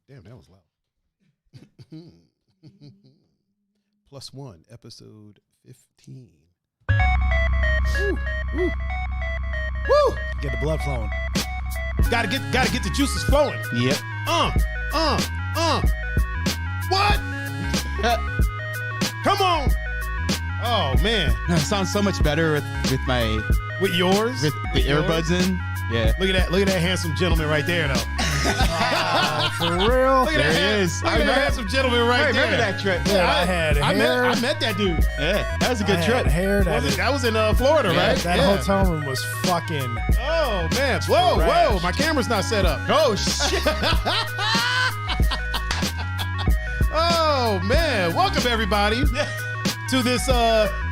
Damn, that was loud. +1, episode 15. Woo, woo, woo! Get the blood flowing. Gotta get the juices flowing. Yep. What? Come on. Oh man. It sounds so much better with my yours? With the earbuds in. Yeah. Look at that handsome gentleman right there though. For real? Look at There that he is. Look at that handsome gentleman right there. Remember that trip? Yeah, I had hair. I met that dude. Yeah, that was a good trip. Hair. That was in Florida, Yeah, right? That hotel room was fucking. Oh man! Whoa, trash. whoa! My camera's not set up. Oh shit! Oh man! Welcome everybody to this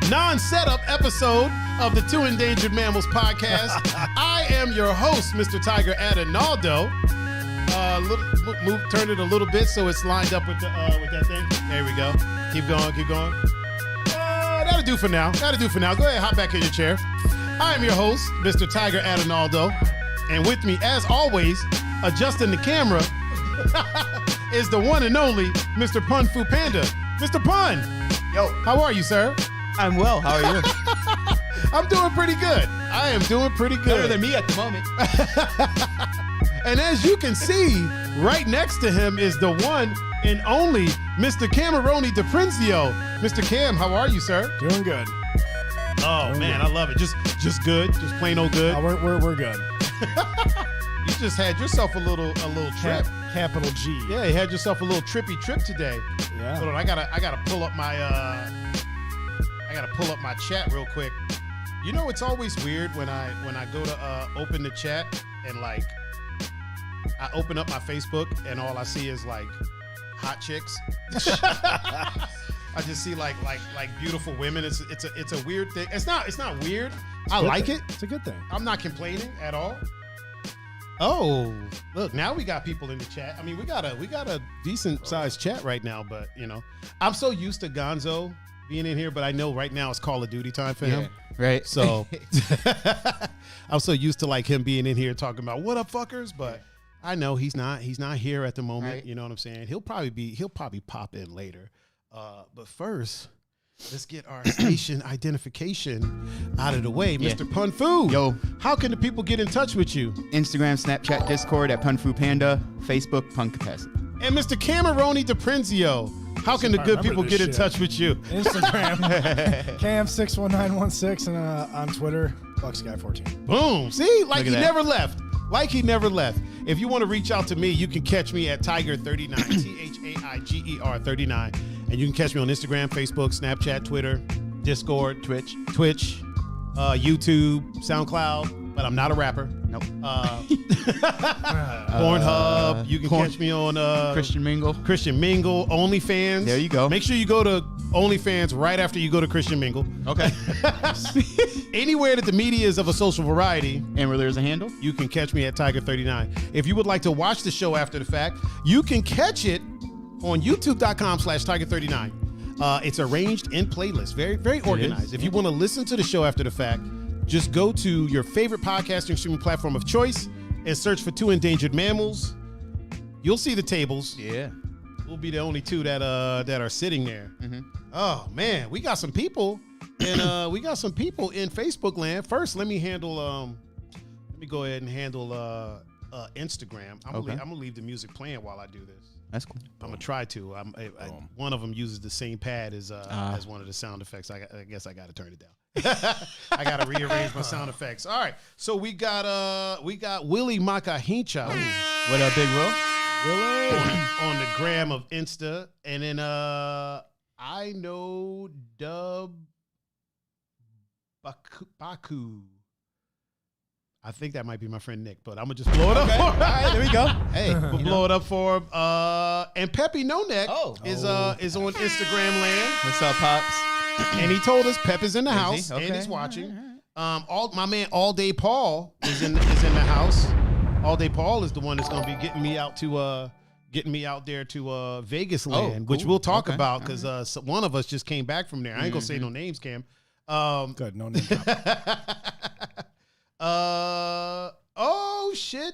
non-setup episode of the Two Endangered Mammals podcast. I am your host, Mr. Tiger Adinaldo. Turn it a little bit so it's lined up with that thing. There we go. Keep going. That'll do for now. Go ahead, hop back in your chair. I am your host, Mr. Tiger Adinaldo, and with me, as always, adjusting the camera, is the one and only Mr. Pun Fu Panda. Mr. Pun, Yo, how are you, sir? I'm well. How are you? I'm doing pretty good. I am doing pretty good. Better than me at the moment. And as you can see, right next to him is the one and only Mr. Kamaroni Daprenzio. Mr. Cam, how are you, sir? Doing good. Oh man, I love it. Just good. Just plain old good. We're good. You just had yourself a little trip. Capital G. Yeah, you had yourself a little trippy trip today. Yeah. Hold on, I gotta pull up my chat real quick. You know, it's always weird when I go to open the chat and like I open up my Facebook and all I see is like hot chicks. I just see like beautiful women. It's a weird thing. It's not weird. I like it. It's a good thing. I'm not complaining at all. Oh, look, now we got people in the chat. I mean, we got a decent sized chat right now, but you know, I'm so used to Gonzo being in here, but I know right now it's Call of Duty time for him. Right. So I'm so used to like him being in here talking about what up fuckers, but I know he's not here at the moment. Right. You know what I'm saying? He'll probably pop in later. But first, let's get our station identification out of the way. Mr. Pun Fu. Yo. How can the people get in touch with you? Instagram, Snapchat, Discord at Punfu Panda, Facebook, Pun Capacity. And Mr. Camaroni Daprenzio. How can the I good remember people this get in shit. touch with you? Instagram, Cam61916, and on Twitter, BucksGuy14. Boom. See? Like Look he at that. never left. Like he never left. If you want to reach out to me, you can catch me at Tiger39, Thaiger 39. And you can catch me on Instagram, Facebook, Snapchat, Twitter, Discord, Twitch, YouTube, SoundCloud. But I'm not a rapper. Nope. Pornhub. You can catch me on Christian Mingle. OnlyFans. There you go. Make sure you go to OnlyFans right after you go to Christian Mingle. Okay. Anywhere that the media is of a social variety, And where there's a handle? you can catch me at Tiger39. If you would like to watch the show after the fact, you can catch it on youtube.com/Tiger39. It's arranged in playlists, very, very organized. If you want to listen to the show after the fact, just go to your favorite podcasting streaming platform of choice and search for Two Endangered Mammals. You'll see the tables. Yeah. We'll be the only two that are sitting there. Oh man, we got some people, and we got some people in Facebook land. First, let me go ahead and handle Instagram. I'm gonna leave the music playing while I do this. That's cool. I'm gonna try to. One of them uses the same pad as one of the sound effects. I guess I got to turn it down. I got to rearrange my sound effects. All right, so we got Willie Makahincha What up, Big Will? on the gram of Insta, and then I know Dub Baku. I think that might be my friend Nick, but I'm gonna just blow it up. Okay. For him. All right, there we go. Hey, we'll blow it up for him. And Peppy No Neck is on Instagram land, What's up, Pops? and he told us Pep is in the Is he? house Okay. and he's watching. My man All Day Paul is in the house. All Day Paul is the one that's gonna be getting me out there to Vegas land, which cool. we'll talk Okay. about because one of us just came back from there. I ain't gonna say no names, Cam. Good, no name drop. Oh shit.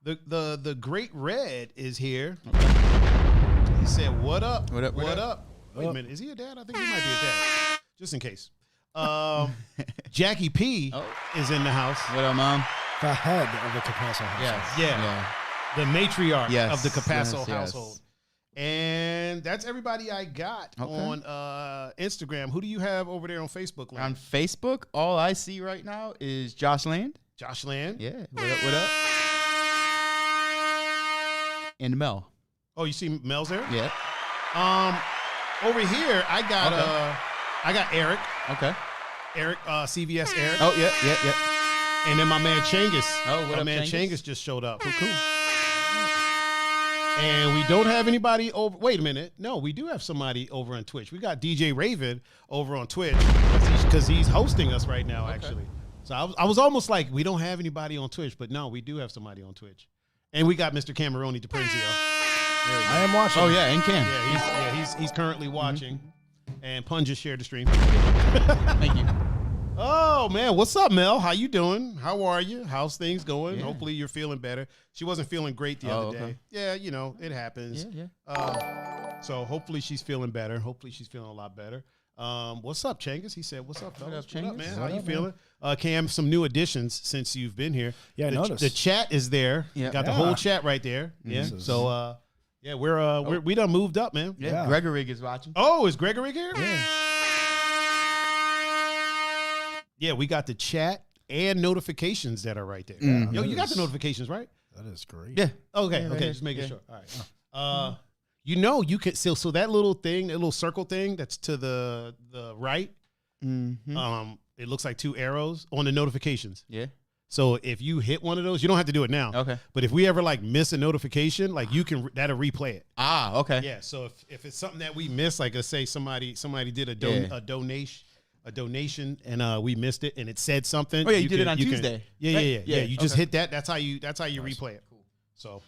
The Great Red is here. He said, "What up? What up, what What up?" up? Wait a minute. Is he a dad? I think he might be a dad. Just in case. Jackie P is in the house. What up, Mom? The head of the Capasso house. Yeah. The matriarch Yes, of the Capasso yes. household. And that's everybody I got on Instagram. Who do you have over there on Facebook? On Facebook, all I see right now is Josh Land. Josh Land. Yeah. What up? And Mel. Oh, you see Mel's there? Yeah. Over here I got Eric. Okay. Eric, CVS Eric. Oh, yeah. And then my man Changus. Oh, what my up, man Changus? Changus just showed up. Cool. And we don't have anybody over. Wait a minute. No, we do have somebody over on Twitch. We got DJ Raven over on Twitch because he's hosting us right now, actually. So I was almost like, we don't have anybody on Twitch, but no, we do have somebody on Twitch. And we got Mr. Kamaroni Daprenzio. I am watching. Oh, yeah, and Cam. He's currently watching. And Pun just shared the stream. Thank you. Oh man, what's up, Mel? How you doing? How are you? How's things going? Yeah. Hopefully you're feeling better. She wasn't feeling great the other day. Okay. Yeah, it happens. Yeah. So hopefully she's feeling better. Hopefully she's feeling a lot better. What's up, Changus? He said, "What's up, fellas? What up, Changus? man? What How up, you man? feeling?" Cam, some new additions since you've been here. Yeah, I noticed. The chat is there. Yeah. Got the whole chat right there. Yeah. This is- So we done moved up, man. Yeah. Yeah. Gregory is watching. Oh, is Gregory here? Yeah. Yeah, we got the chat and notifications that are right there. Mm. Yo, you got Yes. the notifications, right? That is great. Yeah. Okay, Yeah, okay, yeah, just making yeah. sure. All right. You can so that little thing, that little circle thing that's to the right, Mm-hmm. it looks like two arrows on the notifications. Yeah. So if you hit one of those, you don't have to do it now. Okay. But if we ever like miss a notification, like that'll replay it. Ah, okay. Yeah. So if it's something that we miss, like let's say somebody did a donation and we missed it and it said something. Oh, yeah, you did it on can- Tuesday, Yeah. right? Yeah. You just Okay. hit that. That's how you replay it. Cool. So,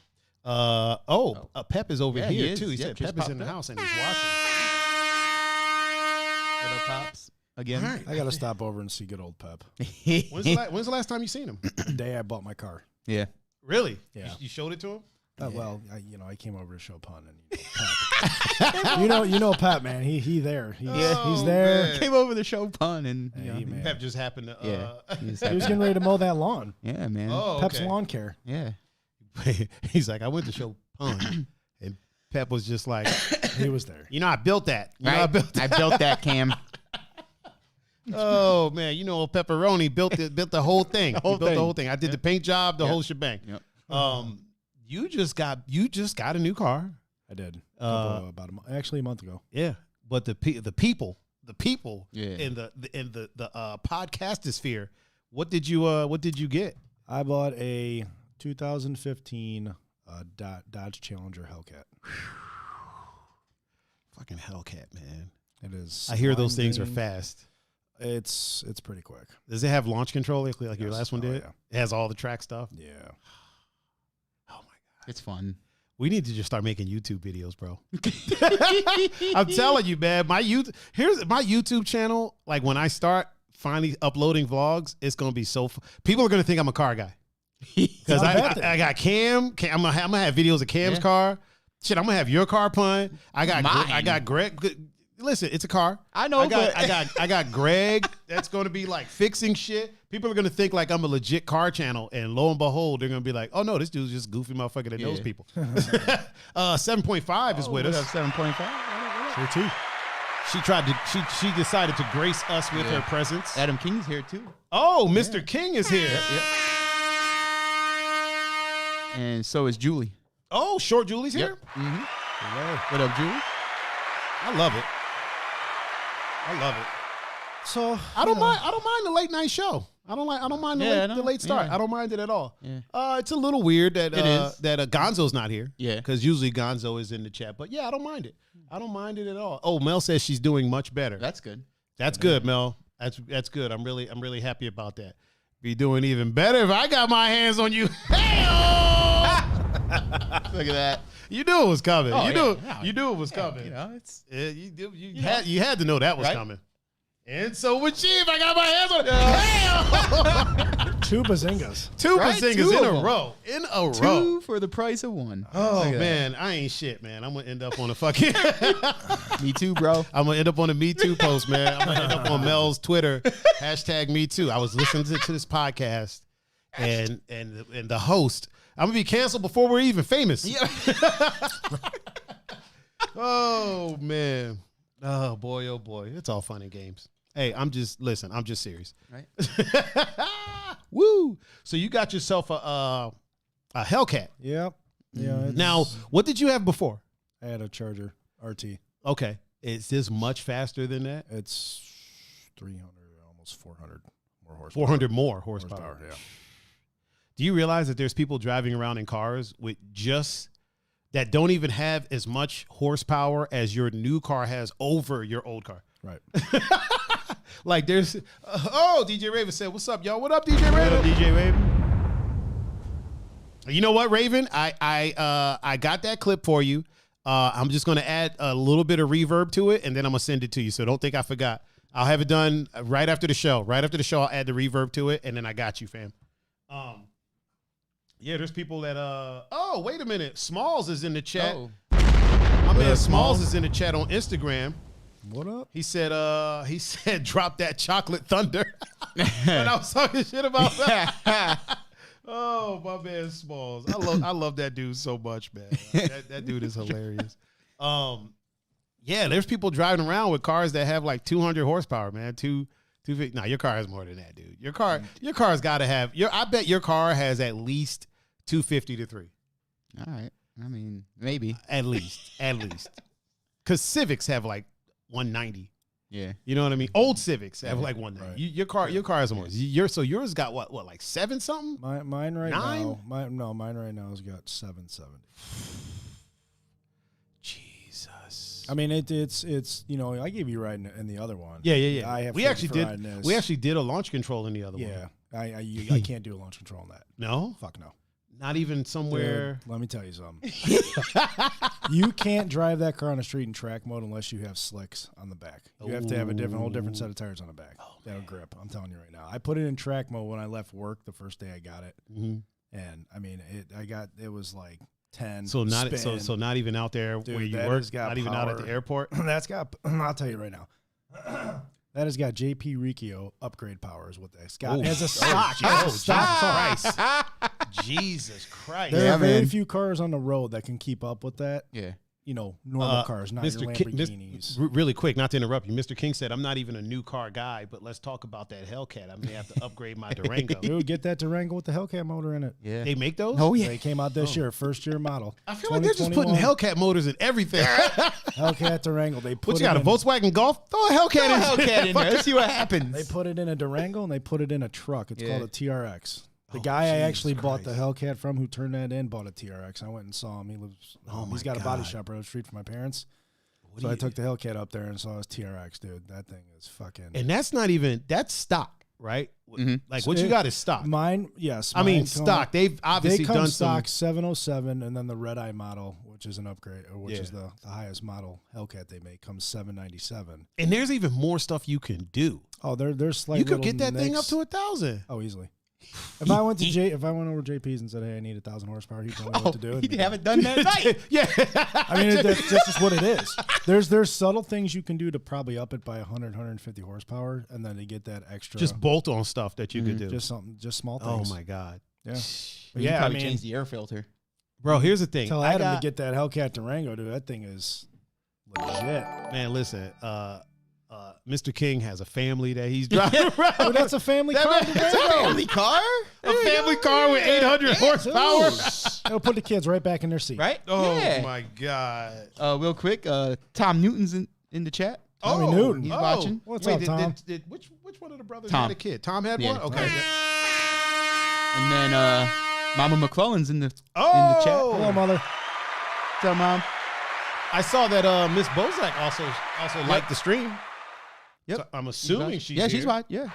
Pep is over Yeah, he here is. too. He Yeah, said just Pep is in popped the up. house and he's watching. What up, Pops? Again. All right. I got to stop over and see good old Pep. When's the last time you seen him? The day I bought my car. Yeah. Really? Yeah. You showed it to him? Well, I came over to show pun, and Pep. you know Pep, man. He's there. He's there. Man. Came over the show pun, and Hey, man. Pep just happened to. he was He was getting ready to mow that lawn. yeah, man. Oh, Pep's okay. lawn care. Yeah. He's like, I went to show pun, and Pep was just like, He was there. I built that. Right? I built that. I built that, Cam. Oh man, Pepperoni built the whole thing. He built the whole thing. I did the paint job, the whole shebang. Yep. You just got a new car. I did. About a month ago. Yeah, but the people Yeah. in the podcastosphere. What did you get? I bought a 2015 Dodge Challenger Hellcat. Fucking Hellcat, man. It is. I hear those things are green. fast. It's pretty quick. Does it have launch control like your Yes. last one Oh, did? yeah. It has all the track stuff. Yeah. Oh my god. It's fun. We need to just start making YouTube videos, bro. I'm telling you, man. Here's my YouTube channel. Like when I start finally uploading vlogs, it's gonna be so. People are gonna think I'm a car guy because I got Cam. I'm gonna have videos of Cam's car. Shit, I'm gonna have your car pun. I got Greg. Listen, it's a car. I know, I got Greg. That's gonna be like fixing shit. People are gonna think like I'm a legit car channel, and lo and behold, they're gonna be like, "Oh no, this dude's just goofy motherfucker that knows people." 7.5 is with us. 7.5. Sure too. She decided to grace us with her presence. Adam King's here too. Oh, Mr. King is here. And so is Julie. Oh, Short Julie's here. Mm-hmm. What up, Julie? I love it. So I don't mind the late night show. I don't mind the late start. Yeah. I don't mind it at all. Yeah. It's a little weird that It is. Gonzo's not here. Yeah. Because usually Gonzo is in the chat. But yeah, I don't mind it. I don't mind it at all. Oh, Mel says she's doing much better. That's good. That's good, Mel. That's good. I'm really happy about that. Be doing even better if I got my hands on you. Look at that. You knew it was coming. Oh, you knew it was coming. You know, it's You had to know that was Right? coming. And so with Chief, I got my hands on it. two bazingas. Two Right? bazingas Two in of a them. row. In a row. two for the price of one. Oh Look at man, I ain't shit, man. I'm gonna end up on a fucking. that. Me too, bro. I'm gonna end up on a Me Too post, man. I'm gonna end up on Mel's Twitter #Me Too. I was listening to this podcast, and the host. I'm gonna be canceled before we're even famous. Yeah. Oh man. Oh boy. It's all fun and games. Hey, I'm just serious. Right. Woo! So you got yourself a Hellcat. Yep. Yeah. Now, what did you have before? I had a Charger RT. Okay. Is this much faster than that? It's 300, almost 400 more horsepower. 400 more horsepower. Yeah. Do you realize that there's people driving around in cars with that don't even have as much horsepower as your new car has over your old car? Right. Like there's, DJ Raven said, "What's up, y'all? What up, DJ Raven?" What up, DJ Raven? You know what, Raven? I got that clip for you. I'm just gonna add a little bit of reverb to it, and then I'm gonna send it to you. So don't think I forgot. I'll have it done right after the show. Right after the show, I'll add the reverb to it, and then I got you, fam. Yeah, there's people that oh, wait a minute. Smalls is in the chat. Oh. My man Smalls is in the chat on Instagram. What up? He said drop that chocolate thunder. And I was talking shit about that. Oh, my man Smalls. I love that dude so much, man. That dude is hilarious. Yeah, there's people driving around with cars that have like 200 horsepower, man. 250. No, your car has more than that, dude. Your car's got to have I bet your car has at least 250 to 3. All right. I mean, maybe. At least. Cuz Civics have like 190. Yeah. You know what I mean? Old Civics have like 190. Right. Your car has more. Yours got what like 7 something? Mine right 9? now. Mine right now has got 770. Jesus. I mean, it's I gave you a ride in the other one. Yeah. I have We actually did a launch control in the other one. Yeah. I can't do a launch control on that. No? Fuck no. Not even somewhere. Dude, let me tell you something. You can't drive that car on the street in track mode unless you have slicks on the back. You have to have a whole different set of tires on the back. That'll grip. I'm telling you right now. I put it in track mode when I left work the first day I got it. Mm-hmm. And I mean, it was like 10. So not spin. so not even out there Dude, where you that work. has got Not even out at the power. airport. That's got. I'll tell you right now. That has got JP Riccio upgrade powers with that. It's got as a stock. Jesus Christ. Jesus Christ. There Yeah, are very man. few cars on the road that can keep up with that. Yeah. You know, normal cars, not your Lamborghinis. Really quick, not to interrupt you. Mr. King said, I'm not even a new car guy, but let's talk about that Hellcat. I may have to upgrade my Durango. Dude, get that Durango with the Hellcat motor in it. Yeah. They make those? Oh, yeah. They came out this year, first year model. I feel like they're just putting 2021. Hellcat motors in everything. Hellcat Durango. They put What, you got a in- Volkswagen Golf? Throw a Hellcat in. Hellcat in there. Let's see what happens. They put it in a Durango and they put it in a truck. It's called a TRX. The guy I actually bought the Hellcat from, who turned that in, bought a TRX. I went and saw him. He lives. He's got a body shop right up the street from my parents. So I took the Hellcat up there and saw his TRX, dude. That thing is fucking. And that's not even, that's stock, right? Like what you got is stock. Mine, yes. I mean, mine stock. They've obviously come done stock some. 707, and then the red eye model, which is an upgrade, or which is the highest model Hellcat they make, comes 797. And there's even more stuff you can do. Oh, there's slight. You could little get that thing up nicks. to 1,000. Oh, easily. If I went over JP's and said, "Hey, I need 1,000 horsepower," he'd tell me what to do. You haven't done that right. Yeah. I mean, that's just what it is. There's subtle things you can do to probably up it by 100, 150 horsepower, and then to get that extra. Just bolt on stuff that you could do. just small Oh things. my God. Yeah. You Yeah, I probably mean, change the air filter. Bro, here's the thing. tell I Adam got, to get that Hellcat Durango, dude. That thing is legit. man, listen, Mr. King has a family that he's driving around. Dude, that's a family car. It's a family car, A family car with 800 horsepower. It'll put the kids right back in their seat. right? Oh Yeah. my God. Real quick, Tom Newton's in the chat. Tommy Newton. He's watching. What's up, Tom? Which one of the brothers Tom. had a kid? Tom had Yeah. one? Okay. And then Mama McClellan's in the chat. Hello, mother. What's up, Mom? I saw that Miss Bozak also liked the stream. Yep. So I'm assuming she's Yeah, here. she's watching. Yeah.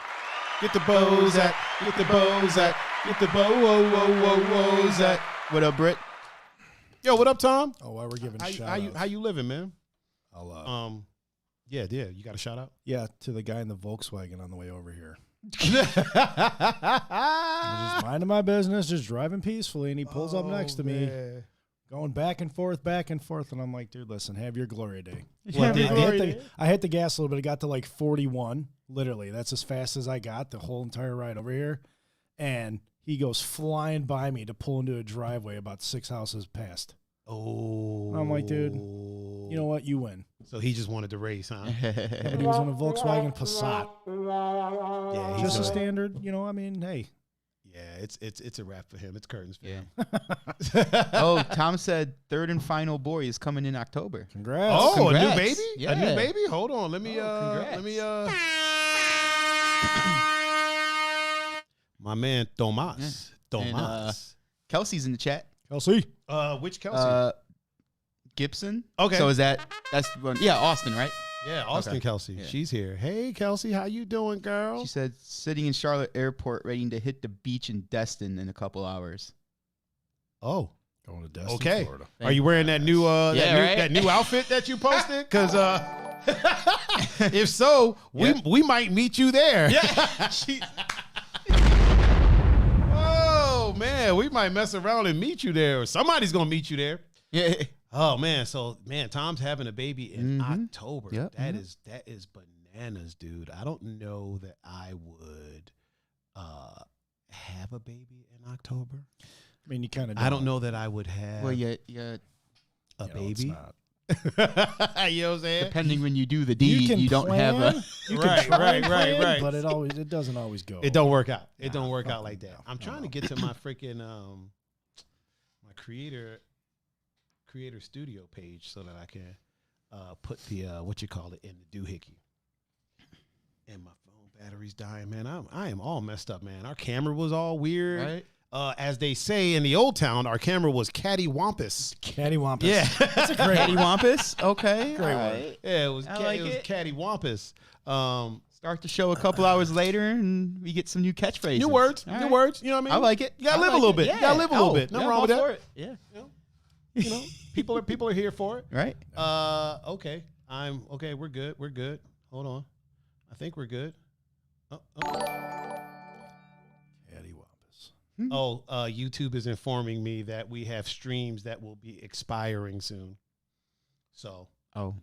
Get the Bozak. Get the Bozak. Get the Bozak. What up, Britt? Yo, what up, Tom? Oh, while we're giving shout How you living, man? I'll, Yeah. You got a shout out? yeah, to the guy in the Volkswagen on the way over here. I'm just minding my business, just driving peacefully, and he pulls up next to me, going back and forth, and I'm like, dude, listen, have your glory day. What, I hit the gas a little bit. It got to like 41. Literally, that's as fast as I got the whole entire ride over here. And he goes flying by me to pull into a driveway about 6 houses past. Oh. I'm like, dude, you know what? You win. So he just wanted to race, huh? Yeah, but he was in a Volkswagen Passat. Yeah, Just a standard, I mean, hey. Yeah, it's a wrap for him. It's curtains for Yeah. him. Oh, Tom said third and final boy is coming in October. Congrats. Oh, Congrats. a new baby? Yeah. A new baby? Hold on. Let me congrats. My man Tomas. Yeah. And, Tomas. Kelsey's in the chat. Kelsey. Which Kelsey? Gibson. Okay. So that's one? Yeah, Austin, right? Yeah, Austin Okay. Kelsey. Yeah. She's here. Hey, Kelsey, how you doing, girl? She said sitting in Charlotte Airport, ready to hit the beach in Destin in a couple hours. Oh, Going to Destin, okay. Florida. Are you wearing that new right? that new outfit that you posted? Because if so, we might meet you there. Yeah. Oh man, we might mess around and meet you there, or somebody's gonna meet you there. Yeah. Oh man, so man, Tom's having a baby in October. Yep. That is bananas, dude. I don't know that I would have a baby in October. I mean, you kind of. I don't know that I would have Well, yeah. a baby. It's not. You know what I'm saying? Depending when you do the deed, you don't have a. You Right, can try and right, plan, right. But it doesn't always go. It don't work out. It don't work out like that. no, I'm trying to get to my freaking my creator studio page so that I can put the what you call it in the doohickey. And my phone battery's dying, man. I am all messed up, man. Our camera was all weird. Right. As they say in the old town, our camera was cattywampus. Cattywampus. Yeah. That's a great Eddie Wampus. Okay. Great all one. right. Yeah, it was I like it was it. cattywampus. Start the show a couple hours later, and we get some new catchphrases. New words. All New right. words. You know what I mean? I like it. You gotta I live a like little it. bit. Yeah. You gotta live a little bit. Nothing yeah, wrong with go that. for it. Yeah. You know, people are here for it. Right. Okay. Okay. We're good. We're good. Hold on. I think we're good. Cattywampus. YouTube is informing me that we have streams that will be expiring soon. So. Oh.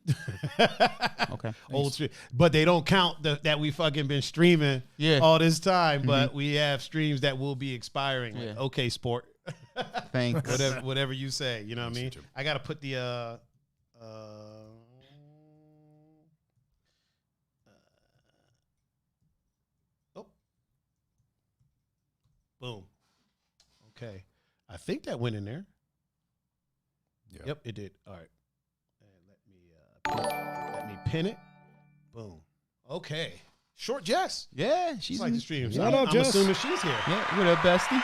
Okay. Old stream. But they don't count that we fucking been streaming all this time, but we have streams that will be expiring. Like, okay, sport. Thanks. Whatever you say, you know what I mean? I got to put the boom. Okay. I think that went in there. Yep, it did. All right. Let me pin it. Boom. Okay. Short Jess. Yeah, she's like the stream. Shout out, I'm Jess. assuming she's here. Yeah, what up, bestie?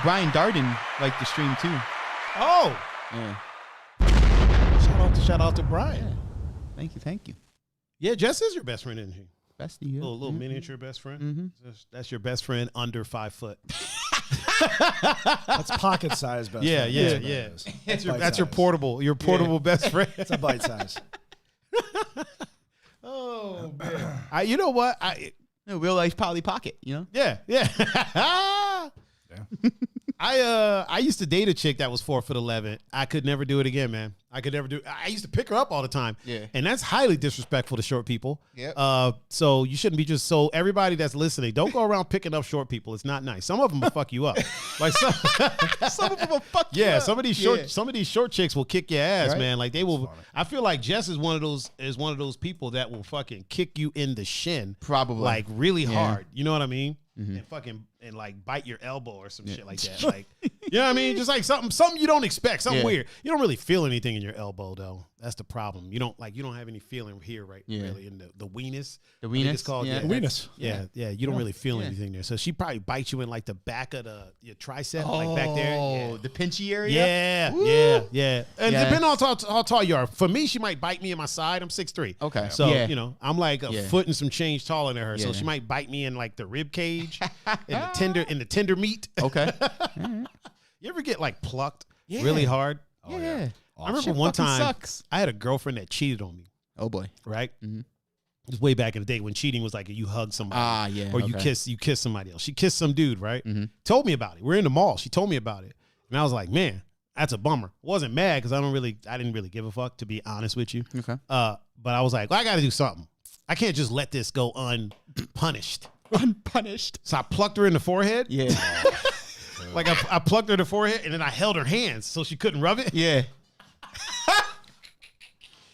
Brian Darden liked the stream too. Oh. Yeah. Shout out to Brian. Yeah. Thank you. Yeah, Jess is your best friend, isn't she? Bestie. Yeah. Little miniature best friend. Mm-hmm. That's your best friend under 5 foot. That's pocket size best Yeah, friend. yeah. That's Your portable best friend. It's a bite size. Oh man. You know what? Real life Polly Pocket, you know? Yeah. I used to date a chick that was 4'11". I could never do it again, man. I used to pick her up all the time. Yeah. And that's highly disrespectful to short people. Yep. So you shouldn't be so everybody that's listening, don't go around picking up short people. It's not nice. Some of them will fuck you up. Like some of them will fuck you up. Yeah, some of these short chicks will kick your ass, Right? man. Like they will. I feel like Jess is one of those people that will fucking kick you in the shin. Probably. Like really hard. You know what I mean? And like bite your elbow or some shit like that. Like, you know what I mean? Just like something you don't expect, something weird. You don't really feel anything in your elbow though. That's the problem. You don't have any feeling here, right? Really in the weenus. The weenus. It's called the weenus. Yeah. You don't really feel anything there. So she probably bites you in like the back of your tricep, like back there. Oh, the pinchy area. Yeah. And depending on how tall you are, for me, she might bite me in my side. I'm 6'3". Okay. So I'm like a foot and some change taller than her. So Yeah. she might bite me in like the rib cage, in the tender meat. Okay. You ever get like plucked really hard? Yeah. I remember Shit one fucking time sucks. I had a girlfriend that cheated on me. Oh boy. Right? It was way back in the day when cheating was like you hug somebody. Or you kiss somebody else. She kissed some dude, right? Told me about it. We're in the mall. She told me about it. And I was like, man, that's a bummer. Wasn't mad because I didn't really give a fuck, to be honest with you. Okay. But I was like, well, I got to do something. I can't just let this go unpunished. Unpunished. So I plucked her in the forehead. Yeah. Like I plucked her in the forehead and then I held her hands so she couldn't rub it. Yeah.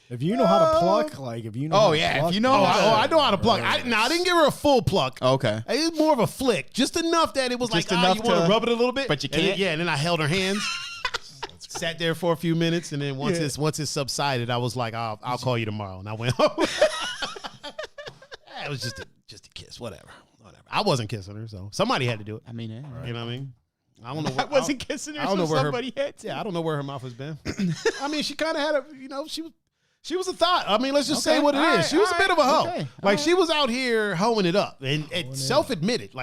If you know how to pluck, like if you know. Oh how to yeah. pluck, If you know. I know how to pluck. I didn't give her a full pluck. Okay. It was more of a flick, just enough that it was Just like, enough you want to to rub it a little bit, but you And then- can't? and then I held her hands, sat there for a few minutes, and then once it subsided, I was like, I'll call you tomorrow, and I went home. It was just a kiss, whatever. I wasn't kissing her, so somebody had to do it. I mean, You know what I mean? I don't know. I wasn't kissing her, I don't know so where somebody had to. Yeah, I don't know where her mouth has been. I mean, she kind of had she was a thought. I mean, let's just say what it is. She was a bit of a hoe. Okay. Like she was out here hoeing it up and self-admitted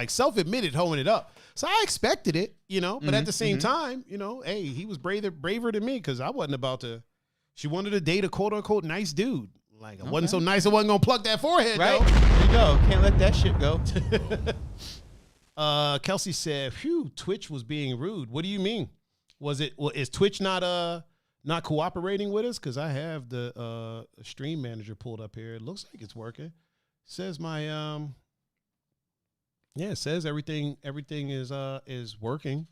hoeing it up. So I expected it, but at the same time, hey, he was braver than me because I wasn't about to. She wanted to date a quote unquote nice dude. Like I wasn't so nice, I wasn't gonna pluck that forehead. Right? Though. There you go. Can't let that shit go. Kelsey said, "Phew, Twitch was being rude. What do you mean? Is Twitch not cooperating with us? Because I have the stream manager pulled up here. It looks like it's working. It says it says everything is working.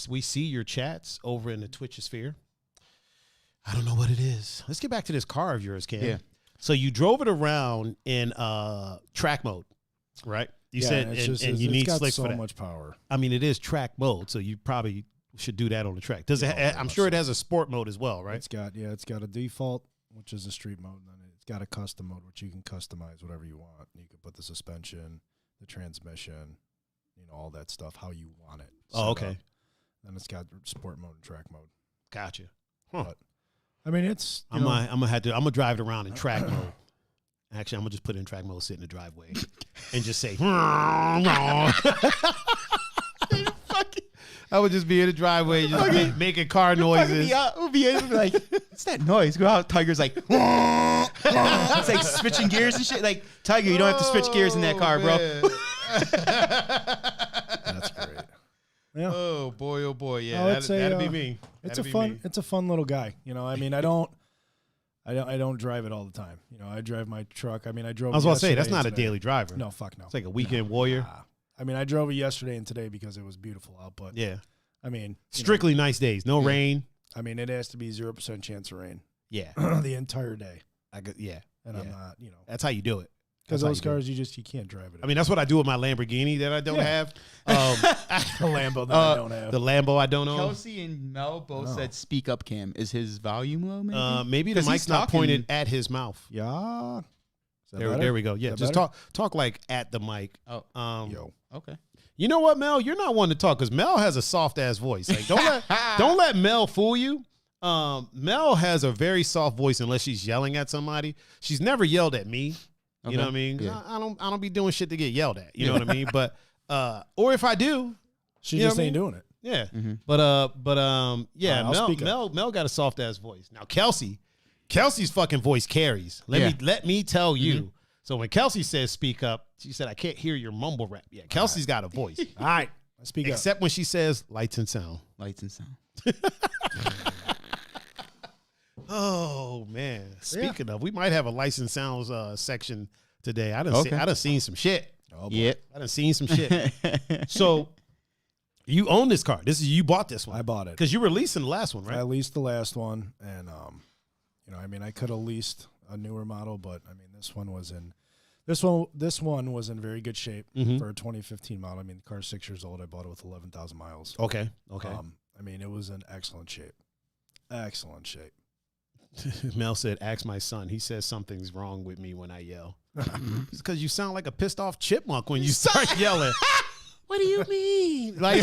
We see your chats over in the Twitch sphere. I don't know what it is. Let's get back to this car of yours, Cam. Yeah. So you drove it around in track mode, right? You said, and you need slicks for that. so much power. I mean, it is track mode, so you probably should do that on the track. Does it? I'm sure it has a sport mode as well, right? It's got a default, which is a street mode, and then it's got a custom mode, which you can customize whatever you want. You can put the suspension, the transmission, all that stuff, how you want it. Oh, okay. Then it's got sport mode and track mode. Gotcha. Huh. But I mean, it's I'm gonna drive it around in track mode. Actually, I'm gonna just put it in track mode, sit in the driveway, and just say. I would just be in the driveway, just making car noises. We'll be like, what's that noise? Go out. Tiger's like, it's like switching gears and shit. Like, Tiger, you don't have to switch gears in that car, bro. That's great. Yeah. Oh boy. Yeah, No, that'd be me. It's That'd a be fun. me. It's a fun little guy. You know, I mean, I don't drive it all the time. You know, I drive my truck. I mean, I drove. I was about to say that's yesterday not a and today. daily driver. No, fuck no. It's like a weekend warrior. Nah. I mean, I drove it yesterday and today because it was beautiful out. But Yeah. I mean, Strictly nice days. No rain. I mean, it has to be 0% chance of rain Yeah. the entire day, Yeah. and Yeah. I'm not. You know, That's how you do it. because That's how those you do cars you can't drive it. I mean, that's what I do with my Lamborghini that I don't have. the Lambo that I don't have. The Lambo I don't own. Kelsey and Mel both said speak up, Cam. Is his volume low, maybe? Maybe the 'Cause he's mic's not talking- pointed at his mouth. Yeah. Is that There, better? there we go. Yeah, that just better? talk like at the mic. Oh, Yo. okay. You know what, Mel? You're not one to talk because Mel has a soft ass voice. Like, don't let Mel fool you. Mel has a very soft voice unless she's yelling at somebody. She's never yelled at me. You know what I mean? 'Cause Yeah. I don't be doing shit to get yelled at. You know what I mean? But or if I do, She you know just what I ain't mean? doing it. yeah. Mhm. Yeah. I'll speak up. Mel got a soft ass voice. Now Kelsey's fucking voice carries. Let me tell you. So when Kelsey says speak up, she said I can't hear your mumble rap. Yeah, Kelsey's got a voice. All right. I speak up. Except when she says lights and sound. Lights and sound. Oh man! Speaking of, we might have a lights and sounds section today. I done Okay. seen some shit. Oh, boy. Yep. I done seen some shit. So you own this car. You bought this one. I bought it. Because you were leasing the last one, I right? leased the last one, and you know, I mean, I could have leased a newer model, but I mean, this one was in very good shape for a 2015 model. I mean, the car's 6 years old. I bought it with 11,000 miles. Okay. I mean, it was in excellent shape. Excellent shape. Mel said, "Ask my son. He says something's wrong with me when I yell. It's because you sound like a pissed off chipmunk when you start yelling. What do you mean? Like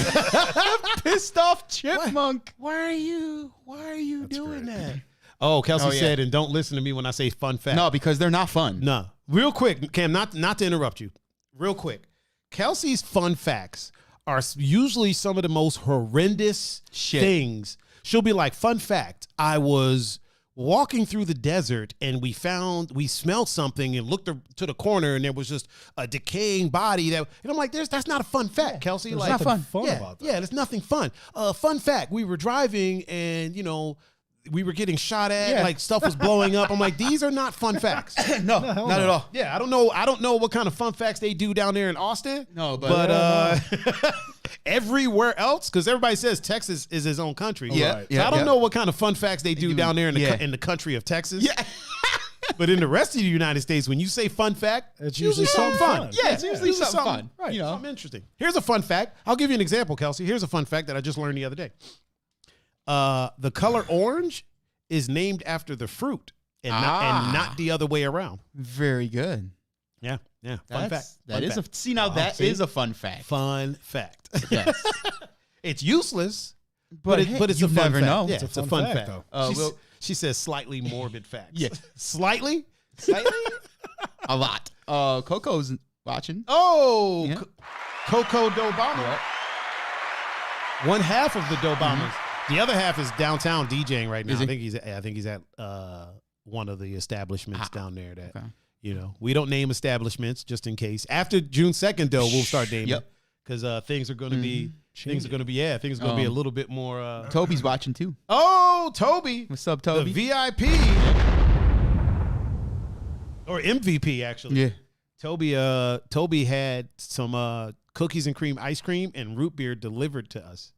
Pissed off chipmunk. why are you That's doing great. that? Oh, Kelsey Oh, yeah. said, and don't listen to me when I say fun fact. No, because they're not fun. No. Real quick, Cam, not to interrupt you. Real quick. Kelsey's fun facts are usually some of the most horrendous things. She'll be like, fun fact, I was walking through the desert and we smelled something and looked to the corner and there was just a decaying body and I'm like, that's not a fun fact, Kelsey. There's Like, nothing fun yeah, about that. yeah, there's nothing fun. Fun fact, we were driving and, you know, we were getting shot at, Yeah. like stuff was blowing up. I'm like, these are not fun facts. No, not at all. Yeah, I don't know what kind of fun facts they do down there in Austin. No, but everywhere else, because everybody says Texas is his own country. Yeah, Right. So I don't know what kind of fun facts they do down there in the country of Texas. Yeah. But in the rest of the United States, when you say fun fact, It's usually something something fun. fun. Yeah, it's usually something fun. Right. You know. Something interesting. Here's a fun fact. I'll give you an example, Kelsey. Here's a fun fact that I just learned the other day. The color orange is named after the fruit and not the other way around. Very good. Yeah. Fun fact. That is a fun fact. Fun fact. Yes. It's useless, But but it's you a fun never fact. know. Yeah, It's a it's a fun fun fact, fact. though. She says slightly morbid facts. Yeah. Slightly? A lot. Coco's watching. Oh, Yeah. Coco Dobama. One half of the Dobamas. The other half is downtown DJing right now. Is he? I think he's at one of the establishments down there that Okay. you know. We don't name establishments just in case. After June 2nd though, we'll start naming. Yep. Because things are going to be things are going to be be a little bit more. Toby's watching too. Oh, Toby. What's up, The Toby? VIP or MVP actually. Yeah. Toby had some cookies and cream ice cream and root beer delivered to us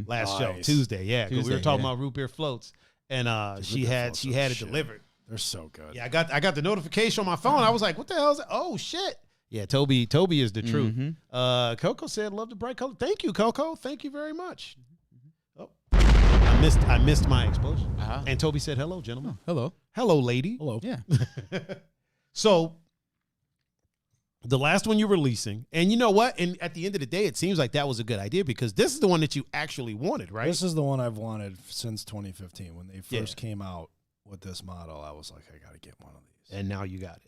last show Nice. Tuesday. Yeah, because we were Tuesday, talking yeah. about root beer floats, and she beer had floats are it shit. delivered. They're so good. Yeah, I got the notification on my phone. I was like, what the hell is that? Oh shit. Yeah, Toby is the truth. Coco said, love the bright color. Thank you, Coco. Thank you very much. Oh, I missed my explosion. Uh-huh. And Toby said, hello, gentlemen. Hello. Hello, lady. Hello. Yeah. So the last one you were leasing, and you know what? And at the end of the day, it seems like that was a good idea because this is the one that you actually wanted, right? This is the one I've wanted since 2015. When they first came out with this model, I was like, I got to get one of these. And now you got it.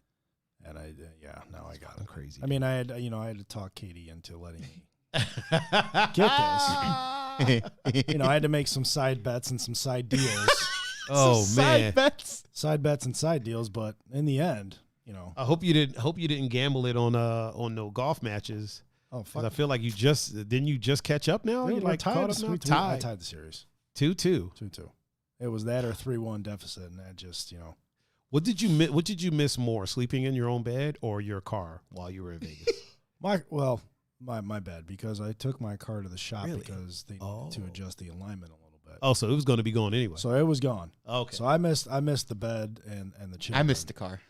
And now I got it. Crazy. I mean, I had to talk Katie into letting me get this. I had to make some side bets and some side deals. Oh man. Side bets and side deals, but in the end, I hope you didn't gamble it on no golf matches. Oh, 'Cause fuck. I feel like you just catch up now? Yeah, You we're like caught up now? I Tied. tied the series 2-2. 2-2. It was that or 3-1 deficit, and that just What did you miss more, sleeping in your own bed or your car while you were in Vegas? my bad, because I took my car to the shop Really? because they needed to adjust the alignment a little bit. Oh, so it was going to be going anyway. So it was gone. Okay. So I missed the bed and the chimney. I missed the car.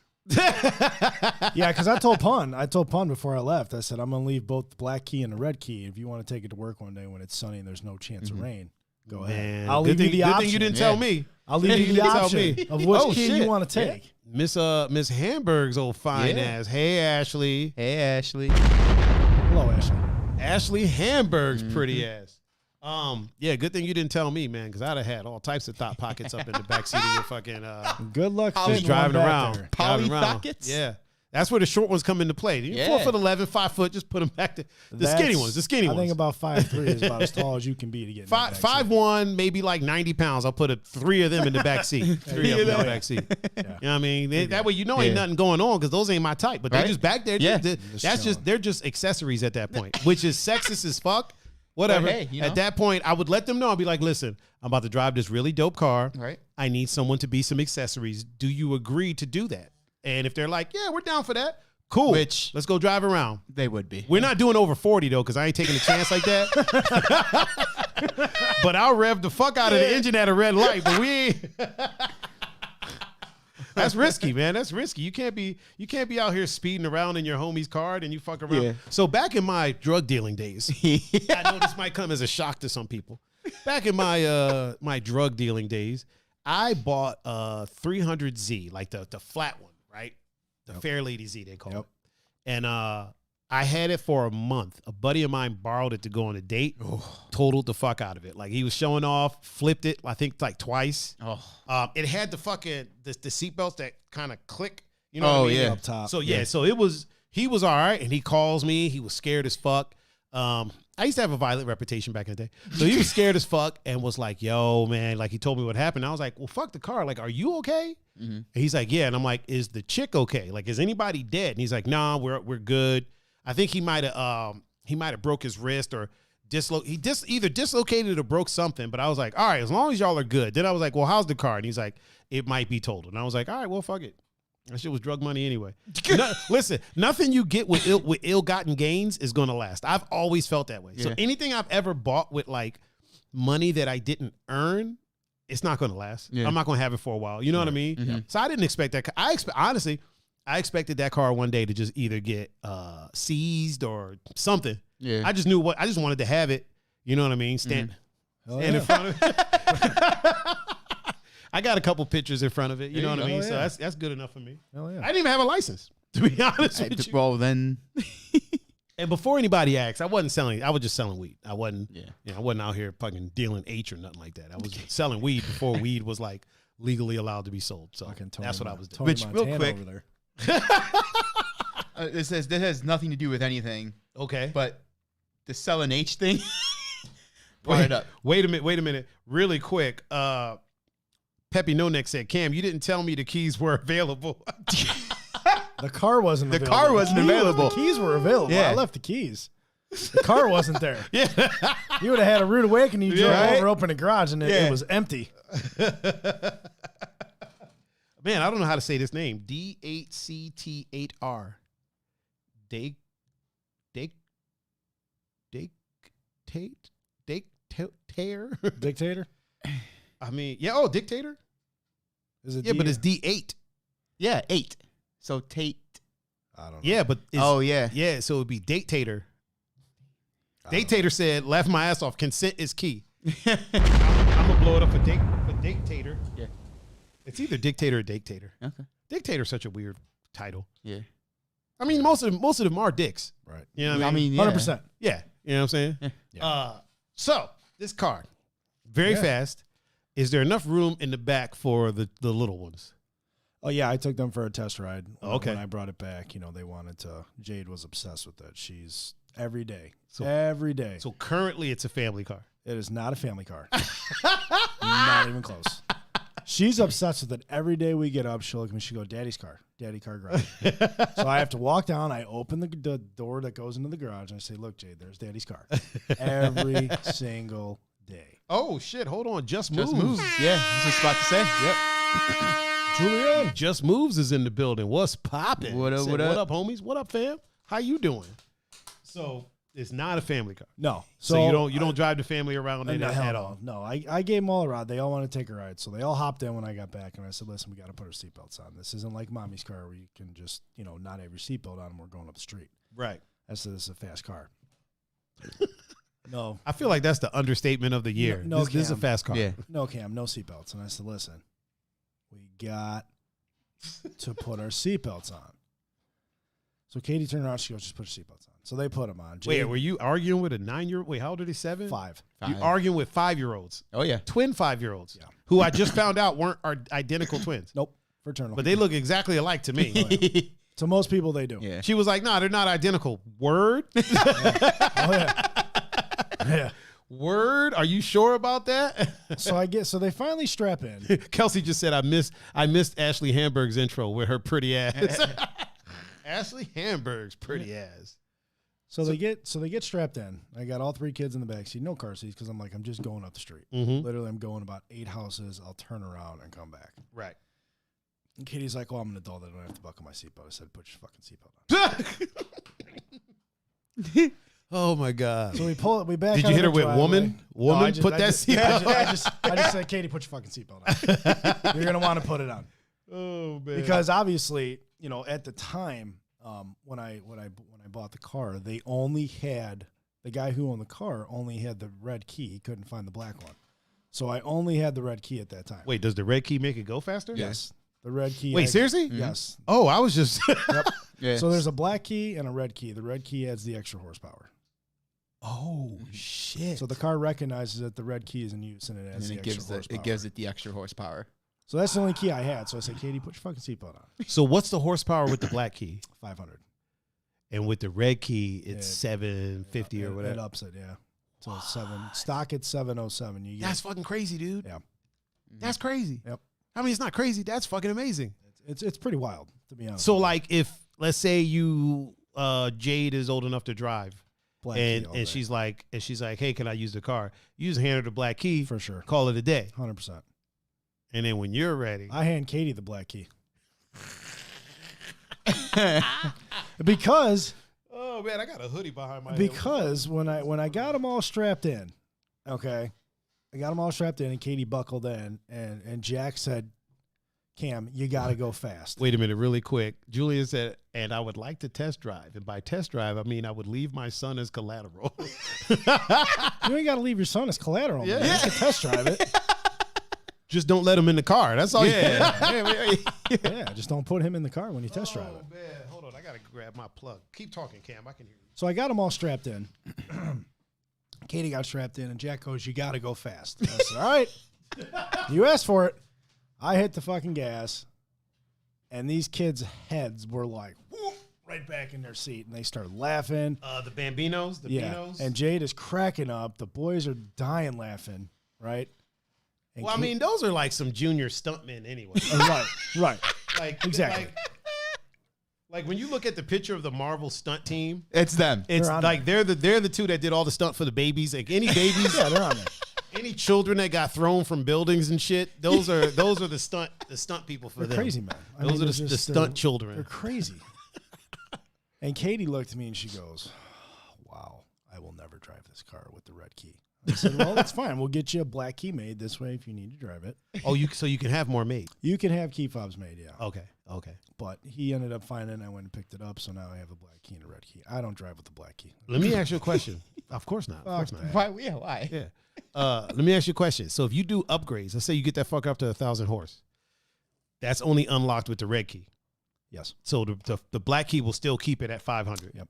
Yeah, because I told Pun before I left, I said, I'm going to leave both the black key and the red key. If you want to take it to work one day when it's sunny and there's no chance of rain, go ahead. Man, I'll good leave you the thing option. you didn't tell me. I'll leave you the Tell option me. of which Oh, key shit. you want to take. Miss Hamburg's old fine Yeah. ass. Hey, Ashley. Hey, Ashley. Hello, Ashley. Ashley Hamburg's pretty ass. Yeah, good thing you didn't tell me, man, because I'd have had all types of thought pockets up in the backseat of your fucking Good luck Polly fitting driving one back around. there. Polly Driving around. sockets? Yeah. That's where the short ones come into play. Yeah. 4'11", 5 foot, just put them back to the skinny ones. The skinny I ones. think about 5'3" is about as tall as you can be to get in that back seat. 5'1", maybe like 90 pounds. I'll put 3 of them in the back seat. 3 of them in the back seat. Yeah. You know what I mean? That way you know ain't nothing going on because those ain't my type. But they're Right? just back there. Yeah. They're just accessories at that point, which is sexist as fuck. Whatever. But hey, you know. At that point, I would let them know. I'd be like, listen, I'm about to drive this really dope car. Right. I need someone to be some accessories. Do you agree to do that? And if they're like, yeah, we're down for that. Cool. Which- let's go drive around. They would be. We're not doing over 40 though, because I ain't taking a chance like that. But I'll rev the fuck out of the engine at a red light. But we ain't. That's risky, man. That's risky. You can't be out here speeding around in your homie's car and you fuck around. Yeah. So back in my drug dealing days, I know this might come as a shock to some people. Back in my my drug dealing days, I bought a 300Z, like the flat one, right? The Fair Lady Z, they call it. And I had it for a month. A buddy of mine borrowed it to go on a date. Totaled the fuck out of it. Like he was showing off, flipped it, I think like twice. It had the fucking the seatbelts that kind of click. You know what I mean? yeah. Up top. So so he was all right, and he calls me. He was scared as fuck. I used to have a violent reputation back in the day. So he was scared as fuck and was like, yo, man, like he told me what happened. I was like, well, fuck the car. Like, are you okay? And he's like, yeah. And I'm like, is the chick okay? Like, is anybody dead? And he's like, nah, we're good. I think he might have broke his wrist or either dislocated or broke something. But I was like, all right, as long as y'all are good. Then I was like, well, how's the car? And he's like, it might be totaled. And I was like, all right, well, fuck it. That shit was drug money anyway. Listen, nothing you get with ill-gotten gains is going to last. I've always felt that way. So anything I've ever bought with like money that I didn't earn, it's not going to last. I'm not going to have it for a while. You know what I mean? So I didn't expect that. Honestly, I expected that car one day to just either get seized or something. Yeah. I just wanted to have it. You know what I mean? Stand in front of it. I got a couple pictures in front of it. You know what I mean? So that's good enough for me. Hell yeah. I didn't even have a license, to be honest with you. Well, then. And before anybody asked, I wasn't selling. I was just selling weed. I wasn't. Yeah. I wasn't out here fucking dealing H or nothing like that. I was selling weed before weed was like legally allowed to be sold. So that's what I was doing. Which, real Montana quick, over there. this has nothing to do with anything. Okay. But the selling H thing. Brought it up. Wait a minute. Really quick. Peppy No Neck said, Cam, you didn't tell me the keys were available. The car wasn't available. car wasn't available. The keys were available. Yeah. I left the keys. The car wasn't there. Yeah. You would have had a rude awakening. You drove Right? over, opened the garage, and it was empty. Man, I don't know how to say this name. D8CT8R. Dictator? I mean, yeah. Oh, dictator. Is it Yeah, D but or- it's D8. Yeah, 8. So Tate. I don't know. Yeah, but it's, Yeah. yeah. So it'd be dictator. Dictator said, "Laugh my ass off. Consent is key." I'm gonna blow it up for dictator. Yeah. It's either dictator or dictator. Okay. Dictator's such a weird title. Yeah. I mean, most of them are dicks. Right. You know what I I mean? mean, yeah. 100%. Yeah. You know what I'm saying? Yeah. So this car, very fast. Is there enough room in the back for the little ones? Oh, yeah. I took them for a test ride. Okay. When I brought it back, they wanted to. Jade was obsessed with it. She's every day. So- every day. So currently, it's a family car. It is not a family car. Not even close. She's obsessed with it. Every day we get up, she'll look at me. She go, "Daddy's car. daddy car garage. So I have to walk down. I open the door that goes into the garage, and I say, look, Jade, there's daddy's car. Every single day. Oh, shit. Hold on. Just Moves. Yeah, I was just about to say. Yep. Julian. Just Moves is in the building. What's popping? What up, Said, what up? What up, homies? What up, fam? How you doing? So it's not a family car. No. So you don't drive the family around in it at all. No, I gave them all a ride. They all wanted to take a ride. So they all hopped in when I got back. And I said, listen, we got to put our seatbelts on. This isn't like mommy's car where you can just, not have your seatbelt on and we're going up the street. Right. I said, this is a fast car. No. I feel like that's the understatement of the year. No, this is a fast car. Yeah. No, Cam, no seatbelts. And I said, listen, we got to put our seatbelts on. So Katie turned around. She goes, just put your seatbelts on. So they put them on. Wait, were you arguing with a 9-year-old? Wait, how old are they? 7? 5. You arguing with 5-year-olds? Oh, yeah. Twin 5-year-olds. Yeah. Who I just found out are identical twins. Nope. Fraternal. But they look exactly alike to me. To most people, they do. Yeah. She was like, "Nah, they're not identical." Word. Oh, yeah. Yeah. Word. Are you sure about that? So they finally strap in. Kelsey just said, I missed Ashley Hamburg's intro with her pretty ass. Ashley Hamburg's pretty ass. So they get strapped in. I got all 3 kids in the back seat, no car seats, because I'm like, I'm just going up the street. Mm-hmm. Literally, I'm going about 8 houses. I'll turn around and come back. Right. And Katie's like, "Oh, I'm an adult. I don't have to buckle my seatbelt." I said, "Put your fucking seatbelt on." Oh my God. So we pull it. We back. Did out you hit her of the with driveway. woman? No, I just- Put I that just- seatbelt on. I just said, "Katie, put your fucking seatbelt on. You're gonna want to put it on." Oh man. Because obviously, at the time, when I bought the car, they only had the guy who owned the car only had the red key. He couldn't find the black one, so I only had the red key at that time. Wait, does the red key make it go faster? Yes, the red key. Wait, seriously? Yes. Oh, I was just. Yep. Yeah. So there's a black key and a red key. The red key adds the extra horsepower. Oh shit. So the car recognizes that the red key is in use and it adds and the it extra horsepower. it gives it the extra horsepower. So that's the only key I had. So I said, "Katie, put your fucking seatbelt on." So what's the horsepower with the black key? 500. And with the red key, it's It- 750 or whatever. It ups it, yeah. So it's 7 stock at 707. You get That's fucking crazy, dude. Yeah. That's crazy. Yep. I mean, it's not crazy. That's fucking amazing. It's pretty wild, to be honest. So, like, if let's say you Jade is old enough to drive, Black key all day. and she's like, "Hey, can I use the car?" You just hand her the black key, For sure. call it a day, 100%. and then when you're ready, I hand Katie the black key. Because oh man, I got a hoodie behind my head. Because when I got them all strapped in, okay, I got them all strapped in, and Katie buckled in, and Jack said, "Cam, you got to go fast." Wait a minute, really quick. Julian said, "And I would like to test drive, and by test drive, I mean I would leave my son as collateral." You ain't got to leave your son as collateral. Yeah. Man. You can test drive it. Just don't let him in the car. That's all. Yeah. Yeah, just don't put him in the car when you test drive it. Oh man, hold on. I gotta grab my plug. Keep talking, Cam. I can hear you. So I got them all strapped in. Katie got strapped in, and Jack goes, "You got to go fast." I said, "All right, you asked for it." I hit the fucking gas, and these kids' heads were like whoop, right back in their seat, and they started laughing. The Bambinos, the Beanos. And Jade is cracking up. The boys are dying laughing, right? And well, I mean, those are like some junior stuntmen anyway. right. Like Exactly. Like when you look at the picture of the Marvel stunt team, It's them. it's They're on like they're the two that did all the stunt for the babies. Like any babies, Yeah, they're on there. any children that got thrown from buildings and shit. Those are the stunt people for They're them. crazy, man. I Those mean, are they're the just- stunt they're- children. They're crazy. And Katie looked at me and she goes, "Wow, I will never drive this car with the red key." I said, "Well, that's fine. We'll get you a black key made this way if you need to drive it. Oh, so you can have more made. You can have key fobs made, yeah." Okay. But he ended up finding it. I went and picked it up, so now I have a black key and a red key. I don't drive with the black key. Let me ask you a question. Of course not. Of course not. Why? Yeah, why? Yeah. Let me ask you a question. So if you do upgrades, let's say you get that fucker up to 1,000 horse, that's only unlocked with the red key. Yes. So the black key will still keep it at 500. Yep.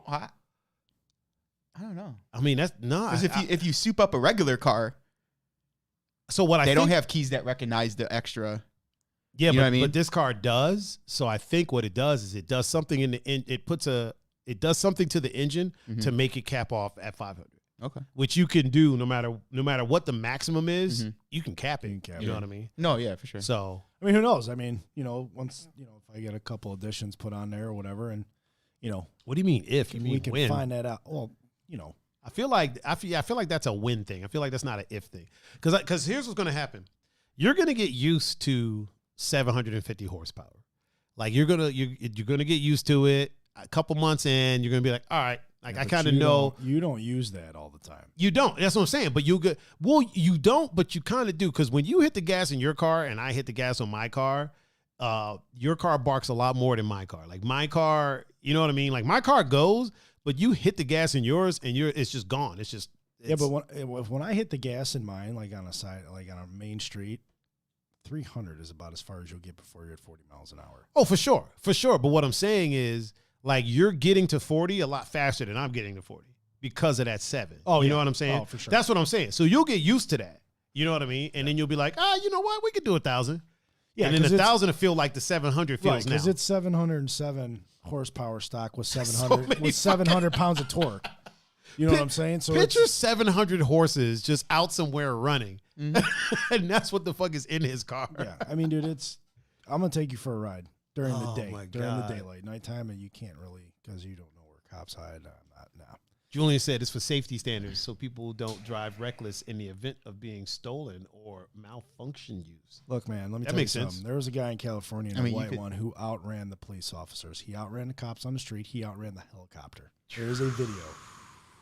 Why? I don't know. I mean, that's not. Because if you soup up a regular car, so what I they think, don't have keys that recognize the extra. yeah, you know but, what I mean? but this car does. So I think what it does is it does something it does something to the engine to make it cap off at 500. Okay. which you can do no matter what the maximum is. You can cap it. You know what I mean? No, yeah, for sure. So I mean, who knows? I mean, once if I get a couple additions put on there or whatever, and what do you mean if? You mean we can when? find that out. Well, I feel like that's a win thing. I feel like that's not an if thing. Because here's what's going to happen. You're going to get used to 750 horsepower. Like you're gonna get used to it. A couple months in, you're gonna be like, all right, like I kind of know. You don't use that all the time. You don't. That's what I'm saying. But you don't, but you kind of do, because when you hit the gas in your car and I hit the gas on my car, your car barks a lot more than my car. Like my car, you know what I mean? Like my car goes, but you hit the gas in yours and it's just gone. But when I hit the gas in mine, like on a main street, 300 is about as far as you'll get before you're at 40 miles an hour. Oh, for sure. But what I'm saying is, like, you're getting to 40 a lot faster than I'm getting to 40 because of that 7. Oh, you know what I'm saying? Oh, for sure. That's what I'm saying. So you'll get used to that. You know what I mean? And then you'll be like, you know what? We could do 1,000. Yeah, and then 1,000 will feel like the 700 feels now. Because it's 707 horsepower stock with 700 pounds of torque. You know what I'm saying? So picture 700 horses just out somewhere running. And that's what the fuck is in his car. Yeah. I mean, dude, I'm going to take you for a ride during the day, during God. the daylight. Nighttime, and you can't really, because you don't know where cops hide. No. Julian said it's for safety standards so people don't drive reckless in the event of being stolen or malfunction use. Look, man, let me tell you something. There was a guy in California, a white one, who outran the police officers. He outran the cops on the street. He outran the helicopter. There is a video.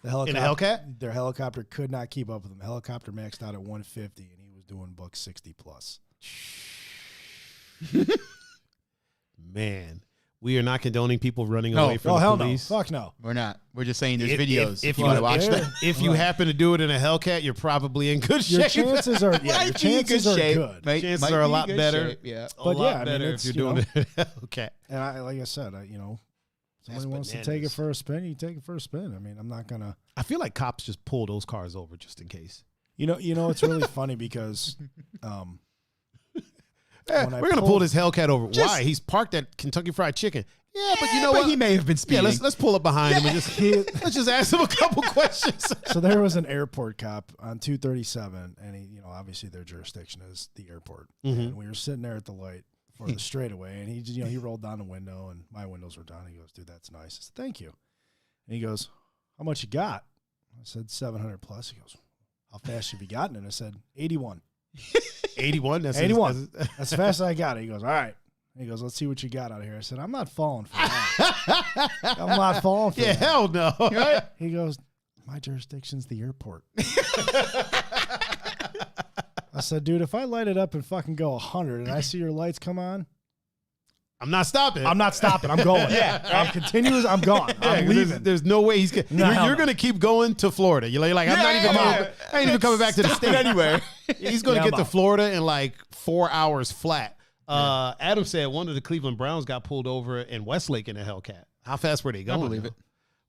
The helicopter, in a Hellcat? Their helicopter could not keep up with him. The helicopter maxed out at 150, and he was doing buck 60 plus. Man, we are not condoning people running away from the police. No. Fuck no. We're not. We're just saying there's videos. If you want to watch them. If you happen to do it in a Hellcat, you're probably in good shape. Your chances are, your chances are good. Chances are a lot better. Shape, yeah. A lot better if you're doing it in a Hellcat. And like I said, somebody wants to take it for a spin, you take it for a spin. I mean, I'm not going to. I feel like cops just pull those cars over just in case. It's really funny because we're going to pull this Hellcat over. Why? He's parked at Kentucky Fried Chicken. Yeah, but you know what? He may have been speeding. Yeah, let's pull up behind him and let's just ask him a couple questions. So there was an airport cop on 237, and he, obviously their jurisdiction is the airport. And we were sitting there at the light for the straightaway, and he just, he rolled down the window, and my windows were down. He goes, "Dude, that's nice." I said, "Thank you." And he goes, "How much you got?" I said, 700 plus. He goes, "How fast have you gotten it?" I said, 81. 81? That's 81. That's fast as I got it. He goes, "All right." He goes, "Let's see what you got out here." I said, "I'm not falling for that." I'm not falling for that. Hell no. Right? He goes, "My jurisdiction's the airport." I said, "Dude, if I light it up and fucking go 100 and I see your lights come on, I'm not stopping. I'm not stopping. I'm going." I'm continuous. I'm gone. I'm leaving. There's no way he's. You're going to keep going to Florida. You're like, I ain't even coming back to the state anywhere. He's going to get to Florida in like 4 hours flat. Adam said one of the Cleveland Browns got pulled over in Westlake in a Hellcat. How fast were they going? I believe it.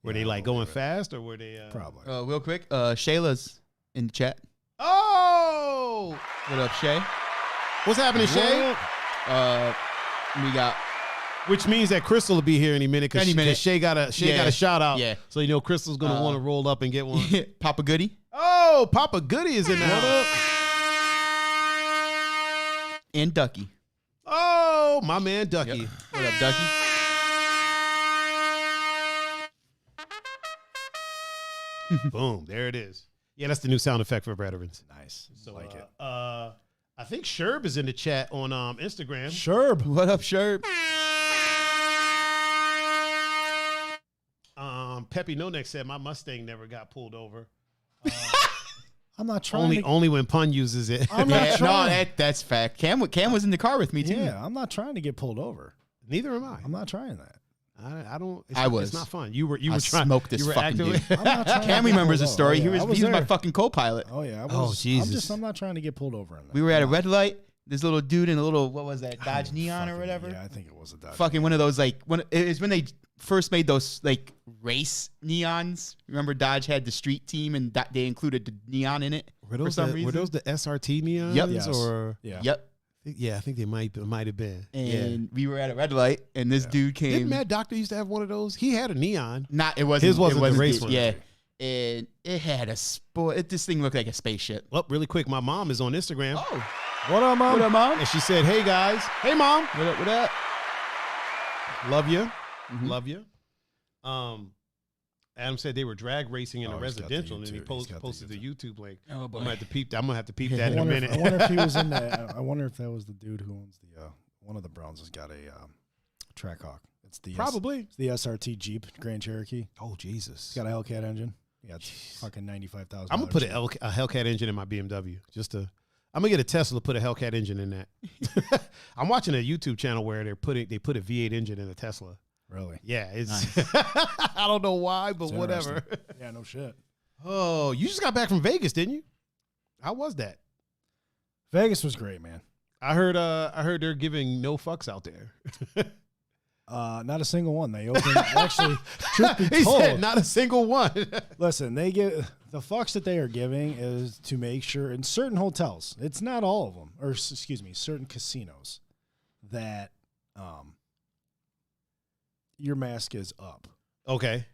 Were they like going fast or were they? Probably. Real quick, Shayla's in the chat. Oh, what up, Shay? What's happening, Shay? We got, which means that Crystal will be here any minute because Shay got a shout out. Yeah. So Crystal's gonna want to roll up and get one. Papa Goody. Oh, Papa Goody is in the house. And Ducky. Oh, my man Ducky. Yep. What up, Ducky? Boom, there it is. Yeah, that's the new sound effect for veterans. Nice. So, like it. I think Sherb is in the chat on Instagram. Sherb. What up, Sherb? Peppy No Neck said my Mustang never got pulled over. I'm not trying. Only when Pun uses it. I'm not trying. No, that's fact. Cam was in the car with me too. Yeah, I'm not trying to get pulled over. Neither am I. I'm not trying that. I don't. I was. It's not fun. You were I trying. Smoked this fucking dude. I'm not trying Cam to remembers the get pulled story. over. He was my fucking co-pilot. Oh yeah. Jesus. I'm not trying to get pulled over. In that. We were at a red light. This little dude in a little, what was that, Dodge Neon or whatever? Yeah, I think it was a Dodge. Fucking one of those, like, it's when they first made those, like, race neons. Remember Dodge had the street team and they included the neon in it for some reason? Were those the SRT neons? Yep. Yes. Or Yep. Yeah, I think they might have been. And we were at a red light, and this dude came. Didn't Mad Doctor used to have one of those? He had a neon. Not, it wasn't. His wasn't it the race one. Yeah. and it had a this thing looked like a spaceship. Well, really quick, my mom is on Instagram. Oh, What up, Mom? what up, Mom? And she said, hey, guys. Hey, Mom. What up? What up? Love you. Mhm. Love you. Adam said they were drag racing in a he's got the residential, and he YouTube. He's got the posted the YouTube link. Oh, boy. I'm gonna have to peep Yeah. that in a minute. I wonder if he was in that. I wonder if that was the dude who owns the one of the Browns has got a Trackhawk. It's the Probably. It's the SRT Jeep Grand Cherokee. Oh Jesus! It's got a Hellcat engine. Yeah, it's fucking $95,000. I'm gonna put a Hellcat engine in my BMW. I'm gonna get a Tesla to put a Hellcat engine in that. I'm watching a YouTube channel where they put a V8 engine in a Tesla. Really? Yeah, it's. Nice. I don't know why, but It's whatever. interesting. Yeah, no shit. Oh, you just got back from Vegas, didn't you? How was that? Vegas was great, man. I heard they're giving no fucks out there. Not a single one. They opened. Actually, truth be He told, said not a single one. listen, they get the fucks that they are giving is to make sure in certain hotels, it's not all of them, or excuse me, certain casinos, that your mask is up. Okay.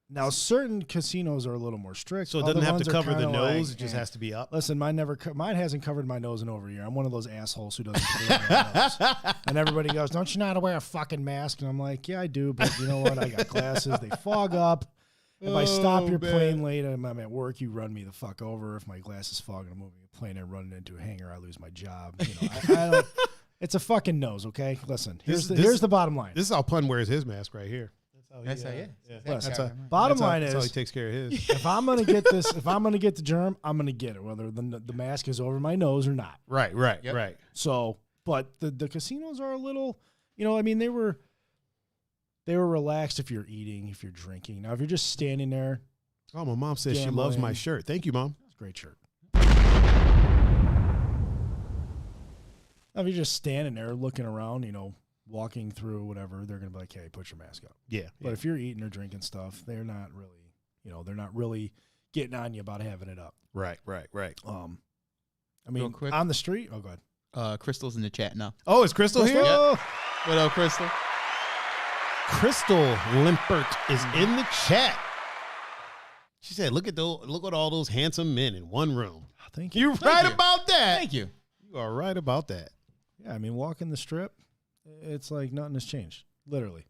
Now, certain casinos are a little more strict. So it Other doesn't have ones to are cover the kinda nose. like, It just has to be up. Listen, mine hasn't covered my nose in over a year. I'm one of those assholes who doesn't put it on their nose. And everybody goes, don't you know how to wear a fucking mask? And I'm like, yeah, I do. But you know what? I got glasses. They fog up. If I stop your man. plane late and I'm at work, you run me the fuck over. If my glasses fog and I'm moving a plane and running into a hangar, I lose my job. You know, I don't, it's a fucking nose, okay? Listen, here's the bottom line. This is how Pun wears his mask right here. That's how he is. Listen, That's how- bottom That's line how he is, takes care of his. if I'm gonna get this, if I'm gonna get the germ, I'm gonna get it, whether the mask is over my nose or not. Right. Yep. Right. So, but the casinos are a little, you know, I mean, they were relaxed if you're eating, if you're drinking. Now, if you're just standing there, Oh, my mom says she loves my Gambling. shirt. Thank you, Mom. it's a great shirt. Now, if you're just standing there looking around, you know, walking through whatever, they're gonna be like, "Hey, put your mask up." Yeah. But if you're eating or drinking stuff, they're not really, you know, they're not really getting on you about having it up. Right. I mean, Real quick. on the street. Oh, go ahead. Crystal's in the chat now. Oh, is Crystal here? Crystal! What up, Crystal? Crystal Limpert is in the chat. She said, "Look at all those handsome men in one room." Thank you. You're right you. about that. Thank you. You are right about that, Yeah, I mean, walking the strip, it's like nothing has changed. Literally.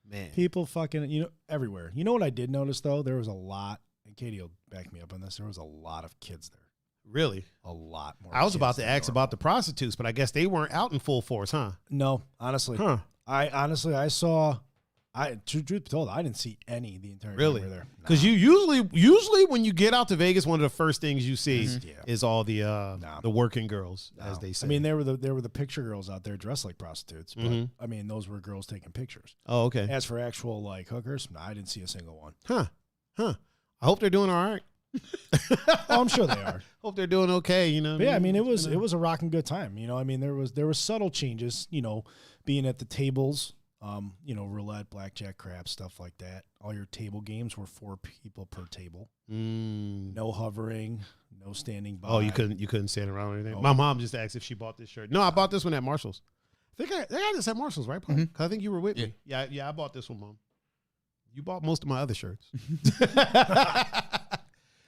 man. People fucking, you know, everywhere. You know what I did notice, though? There was a lot, and Katie will back me up on this, there was a lot of kids there. Really? A lot more. I was kids about to than ask normal. about the prostitutes, but I guess they weren't out in full force, huh? No, honestly. Huh? I saw, truth be told, I didn't see any the entire Really? time we were there. Because you usually when you get out to Vegas, one of the first things you see Yeah. is all the working girls, No. as they say. I mean, there were the picture girls out there dressed like prostitutes, but Mhm. I mean, those were girls taking pictures. oh, okay. As for actual like hookers, no, I didn't see a single one. Huh? I hope they're doing all right. Oh, I'm sure they are. Hope they're doing okay. You know. But yeah, I mean, it was a rocking good time. You know, I mean, there was subtle changes. You know, being at the tables, you know, roulette, blackjack, craps, stuff like that. All your table games were 4 people per table. Mm. No hovering, no standing by. Oh, you couldn't stand around or anything. Oh. My mom just asked if she bought this shirt. No, I bought this one at Marshall's. I think I got this at Marshall's, right, Paul? 'Cause I think you were with me. Yeah, I bought this one, Mom. You bought most of my other shirts.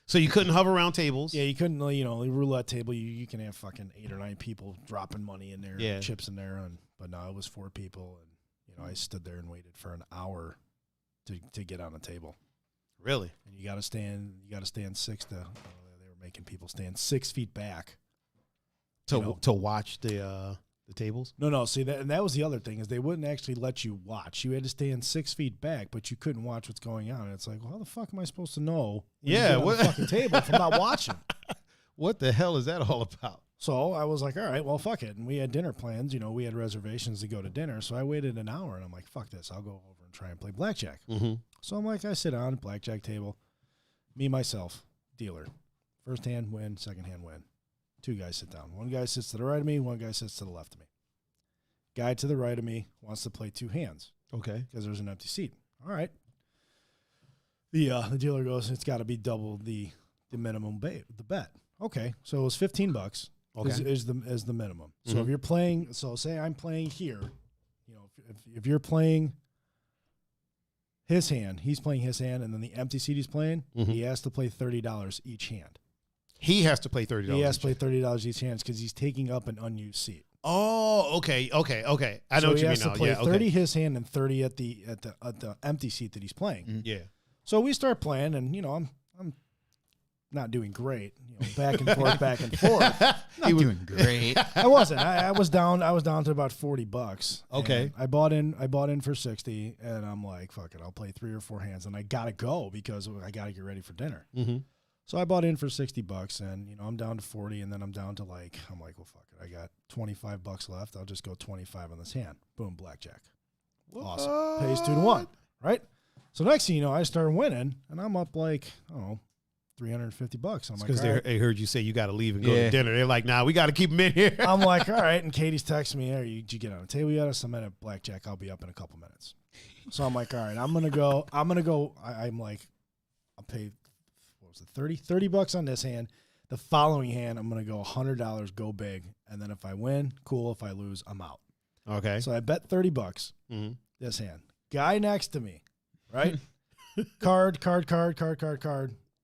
So you couldn't hover around tables. Yeah, you couldn't. You know, the roulette table, you can have fucking 8 or 9 people dropping money in there, Yeah. chips in there, but no, it was 4 people, and you know, I stood there and waited for an hour to get on a table. Really? And you got to stand 6 to. They were making people stand 6 feet back To watch the tables. No. See that was the other thing is they wouldn't actually let you watch. You had to stand 6 feet back, but you couldn't watch what's going on. And it's like, well, how the fuck am I supposed to know? When you Yeah, get on what- the fucking table if I'm not watching. What the hell is that all about? So I was like, all right, well, fuck it. And we had dinner plans. You know, we had reservations to go to dinner. So I waited an hour, and I'm like, fuck this. I'll go over and try and play blackjack. Mm-hmm. So I'm like, I sit down, blackjack table, me, myself, dealer. First hand win, second hand win. 2 guys sit down. 1 guy sits to the right of me, 1 guy sits to the left of me. Guy to the right of me wants to play 2 hands Okay. because there's an empty seat. All right. The dealer goes, it's got to be double the minimum the bet. Okay, so it was $15. Okay. Is the minimum. So Mhm. if you're playing, so say I'm playing here, you know, if you're playing his hand. He's playing his hand, and then the empty seat he's playing, he has to play $30 each hand. He has to play $30. He has to play $30 each hand because he's taking up an unused seat. Oh, okay. I know so what you mean. He has to play 30 okay. his hand and 30 at the empty seat that he's playing. Yeah. So we start playing, and I'm not doing great. Back and forth, back and forth. He was doing great. I wasn't. I was down. I was down to about $40. Okay. I bought in for 60, and I'm like, fuck it, I'll play 3 or 4 hands, and I gotta go because I gotta get ready for dinner. Mm-hmm. So I bought in for $60, and I'm down to 40, and then I'm down to well, fuck it, I got $25 left. I'll just go 25 on this hand. Boom, blackjack. Awesome. Pays 2-1, right? So next thing you know, I start winning, and I'm up $350. I'm like, Because all right. they heard you say you got to leave and go to dinner. They're like, nah, we got to keep them in here. I'm like, all right. And Katie's texting me, hey, did you get on the table yet? I'm at blackjack. I'll be up in a couple minutes. So I'm like, all right, I'm going to go. I'm like, I'll pay, what was it, $30 on this hand. The following hand, I'm going to go $100, go big. And then if I win, cool. If I lose, I'm out. Okay. So I bet $30 this hand. Guy next to me, right? Card.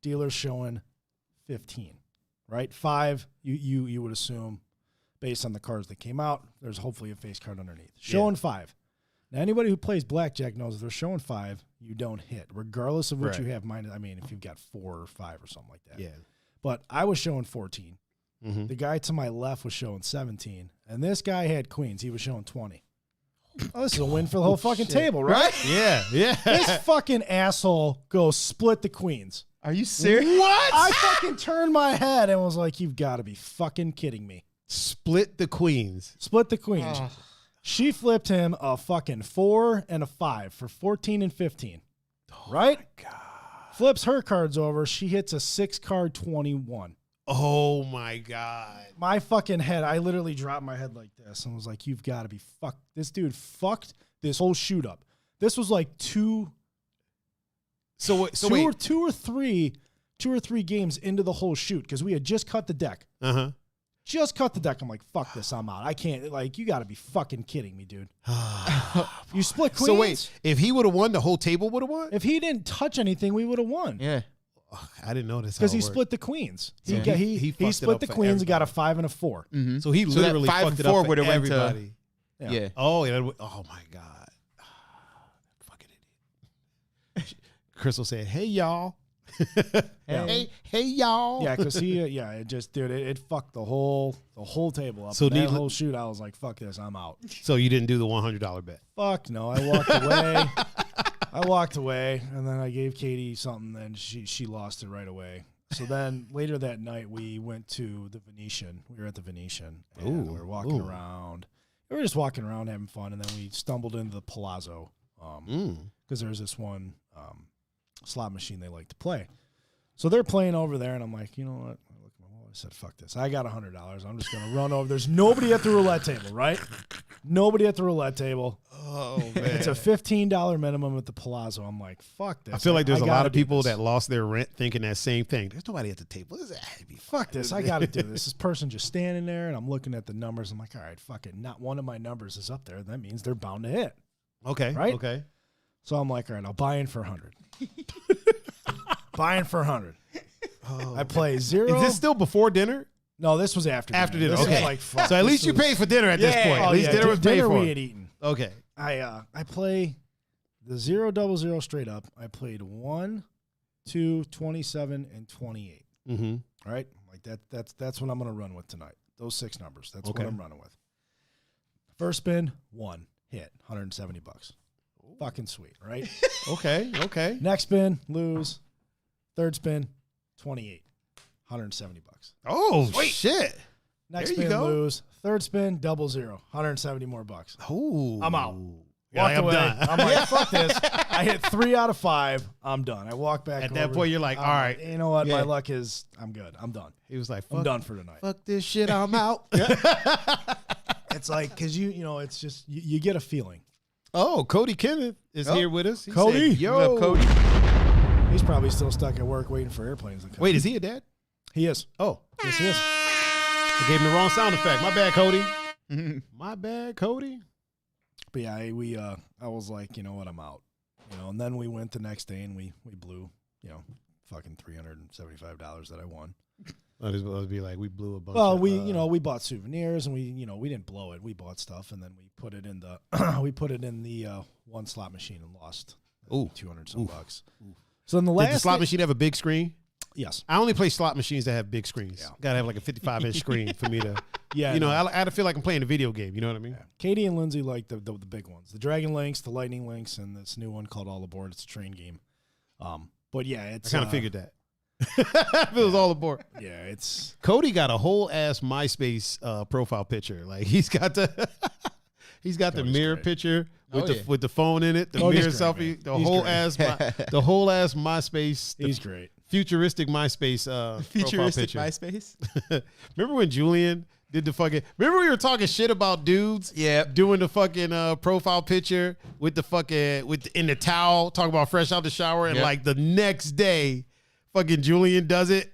Dealer's showing 15, right? 5, you would assume, based on the cards that came out, there's hopefully a face card underneath. Showing 5. Now, anybody who plays blackjack knows if they're showing 5, you don't hit, regardless of what you have minded. I mean, if you've got 4 or 5 or something like that. Yeah. But I was showing 14. Mm-hmm. The guy to my left was showing 17. And this guy had queens. He was showing 20. Oh, this is a win for the whole fucking table, right? Yeah. This fucking asshole goes split the queens. Are you serious? What? I fucking turned my head and was like, you've got to be fucking kidding me. Split the queens. Split the queens. She flipped him a fucking 4 and a 5 for 14 and 15. Right? My God. Flips her cards over. She hits a 6-card 21. Oh, my God. My fucking head, I literally dropped my head like this and was like, you've got to be fucked. This dude fucked this whole shoot up. This was like two or three games into the whole shoot because we had just cut the deck. Uh-huh. Just cut the deck. I'm like, fuck this. I'm out. I can't. You got to be fucking kidding me, dude. You split queens. So wait, if he would have won, the whole table would have won? If he didn't touch anything, we would have won. Yeah. I didn't know this. Because he split the queens. So He fucked it split up the for queens and got a everybody. 5 and a 4. Mm-hmm. So he that literally 5 fucked and it 4 up for would have went to. everybody. Yeah. Oh, oh my God. Fucking idiot. Crystal said, hey, y'all. Hey, y'all. Yeah, because it just, dude, it fucked the whole table up. So And that whole shoot, I was like, fuck this, I'm out. So you didn't do the $100 bet? Fuck no, I walked away. I walked away, and then I gave Katie something, and she lost it right away. So then later that night, we went to the Venetian. We were at the Venetian, and we were walking around. We were just walking around having fun, and then we stumbled into the Palazzo because there's this one slot machine they like to play. So they're playing over there, and I'm like, you know what? I look at my wallet. I said, fuck this. I got $100. I'm just going to run over. There's nobody at the roulette table, right? Nobody at the roulette table. Oh, man. It's a $15 minimum at the Palazzo. I'm like, fuck this. I feel like there's a lot of people that that lost their rent thinking that same thing. There's nobody at the table. What is that? fuck this. I got to do this. This person just standing there, and I'm looking at the numbers. I'm like, all right, fuck it. Not one of my numbers is up there. That means they're bound to hit. Okay. Right? Okay. So I'm like, all right, I'll buy in for 100. Buying for 100. Oh, I play 0. Is this still before dinner? No, this was after dinner. After dinner. This was Okay. like, fuck, So at this least you was- paid for dinner at this point. At least dinner was paid dinner for. we had eaten. Okay. I play the 0 double 0 straight up. I played 1, 2, 27, and 28. Mm-hmm. All right, like that's what I'm gonna run with tonight. Those 6 numbers. That's Okay. what I'm running with. First spin, 1 hit, $170. Fucking sweet, right? Okay. Okay. Next spin, lose. Third spin, 28, $170. Oh, shit. Next There you spin, go. lose. Third spin, double 0, $170 more. Oh. I'm out. You're like, Walked away. I'm done. I'm like, fuck this. I hit 3 out of 5. I'm done. I walk back. At that over. point, you're like, I'm all right. You know what? Yeah. My luck is I'm good. I'm done. He was like, I'm done for tonight. fuck this shit. I'm out. It's like, because you know, it's just, you get a feeling. Oh, Cody Kenneth is here with us. He Cody. said, yo. What up, Cody? He's probably still stuck at work waiting for airplanes to come. Wait, is he a dad? He is. Oh, Yes, he is. I gave him the wrong sound effect. My bad, Cody. My bad, Cody. But yeah, I was like, you know what, I'm out. And then we went the next day and we blew, fucking $375 that I won. I was be like, we blew a bunch. Well, of, we bought souvenirs and we didn't blow it. We bought stuff and then we put it in the one slot machine and lost $200 some bucks. So in the last did the slot machine have a big screen? Yes. I only play slot machines that have big screens. Yeah. Gotta have like a 55-inch screen for me to. Yeah. I had to feel like I'm playing a video game. You know what I mean? Yeah. Katie and Lindsay like the big ones, the Dragon Links, the Lightning Links, and this new one called All Aboard. It's a train game. But yeah, it's. I kind of figured that. It was all aboard. Yeah, it's. Cody got a whole ass MySpace profile picture. Like he's got the Cody's mirror great. picture with the phone in it, the Cody's mirror great, selfie, man. the whole ass MySpace. He's great. Futuristic MySpace Futuristic profile MySpace. Remember when Julian did the fucking? Remember we were talking shit about dudes? Yeah. Doing the fucking profile picture with the fucking in the towel, talking about fresh out the shower, and like the next day, fucking Julian does it.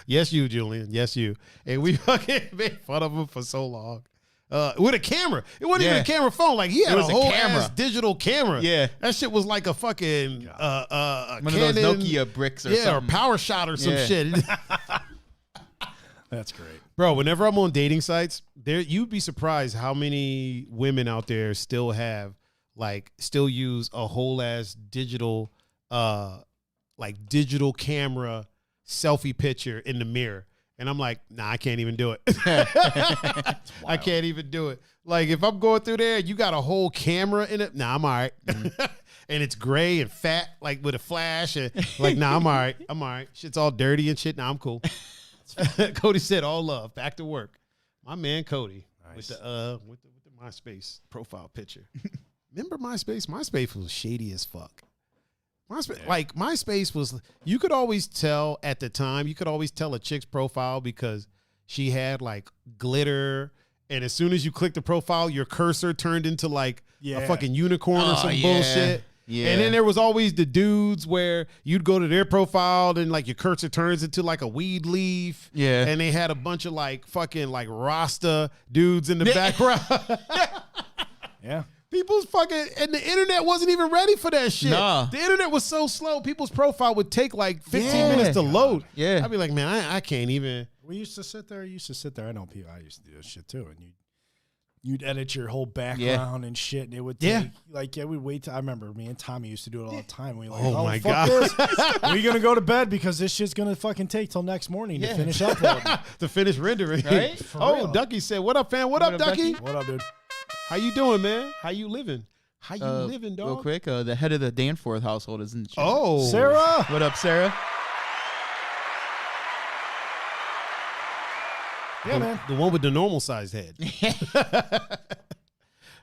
Yes, you, Julian. Yes, you. And we fucking made fun of him for so long. With a camera. It wasn't even a camera phone. Like he had a whole ass digital camera. Yeah. That shit was like a fucking one Canon, of those Nokia bricks or something. or Power Shot or some shit. That's great. Bro, whenever I'm on dating sites, you'd be surprised how many women out there still use a whole ass digital digital camera selfie picture in the mirror. And I'm like, nah, I can't even do it. I can't even do it. Like, if I'm going through there, you got a whole camera in it. Nah, I'm all right. And it's gray and fat, like with a flash. And like, nah, I'm all right. I'm all right. Shit's all dirty and shit. Nah, I'm cool. Cody said, all love. Back to work. My man, Cody, nice. with the MySpace profile picture. Remember MySpace? MySpace was shady as fuck. MySpace was, you could always tell at the time, a chick's profile because she had like glitter, and as soon as you click the profile, your cursor turned into like a fucking unicorn or some bullshit. Yeah. And then there was always the dudes where you'd go to their profile and like your cursor turns into like a weed leaf. Yeah. And they had a bunch of like fucking like Rasta dudes in the background. Yeah. People's fucking, and the internet wasn't even ready for that shit. Nah. The internet was so slow. People's profile would take like 15 minutes to load. Yeah. I'd be like, man, I can't even. We used to sit there. I know people. I used to do this shit too. And you'd edit your whole background and shit. And it would take, we'd wait till, I remember me and Tommy used to do it all the time. We were like, oh my fuck God. this. We're going to go to bed because this shit's going to fucking take till next morning to finish uploading. To finish rendering. Right? Oh, Ducky said, what up, fam? What up, Ducky? What up, dude? How you doing, man? How you living? How you living, dog? Real quick, the head of the Danforth household is in the chat. Oh. Sarah. What up, Sarah? Yeah, man. The one with the normal sized head.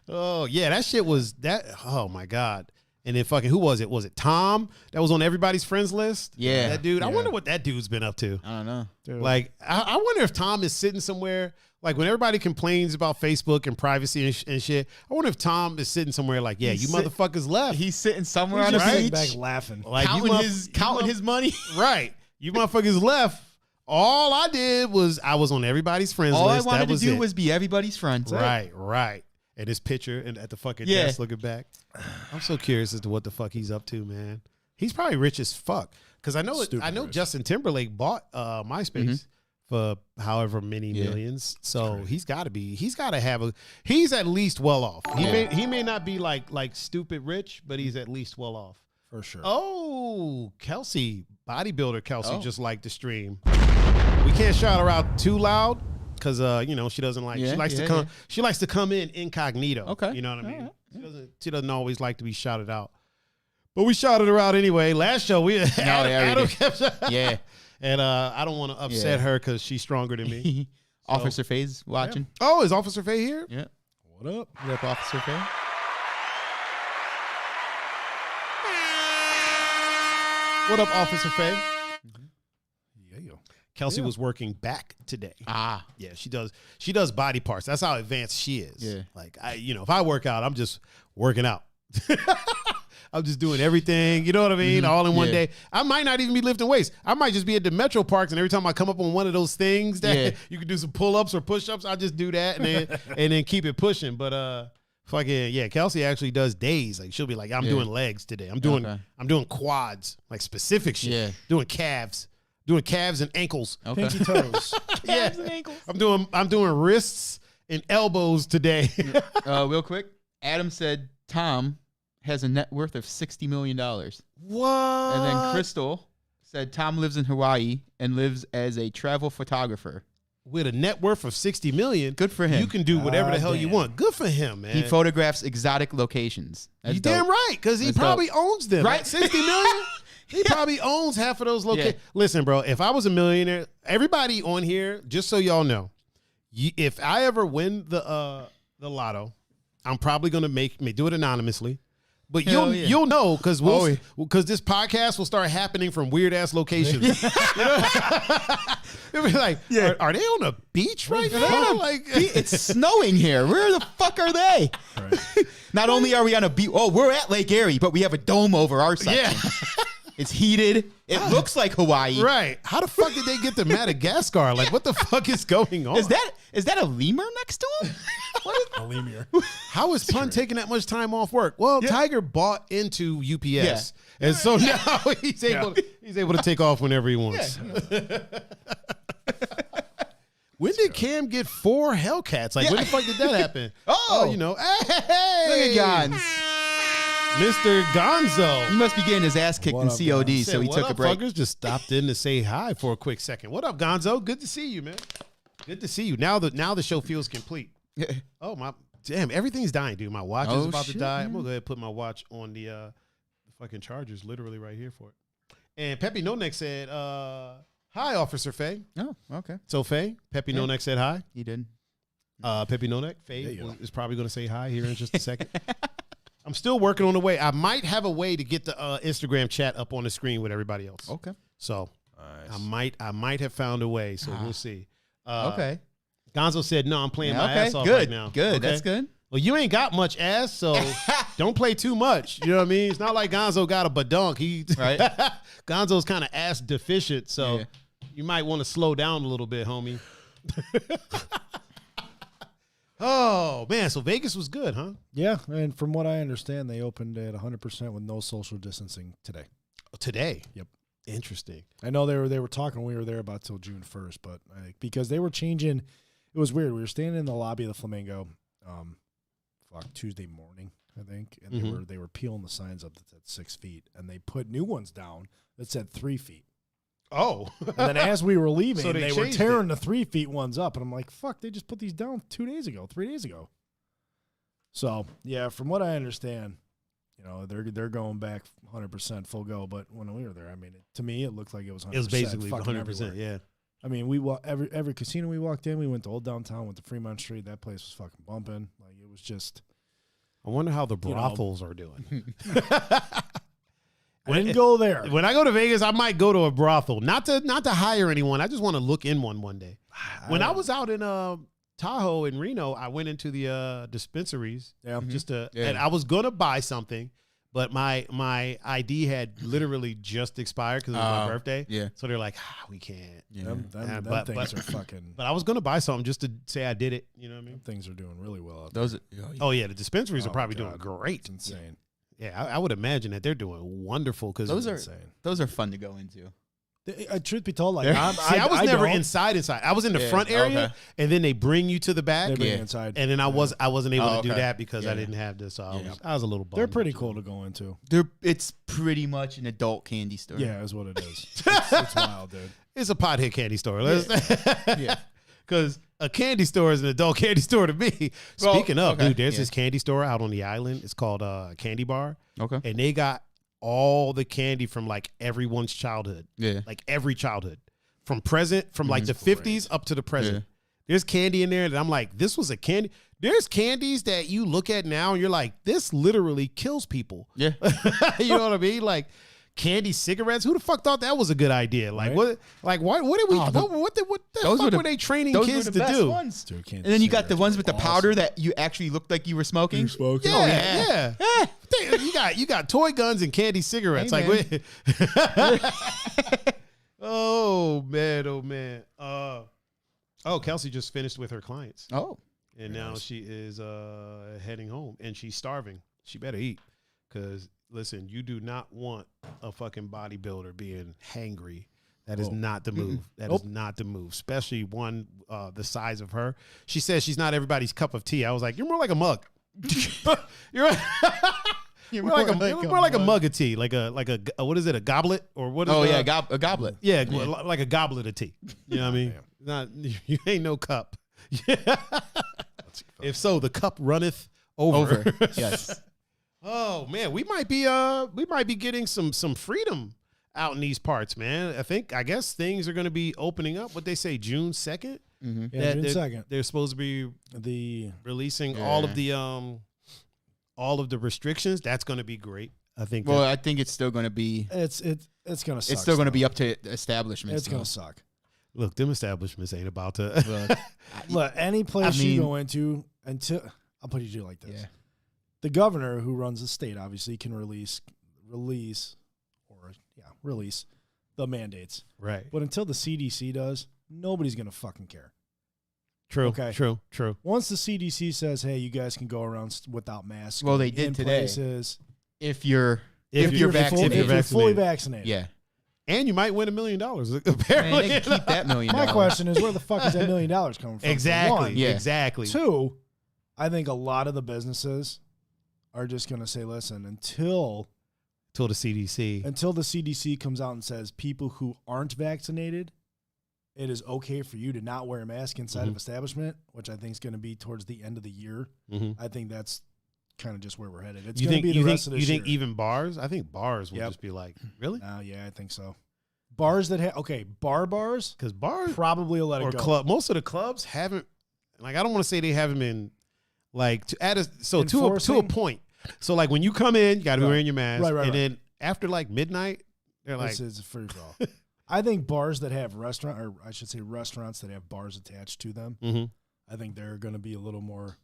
Oh, yeah, that shit was that. Oh, my God. And then fucking, who was it? Was it Tom that was on everybody's friends list? Yeah. That dude. Yeah. I wonder what that dude's been up to. I don't know. Dude. Like, I wonder if Tom is sitting somewhere, like when everybody complains about Facebook and privacy and shit, I wonder if Tom is sitting somewhere like, yeah, you motherfuckers left. He's sitting somewhere He's on just the sitting beach, back laughing. Like, counting his money. Right. You motherfuckers left. All I did was I was on everybody's friends All list. I wanted that was to do it. was be everybody's friend. Right. And his picture and at the fucking desk looking back. I'm so curious as to what the fuck he's up to, man. He's probably rich as fuck. Because I know Rich. Justin Timberlake bought MySpace for however many millions. So he's got to have he's at least well off. He may not be like stupid rich, but he's at least well off. For sure. Oh, Kelsey, bodybuilder Kelsey just liked the stream. We can't shout her out too loud because she doesn't like she likes to come in incognito. Okay. You know what I mean? She doesn't always like to be shouted out. But we shouted her out anyway. Last show Adam kept and I don't want to upset her because she's stronger than me. Officer Faye's watching. Yeah. Oh, is Officer Faye here? Yeah. What up? What up, Officer Faye? What up, Officer Faye? Yeah. Kelsey was working back today. Ah. Yeah, she does body parts. That's how advanced she is. Yeah. Like if I work out, I'm just working out. I'm just doing everything, you know what I mean? All in one day. I might not even be lifting weights. I might just be at the Metro Parks, and every time I come up on one of those things that you can do some pull-ups or push-ups, I just do that and then keep it pushing. But fucking Kelsey actually does days. Like she'll be like, I'm doing legs today. I'm doing quads, like specific shit. Yeah. Doing calves and ankles. Okay. Pinky toes. Calves and ankles. I'm doing wrists and elbows today. Real quick, Adam said Tom has a net worth of $60 million. What? And then Crystal said Tom lives in Hawaii and lives as a travel photographer. With a net worth of $60 million. Good for him. You can do whatever the hell you want. Good for him, man. He photographs exotic locations. That's You dope. damn right, because he That's probably dope. owns them. Right? At $60 million? He probably owns half of those locations. Listen, bro, if I was a millionaire, everybody on here, just so y'all know, if I ever win the lotto, I'm probably gonna do it anonymously. But you'll know because this podcast will start happening from weird ass locations. It'll be like, are they on a beach right now? Like It's snowing here. Where the fuck are they? Right. Not only are we on a beach, we're at Lake Erie, but we have a dome over our section. Yeah. It's heated. It looks like Hawaii. Right. How the fuck did they get to Madagascar? Like, what the fuck is going on? Is that a lemur next to him? A lemur. How is Pun taking that much time off work? Well, Tiger bought into UPS, and so now he's able to take off whenever he wants. When did Cam get 4 Hellcats? Like, when the fuck did that happen? Oh, hey, look at Gons. Mr. Gonzo. He must be getting his ass kicked in COD, so he took a break. Fuckers? Just stopped in to say hi for a quick second. What up, Gonzo? Good to see you, man. Good to see you. Now the show feels complete. Oh my damn! Everything's dying, dude. My watch is about to die. Man. I'm gonna go ahead and put my watch on the fucking chargers, literally right here for it. And Peppy No Neck said, "Hi, Officer Faye." Oh, okay. So Faye, Peppy No Neck said hi. He did. Peppy No Neck, Faye is probably gonna say hi here in just a second. I'm still working on the way. I might have a way to get the Instagram chat up on the screen with everybody else. Okay. So nice. I might have found a way. So we'll see. Okay. Gonzo said, "No, I'm playing my ass off good. right now." Good. Okay? That's good. Well, you ain't got much ass, so don't play too much. You know what I mean? It's not like Gonzo got a badunk. Right. Gonzo's kind of ass deficient, so you might want to slow down a little bit, homie. Oh, man. So Vegas was good, huh? Yeah, and from what I understand, they opened at 100% with no social distancing today. Today? Yep. Interesting. I know they were talking when we were there about till June 1st, but because they were changing, it was weird. We were standing in the lobby of the Flamingo Tuesday morning, I think, and they were peeling the signs up that said 6 feet, and they put new ones down that said 3 feet. Oh. And then as we were leaving, So they were tearing the 3 feet ones up. And I'm like, fuck, they just put these down 3 days ago. So, yeah, from what I understand, you know, they're going back 100% full go. But when we were there, I mean, to me, it looked like it was 100%. It was basically fucking 100%, everywhere. yeah. I mean, every casino we walked in, we went to Old Downtown, went to Fremont Street. That place was fucking bumping. Like, it was just. I wonder how the brothels are doing. I didn't go there. When I go to Vegas, I might go to a brothel. Not to hire anyone. I just want to look in one day. When I was out in Tahoe in Reno, I went into the dispensaries. Yeah. And I was gonna buy something, but my ID had literally just expired because it was my birthday. Yeah. So they're like, we can't. Yeah. Them but things are fucking. But I was gonna buy something just to say I did it. You know what I mean? Things are doing really well out Those. Oh yeah, the dispensaries are Oh, probably God. doing great. It's insane. Yeah, I would imagine that they're doing wonderful because Those are fun to go into. Truth be told, like I was never inside. I was in the front area, and then they bring you to the back. They bring you inside, and then I wasn't able to do okay. that because I didn't have this. So I was a little bummed. They're pretty cool to go into. It's pretty much an adult candy store. Yeah, is what it is. It's wild, dude. It's a pothead candy store. Yeah. Because a candy store is an adult candy store to me. Well, Speaking of, okay, dude, there's this candy store out on the island. It's called Candy Bar. Okay. And they got all the candy from like everyone's childhood. Yeah. Like every childhood. From like the 50s up to the present. Yeah. There's candy in there that I'm like, this was a candy. There's candies that you look at now and you're like, this literally kills people. Yeah. You know what I mean? Like candy cigarettes. Who the fuck thought that was a good idea? Like what? Like what did we? What the fuck were they training kids to do? Ones. Dude, and then you got the ones with the powder that you actually looked like you were smoking. Yeah. You got toy guns and candy cigarettes. Hey, like, oh man. Oh, Kelsey just finished with her clients. Oh, And now she is heading home, and she's starving. She better eat, because listen, you do not want a fucking bodybuilder being hangry. That is not the move. That is not the move, especially one the size of her. She says she's not everybody's cup of tea. I was like, you're more like a mug. You're more like a mug of tea, like a what is it, a goblet or what is a goblet. Yeah, like a goblet of tea. You know what I mean? Not you ain't no cup. If so, the cup runneth over. Yes. Oh man, we might be getting some freedom out in these parts, man. I guess things are going to be opening up. What they say, June 2nd? Mm-hmm. Yeah, June 2nd. They're supposed to be releasing all of the restrictions. That's going to be great. I think. Well, I think it's still going to be. It's going to suck. It's still going to be up to establishments. It's going to suck. Look, them establishments ain't about to. Look, any place you go into until I'll put you like this. Yeah. The governor who runs the state obviously can release the mandates. Right. But until the CDC does, nobody's going to fucking care. True. Okay. True. Once the CDC says, "Hey, you guys can go around without masks." Well, they did today. Places, if you're fully vaccinated. Yeah. And you might win $1 million. Apparently, they keep that $1 million. My question is, where the fuck is that $1 million coming from? Exactly. One. Yeah. Exactly. Two, I think a lot of the businesses are just going to say, "Listen, until the CDC comes out and says people who aren't vaccinated, it is okay for you to not wear a mask inside of establishment," which I think is going to be towards the end of the year. I think that's kind of just where we're headed. It's going to be the rest of this year. You think even bars? I think bars will just be like, really? Yeah, I think so. Bars that have bars, because bars probably will let it go. Or most of the clubs haven't. Like, I don't want to say they haven't been like to a point. So like when you come in, you got to be wearing your mask, and then after like midnight, they're like, this is a free for all. I think bars that have restaurants that have bars attached to them, I think they're going to be a little more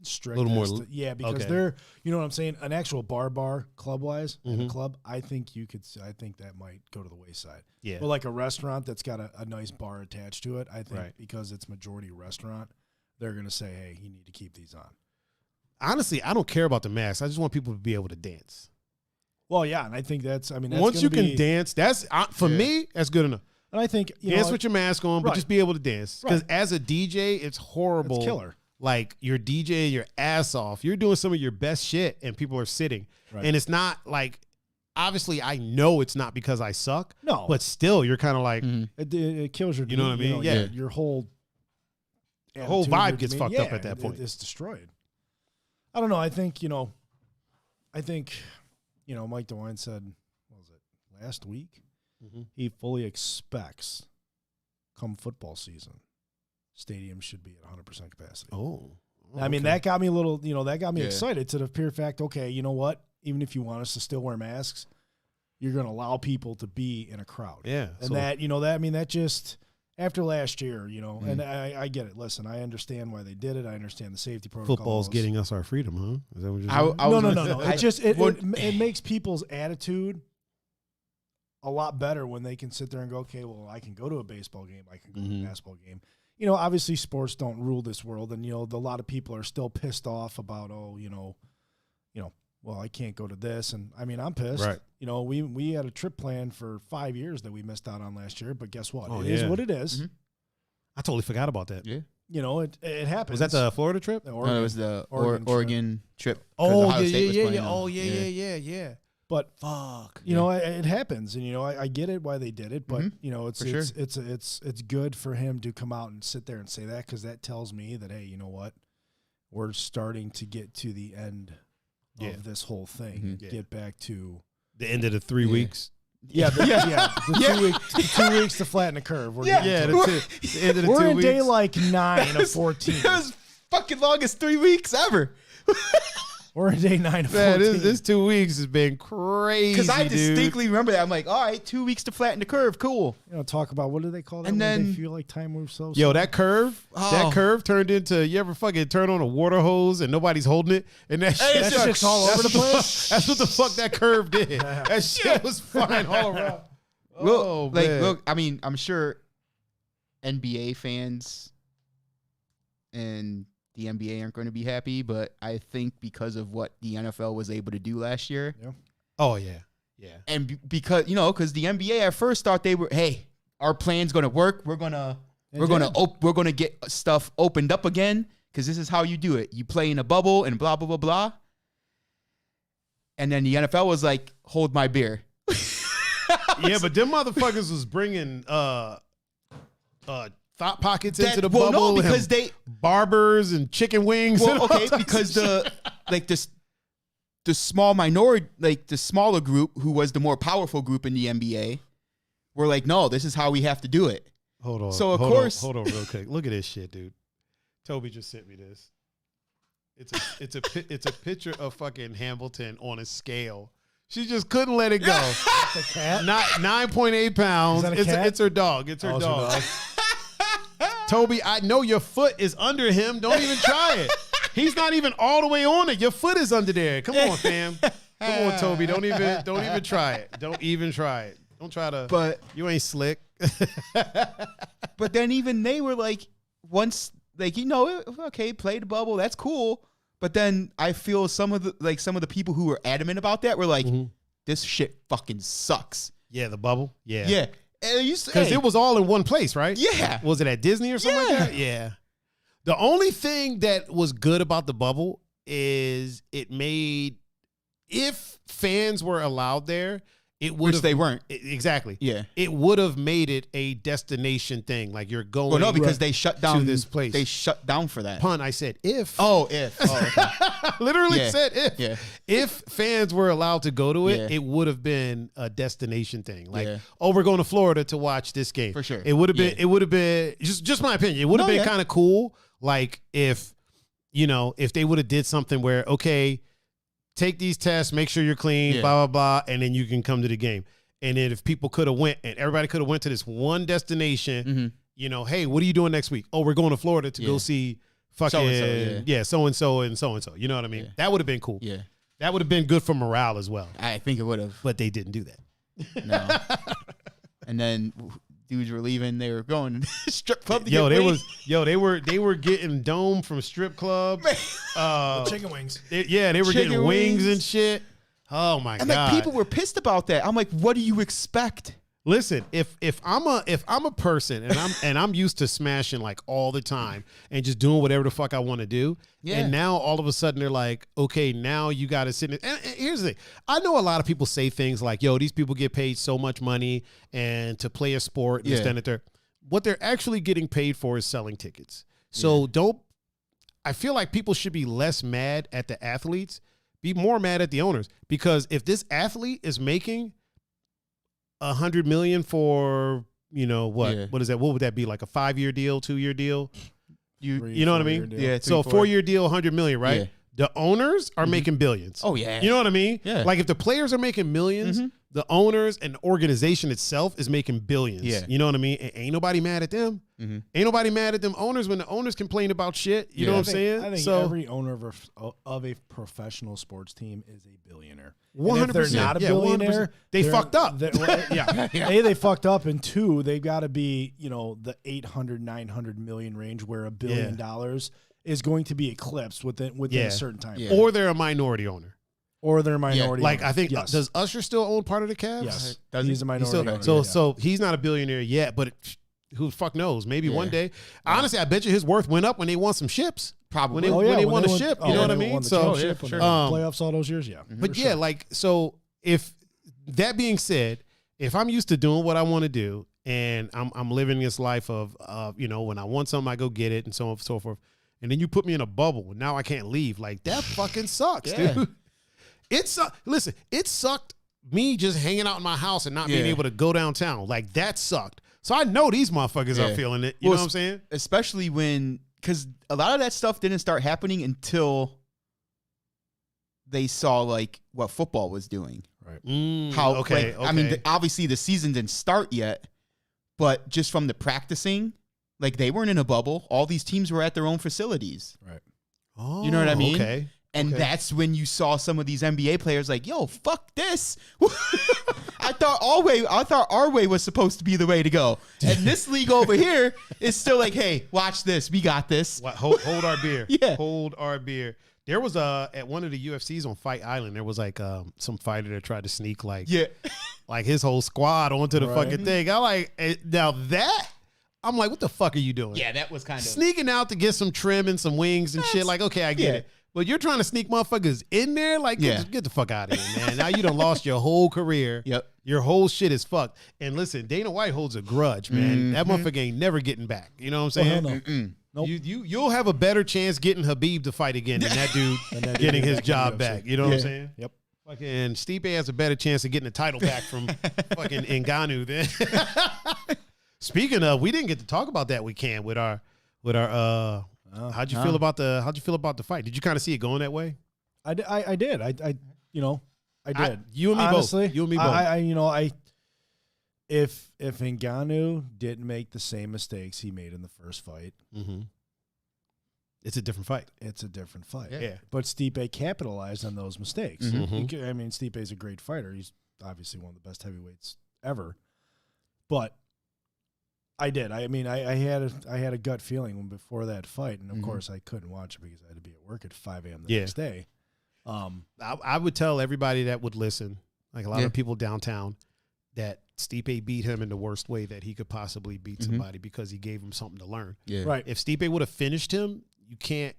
strict. Because they're, you know what I'm saying, an actual bar club wise in a club, I think that might go to the wayside. Yeah. But like a restaurant that's got a nice bar attached to it, I think because it's majority restaurant, they're going to say, "Hey, you need to keep these on." Honestly, I don't care about the masks. I just want people to be able to dance. Well, yeah, and I think that's once you can dance, that's for me, that's good enough. And I think dance with your mask on, but just be able to dance. Because as a DJ, it's horrible. It's killer. Like you're DJing your ass off. You're doing some of your best shit, and people are sitting. Right. And it's not like, obviously, I know it's not because I suck. No, but still, you're kind of like it kills your. You know what I mean? Your whole vibe gets fucked up at that point. It's destroyed. I don't know. I think Mike DeWine said, what was it, last week? He fully expects, come football season, stadiums should be at 100% capacity. Oh. I mean, that got me a little, that got me excited to the pure fact, okay, you know what? Even if you want us to still wear masks, you're going to allow people to be in a crowd. Yeah. And that just, after last year, and I get it. Listen, I understand why they did it. I understand the safety protocols. Football's getting us our freedom, huh? Is that what you're saying? No. It makes people's attitude a lot better when they can sit there and go, okay, well, I can go to a baseball game. I can go to a basketball game. Obviously sports don't rule this world. And, a lot of people are still pissed off about, well, I can't go to this. And I mean, I'm pissed. Right. We had a trip planned for 5 years that we missed out on last year, but guess what? It is what it is. I totally forgot about that. Yeah. It happens. Was that the Florida trip? No, it was the Oregon trip. Oh, yeah. But fuck, it happens, and I get it why they did it, but it's good for him to come out and sit there and say that, because that tells me that, hey, you know what, we're starting to get to the end of this whole thing. Get back to the end of the 3 weeks. The 2 weeks to flatten the curve. We're the end of the 2 weeks. We're in day like 9 of 14. It was fucking longest 3 weeks ever. We're in day 9 of 14. This 2 weeks has been crazy. Because I distinctly remember that. I'm like, all right, 2 weeks to flatten the curve. Cool. Talk about, what do they call that? And then they feel like time moves so slow. Yo, that curve turned into, you ever fucking turn on a water hose and nobody's holding it? And that shit's all over the place? That's what the fuck that curve did. That shit was flying all around. Look, I mean, I'm sure NBA fans and the NBA aren't going to be happy, but I think because of what the NFL was able to do last year. Yeah. Oh yeah. Yeah. And because the NBA at first thought they were, hey, our plan's going to work. We're going to get stuff opened up again because this is how you do it. You play in a bubble and blah blah blah blah. And then the NFL was like, hold my beer. Yeah, but them motherfuckers was bringing thought pockets into the bubble. No, because they barbers and chicken wings. Well, okay, because the small minority, like the smaller group, who was the more powerful group in the NBA, were like, no, this is how we have to do it. Hold on. So hold on real quick. Look at this shit, dude. Toby just sent me this. It's a picture of fucking Hamilton on a scale. She just couldn't let it go. The cat? Not 9.8 pounds. It's her dog. It's her dog. Toby, I know your foot is under him. Don't even try it. He's not even all the way on it. Your foot is under there. Come on, fam. Come on, Toby. Don't even try it. Don't even try it. Don't try to. But you ain't slick. But then even they were like, once okay, play the bubble. That's cool. But then I feel some of the people who were adamant about that were like, this shit fucking sucks. Yeah, the bubble. Yeah. Yeah. Because it was all in one place, right? Yeah. Was it at Disney or something like that? Yeah. The only thing that was good about the bubble is it made, if fans were allowed there, it would Which they weren't. Exactly. Yeah. It would have made it a destination thing. Like you're going well, no, because they shut down to this place. They shut down for that. Pun, I said if. Oh, if. Oh, okay. Literally said if. Yeah. If fans were allowed to go to it, Yeah. it would have been a destination thing. Like, we're going to Florida to watch this game. For sure. It would have been, just my opinion. It would have been kind of cool. Like if they would have did something where, okay, take these tests, make sure you're clean, blah, blah, blah, and then you can come to the game. And then if people could have went and everybody could have went to this one destination, hey, what are you doing next week? Oh, we're going to Florida to go see fucking so-and-so and so-and-so. You know what I mean? Yeah. That would have been cool. Yeah. That would have been good for morale as well. I think it would have. But they didn't do that. No. And then dudes were leaving. They were going to strip club to they get were getting dome from strip club. Chicken wings. They were getting wings and shit. Oh my god! And people were pissed about that. I'm like, what do you expect? Listen, if I'm a person and I'm used to smashing like all the time and just doing whatever the fuck I want to do, and now all of a sudden they're like, okay, now you got to sit in. And here's the thing: I know a lot of people say things like, "Yo, these people get paid so much money and to play a sport and stand there." What they're actually getting paid for is selling tickets. So I feel like people should be less mad at the athletes, be more mad at the owners, because if this athlete is making $100 million for, what is that? What would that be? Like a 5-year deal, 2-year deal? You know what I mean? Yeah. So 4-year deal, $100 million, right? Yeah. The owners are making billions. Oh yeah. You know what I mean? Yeah. Like if the players are making millions, the owners and the organization itself is making billions. Yeah. You know what I mean? Ain't nobody mad at them. Ain't nobody mad at them owners when the owners complain about shit. You know what I'm saying? I think every owner of a professional sports team is a billionaire. 100%. If they're not a billionaire, they fucked up. A, they fucked up, and two, they've got to be, the 800, 900 million range where $1 billion is going to be eclipsed within a certain time. Yeah. Or they're a minority owner. Or they're a minority Like, owner. I think, does Usher still own part of the Cavs? Yes. He's a minority owner. So he's not a billionaire yet, but who the fuck knows? Maybe one day. Honestly, I bet you his worth went up when they won some ships. Probably. When they won a ship. You know what I mean? So playoffs all those years, But so if that being said, if I'm used to doing what I want to do and I'm living this life of when I want something, I go get it and so on and so forth. And then you put me in a bubble and now I can't leave. Like that fucking sucks, dude. Listen, it sucked me just hanging out in my house and not being able to go downtown. Like that sucked. So I know these motherfuckers are feeling it. You know what I'm saying? Especially because a lot of that stuff didn't start happening until they saw like what football was doing. Right. I mean, obviously the season didn't start yet, but just from the practicing, like they weren't in a bubble. All these teams were at their own facilities. Right. Oh, you know what I mean? Okay. And that's when you saw some of these NBA players like, yo, fuck this. I thought our way was supposed to be the way to go. And this league over here is still like, hey, watch this. We got this. Hold our beer. Yeah. Hold our beer. There was at one of the UFCs on Fight Island, there was like some fighter that tried to sneak like his whole squad onto the fucking thing. I'm like, now that I'm like, what the fuck are you doing? Yeah, that was kind of sneaking out to get some trim and some wings and shit. Like, okay, I get it. But you're trying to sneak motherfuckers in there? Like, get the fuck out of here, man. Now you done lost your whole career. Yep. Your whole shit is fucked. And listen, Dana White holds a grudge, man. That motherfucker ain't never getting back. You know what I'm saying? Nope. You'll have a better chance getting Habib to fight again than that dude getting his job back. You know what I'm saying? Yep. Fucking Stipe has a better chance of getting the title back from fucking Ngannou then. Speaking of, we didn't get to talk about that weekend with our how'd you feel about the fight? Did you kind of see it going that way? I did. I did. You and me Honestly, both. You and me both. If Ngannou didn't make the same mistakes he made in the first fight, it's a different fight. It's a different fight. Yeah. But Stipe capitalized on those mistakes. Stipe's a great fighter. He's obviously one of the best heavyweights ever. But I did. I had a gut feeling before that fight, and of course I couldn't watch it because I had to be at work at 5 a.m. the next day. I would tell everybody that would listen, like a lot of people downtown, that Stipe beat him in the worst way that he could possibly beat somebody because he gave him something to learn. Yeah. Right. If Stipe would have finished him, you can't.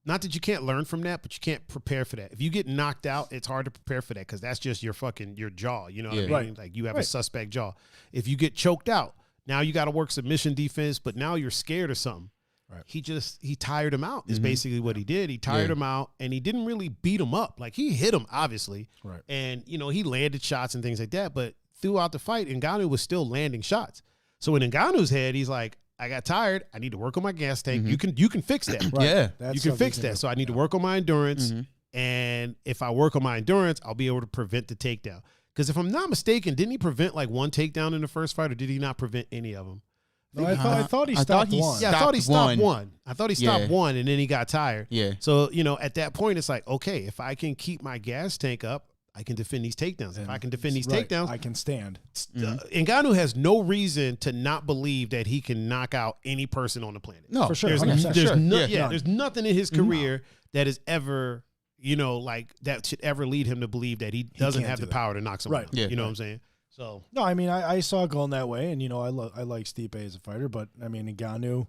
Not that you can't learn from that, but you can't prepare for that. If you get knocked out, it's hard to prepare for that because that's just your jaw. You know what I mean? Right. Like you have a suspect jaw. If you get choked out, now you got to work submission defense, but now you're scared of something. Right. He tired him out is basically what he did. He tired him out, and he didn't really beat him up. Like he hit him, obviously. Right. And, he landed shots and things like that. But throughout the fight, Ngannou was still landing shots. So in Ngannou's head, he's like, I got tired. I need to work on my gas tank. You can fix that. Right. Yeah. You can fix that. So I need to work on my endurance. And if I work on my endurance, I'll be able to prevent the takedown. Because if I'm not mistaken, didn't he prevent like one takedown in the first fight, or did he not prevent any of them? No, I thought he stopped one. Yeah, I thought he stopped one. I thought he stopped one, and then he got tired. Yeah. So, at that point, it's like, okay, if I can keep my gas tank up, I can defend these takedowns. If I can defend these takedowns, I can stand. Ngannou has no reason to not believe that he can knock out any person on the planet. No, for sure. There's nothing in his career that is ever, that should ever lead him to believe that he doesn't have the power to knock someone out. Yeah. You know what I'm saying? So no, I saw it going that way, and I like Stipe as a fighter, but Ngannou,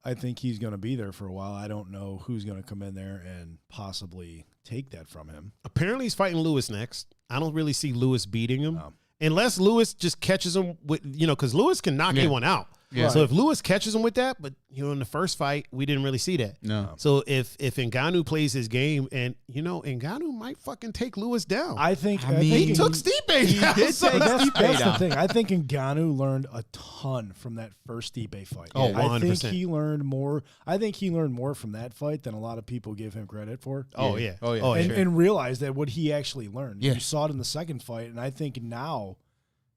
I think he's going to be there for a while. I don't know who's going to come in there and possibly take that from him. Apparently, he's fighting Lewis next. I don't really see Lewis beating him unless Lewis just catches him with, because Lewis can knock anyone out. Yeah. So if Lewis catches him with that, but in the first fight we didn't really see that. No. So if Ngannou plays his game, and Ngannou might fucking take Lewis down. I think he took Stipe down. That's the thing. I think Ngannou learned a ton from that first Stipe fight. Oh, 100%. I think he learned more. I think he learned more from that fight than a lot of people give him credit for. Oh yeah. And realized that what he actually learned. Yeah. You saw it in the second fight, and I think now,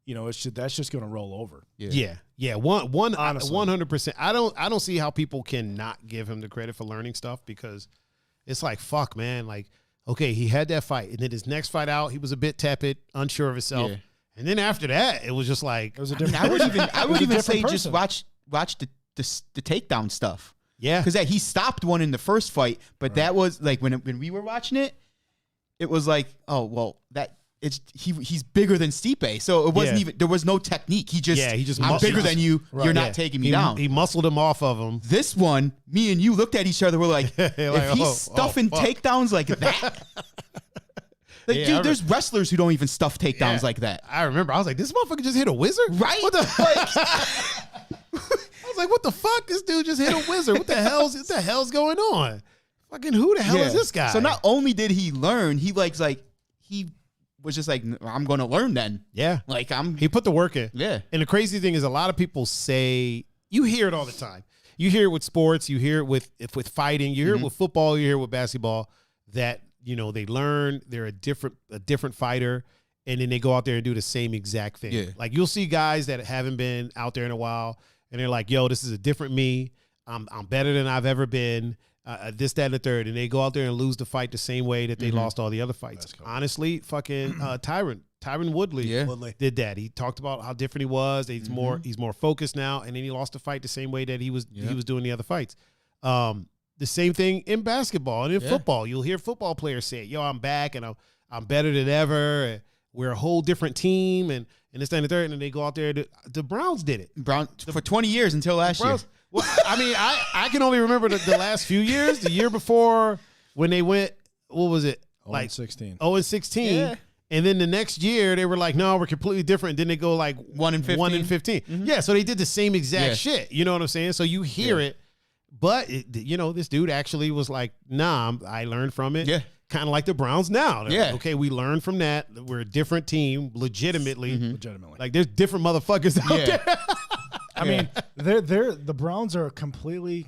that's just going to roll over. Yeah. 100%. I don't see how people can not give him the credit for learning stuff, because it's like, fuck, man. Like, okay, he had that fight, and then his next fight out, he was a bit tepid, unsure of himself. Yeah. And then after that, it was just like, It was a different. I would even say person. just watch the takedown stuff. yeah, Because he stopped one in the first fight, but that was like when we were watching it, it was like, oh well, he's bigger than Stipe, so it wasn't even, there was no technique. He just I'm bigger than you. You're not taking me down. He muscled him off of him. This one, me and you looked at each other. We're like, if he's stuffing takedowns like that. Dude, there's wrestlers who don't even stuff takedowns like that. I remember. I was like, this motherfucker just hit a wizard? Right? What the I was like, what the fuck? This dude just hit a wizard. What the hell's going on? Fucking who the hell is this guy? So not only did he learn, he was just like, I'm going to learn then. Yeah. Like He put the work in. Yeah. And the crazy thing is, a lot of people say, you hear it all the time. You hear it with sports. You hear it with fighting. You hear it with football. You hear it with basketball, that, they learn, they're a different fighter, and then they go out there and do the same exact thing. Yeah. Like, you'll see guys that haven't been out there in a while, and they're like, yo, this is a different me. I'm better than I've ever been. this, that, and the third, and they go out there and lose the fight the same way that they lost all the other fights. Honestly, fucking Tyron Woodley did that. He talked about how different he was. He's more focused now, and then he lost the fight the same way that he was doing the other fights. The same thing in basketball and in football. You'll hear football players say, "Yo, I'm back and I'm better than ever. And we're a whole different team." And this, that, and the third, and then they go out there. The Browns did it. For 20 years until last year. Well, I mean, I can only remember the last few years. The year before when they went, what was it? 16. 0-16. Yeah. And then the next year they were like, no, we're completely different. Then they go like 1-15. Yeah, so they did the same exact shit. You know what I'm saying? So you hear it, but this dude actually was like, nah, I learned from it. Yeah. Kind of like the Browns now. They're like, okay, we learned from that. We're a different team, legitimately. Like there's different motherfuckers out there. I mean, the Browns are a completely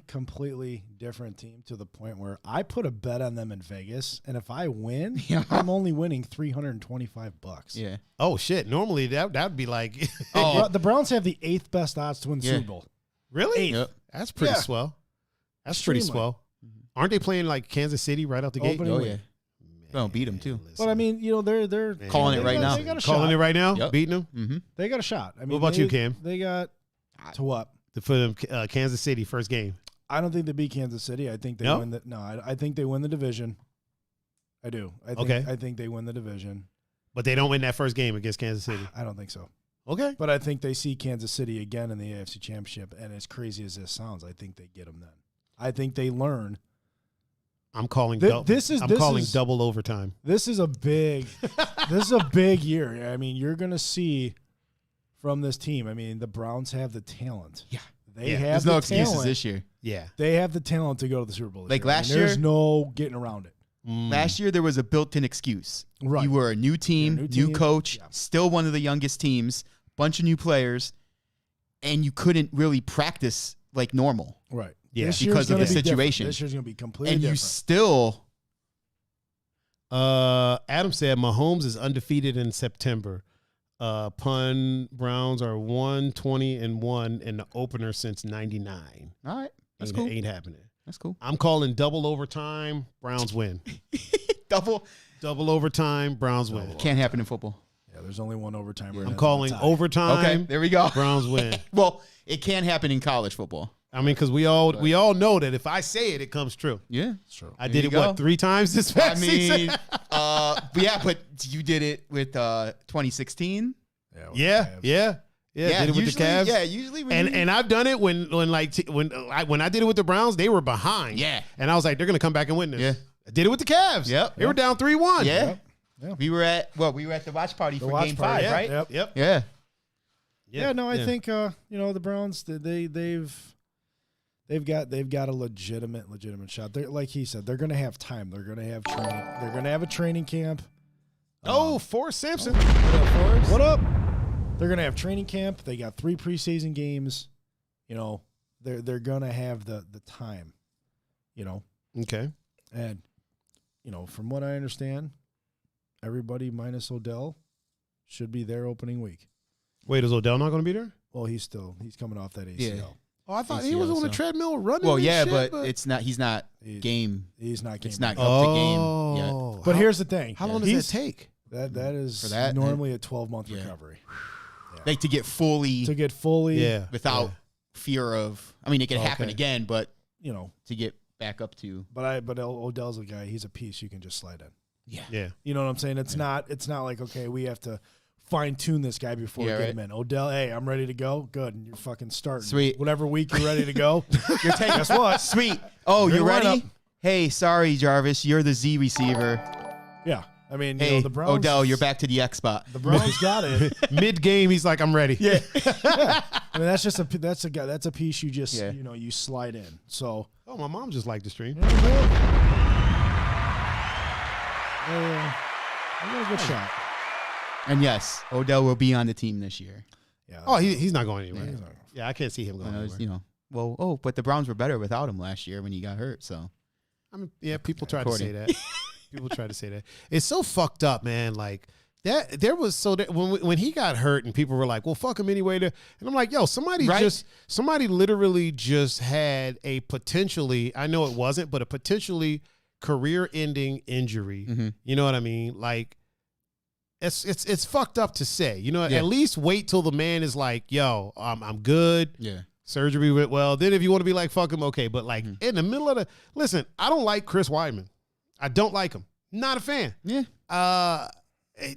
different team to the point where I put a bet on them in Vegas, and if I win, I'm only winning $325. Yeah. Oh shit! Normally that'd be like, the Browns have the 8th best odds to win the Super Bowl. Really? 8th. Yep. That's pretty swell. That's pretty swell. Aren't they playing like Kansas City right out the gate? Oh yeah. Don't beat them too. But I mean, they're calling it right now. They got a calling shot. it right now. Yep. Beating them. Mm-hmm. They got a shot. I mean, what about you, Cam? They got to what? For them, Kansas City first game. I don't think they beat Kansas City. I think they win the. No, I think they win the division. I do. I think they win the division. But they don't win that first game against Kansas City. I don't think so. Okay. But I think they see Kansas City again in the AFC Championship, and as crazy as this sounds, I think they get them then. I think they learn. I'm calling double overtime. This is a big year. I mean, you're going to see from this team. I mean, the Browns have the talent. Yeah. They have There's the no excuses talent. this year. Yeah. They have the talent to go to the Super Bowl. Like year. last year, there's no getting around it. Last year there was a built-in excuse. Right. You were a new team, new coach, still one of the youngest teams, bunch of new players, and you couldn't really practice like normal. Right. Yeah. Because of the situation. This year's going to be completely different. And different. you still... Adam said Mahomes is undefeated in September. Browns are 1-20-1 in the opener since '99. All right. That's cool. Ain't happening. That's cool. I'm calling double overtime. Browns win. Double overtime. Browns win. Can't happen in football. Yeah, there's only one overtime. I'm calling overtime. Okay, there we go. Browns win. Well, it can happen in college football. I mean, because we all know that if I say it, it comes true. Yeah, it's true. I did it 3 times this past season. Yeah, but you did it with 2016. Yeah. Did it with the Cavs. Yeah, usually. And I've done it when I did it with the Browns, they were behind. Yeah, and I was like, they're gonna come back and win this. Yeah, I did it with the Cavs. Yep, they were down 3-1. Yeah. We were at the watch party for Game 5, right? Yep. Yeah. I think the Browns they've got a legitimate shot. They're, like he said, they're going to have time. They're going to have training. They're going to have a training camp. Forrest Sampson. What up? They're going to have training camp. They got 3 preseason games. They're going to have the time. Okay. And from what I understand, everybody minus Odell should be there opening week. Wait, is Odell not going to be there? Well, he's coming off that ACL. Yeah. Oh, I thought he was on the treadmill running. Well, yeah, shit, but it's not. He's not game. He's not game. It's not up to game yet. But here's the thing. How long does that take? That is For that, normally a 12-month recovery. Like to get fully without fear of. I mean, it could happen again, but to get back up to. But Odell's a guy. He's a piece you can just slide in. Yeah. You know what I'm saying? It's not like, okay, we have to fine-tune this guy before we get him in. Odell, hey, I'm ready to go. Good. And you're fucking starting. Sweet. Whatever week you're ready to go. You're taking. Guess what? Sweet. Oh, you're ready? Hey, sorry, Jarvis. You're the Z receiver. Yeah. I mean, hey, the Browns. Odell, you're back to the X spot. The Browns got it. Mid-game, he's like, I'm ready. Yeah. I mean, that's a piece you just, you slide in. So. Oh, my mom just liked the stream. I got a good shot. And yes, Odell will be on the team this year. Yeah. Oh, he's not going anywhere. Yeah, I can't see him going anywhere. But the Browns were better without him last year when he got hurt. So, I mean, yeah, people try to say that. People try to say that. It's so fucked up, man. Like That there was when he got hurt and people were like, well, fuck him anyway. And I'm like, yo, somebody literally just had a potentially, I know it wasn't, but a potentially career-ending injury. Mm-hmm. You know what I mean? Like, it's fucked up to say. You know, at least wait till the man is like, yo, I'm good. Yeah. Surgery went well. Then if you want to be like, fuck him, okay. But like in the middle of listen, I don't like Chris Weidman. I don't like him. Not a fan. Yeah.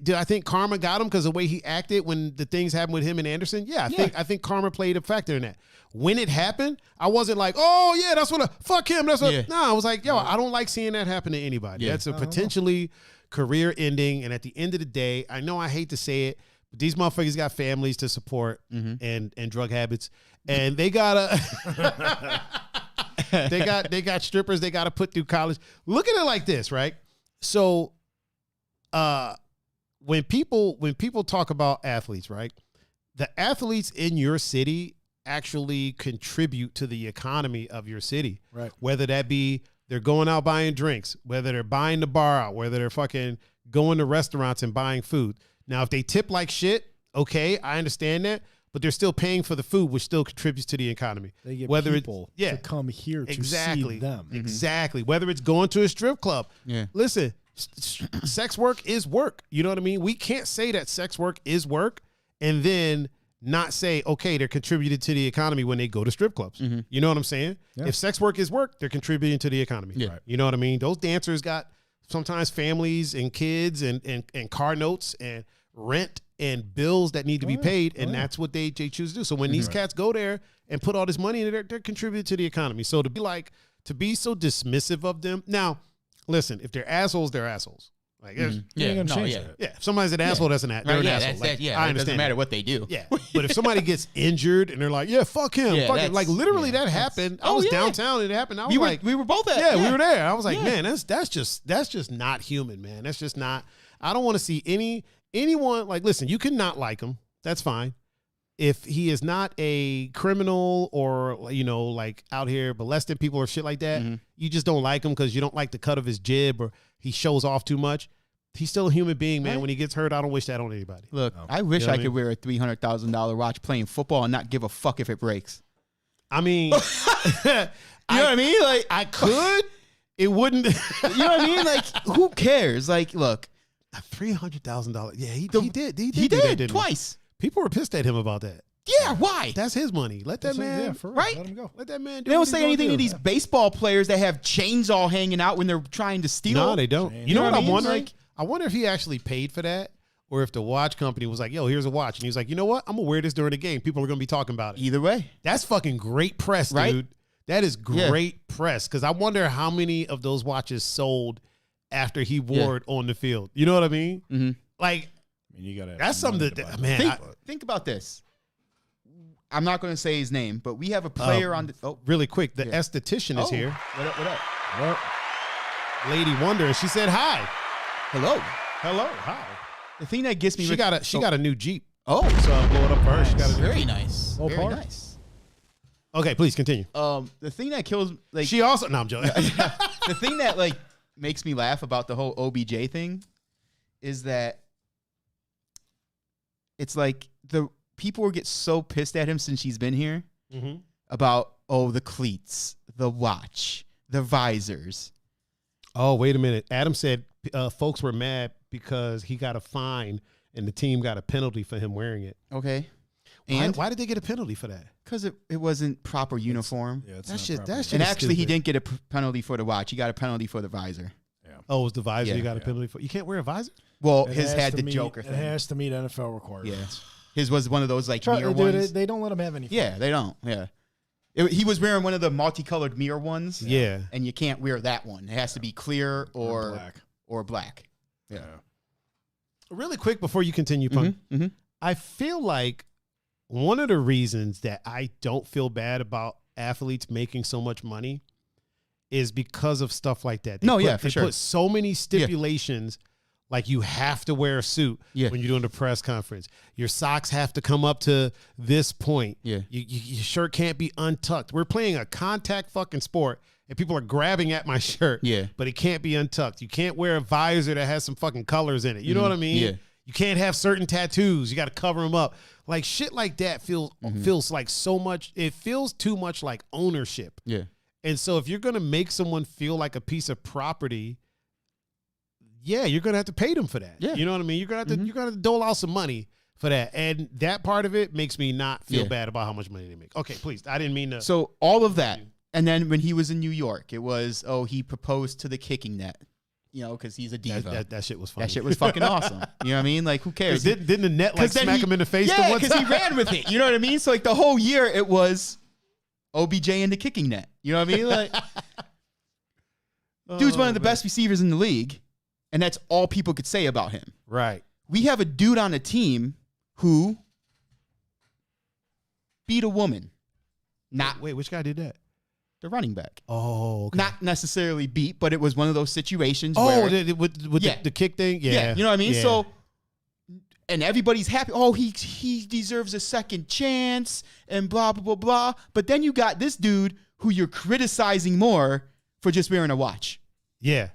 Do I think karma got him because of the way he acted when the things happened with him and Anderson? Yeah, I think karma played a factor in that. When it happened, I wasn't like, oh yeah, that's what fuck him. That's what. No, I was like, yo, I don't like seeing that happen to anybody. That's a potentially career ending. And at the end of the day, I know I hate to say it, but these motherfuckers got families to support and drug habits, and they gotta they got strippers they gotta put through college. Look at it like this, right? So, when people talk about athletes, right? The athletes in your city actually contribute to the economy of your city. Right. Whether that be they're going out buying drinks, whether they're buying the bar out, whether they're fucking going to restaurants and buying food. Now, if they tip like shit, okay, I understand that, but they're still paying for the food, which still contributes to the economy. They get whether people to come here to see them. Exactly. Whether it's going to a strip club. Yeah. Listen, sex work is work. You know what I mean? We can't say that sex work is work and then not say, okay, they're contributing to the economy when they go to strip clubs. You know what I'm saying? Yeah. If sex work is work, they're contributing to the economy. Yeah. You know what I mean? Those dancers got sometimes families and kids and car notes and rent and bills that need to be paid, and that's what they choose to do. So when these cats go there and put all this money in, they're contributing to the economy. So to be so dismissive of them. Now, listen, if they're assholes, they're assholes. Like, if somebody's an asshole, they're an asshole. Like, I understand. It doesn't matter what they do. Yeah, but if somebody gets injured and they're like, yeah, fuck him, like literally that happened. I was downtown, it happened. I was we were both at. Yeah, we were there. I was like, man, that's just not human, man. That's just not. I don't want to see anyone like. Listen, you can not like him. That's fine. If he is not a criminal or, like out here molesting people or shit like that, you just don't like him because you don't like the cut of his jib or he shows off too much. He's still a human being, man. When he gets hurt, I don't wish that on anybody. Look, I wish I could wear a $300,000 watch playing football and not give a fuck if it breaks. I mean, you know what I mean? Like, I could. It wouldn't. You know what I mean? Like, who cares? Like, look. $300,000. Yeah, he did. He did twice. People were pissed at him about that. Yeah, why? That's his money. Let that man, right? Let him go. Let that man do. They don't say anything to these baseball players that have chains all hanging out when they're trying to steal. No, they don't. You know what I'm wondering? Like, I wonder if he actually paid for that, or if the watch company was like, "Yo, here's a watch," and he was like, "You know what? I'm gonna wear this during the game. People are gonna be talking about it." Either way, that's fucking great press, right? Dude. That is great press. Because I wonder how many of those watches sold after he wore it on the field. You know what I mean? Like, you gotta. That's something that man. Think about this. I'm not going to say his name, but we have a player on the. Oh, really quick, the esthetician is here. What up? What up? Well, Lady Wonder, and she said hi. Hello. Hi. The thing that gets me. She got a new Jeep. Oh, so I'll blow it up for her. She got a new very Jeep. nice. Oh, very nice. Okay, please continue. The thing that kills, like, she also. No, I'm joking. The thing that makes me laugh about the whole OBJ thing is that it's like the people will get so pissed at him since he's been here about the cleats, the watch, the visors. Oh, wait a minute. Adam said folks were mad because he got a fine and the team got a penalty for him wearing it. Okay. And why did they get a penalty for that? Because it wasn't proper uniform. That's shit. And actually, he didn't get a penalty for the watch. He got a penalty for the visor. Yeah. Oh, it was the visor you got a penalty for? You can't wear a visor? Well, his had the Joker thing. It has to meet NFL requirements. Yeah. His was one of those mirror ones. They don't let him have anything. Yeah, they don't. Yeah. He was wearing one of the multicolored mirror ones. Yeah. And you can't wear that one. It has to be clear or black. Yeah. Really quick before you continue, Punk. I feel like one of the reasons that I don't feel bad about athletes making so much money is because of stuff like that. They put so many stipulations. Like you have to wear a suit when you're doing the press conference. Your socks have to come up to this point. Yeah. Your shirt can't be untucked. We're playing a contact fucking sport, and people are grabbing at my shirt. Yeah. But it can't be untucked. You can't wear a visor that has some fucking colors in it. You know what I mean? Yeah. You can't have certain tattoos. You got to cover them up. Like shit like that feels like so much. It feels too much like ownership. Yeah. And so if you're going to make someone feel like a piece of property, yeah, you're going to have to pay them for that. Yeah. You know what I mean? You're going to have to dole out some money for that. And that part of it makes me not feel bad about how much money they make. Okay, please. I didn't mean to. So all of that. And then when he was in New York, it was, he proposed to the kicking net. You know, because he's a diva. That shit was funny. That shit was fucking awesome. You know what I mean? Like, who cares? Didn't the net like smack him in the face? Yeah, because he ran with it. You know what I mean? So like the whole year it was OBJ in the kicking net. You know what I mean? Like, dude's one of the best receivers in the league, and that's all people could say about him. Right. We have a dude on the team who beat a woman. Wait, which guy did that? The running back. Oh, okay. Not necessarily beat, but it was one of those situations where... with the kick thing? Yeah. You know what I mean? Yeah. So, and everybody's happy. Oh, he deserves a second chance and blah, blah, blah, blah. But then you got this dude who you're criticizing more for just wearing a watch. Yeah.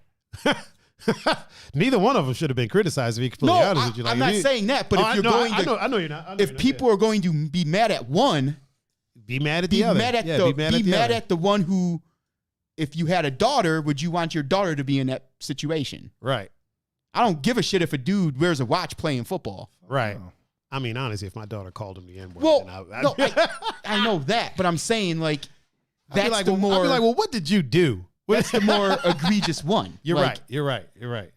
Neither one of them should have been criticized, to be completely honest with you. Like, I'm not saying that, but if you're going to... I know you're not. If people are going to be mad at one... Be mad at the other. Be mad at the one who, if you had a daughter, would you want your daughter to be in that situation? Right. I don't give a shit if a dude wears a watch playing football. Right. I mean, honestly, if my daughter called him the N-word, well, I know that, but I'm saying like that's I'd the more. I'd be like, well, what did you do? That's the more egregious one. You're like, right. You're right.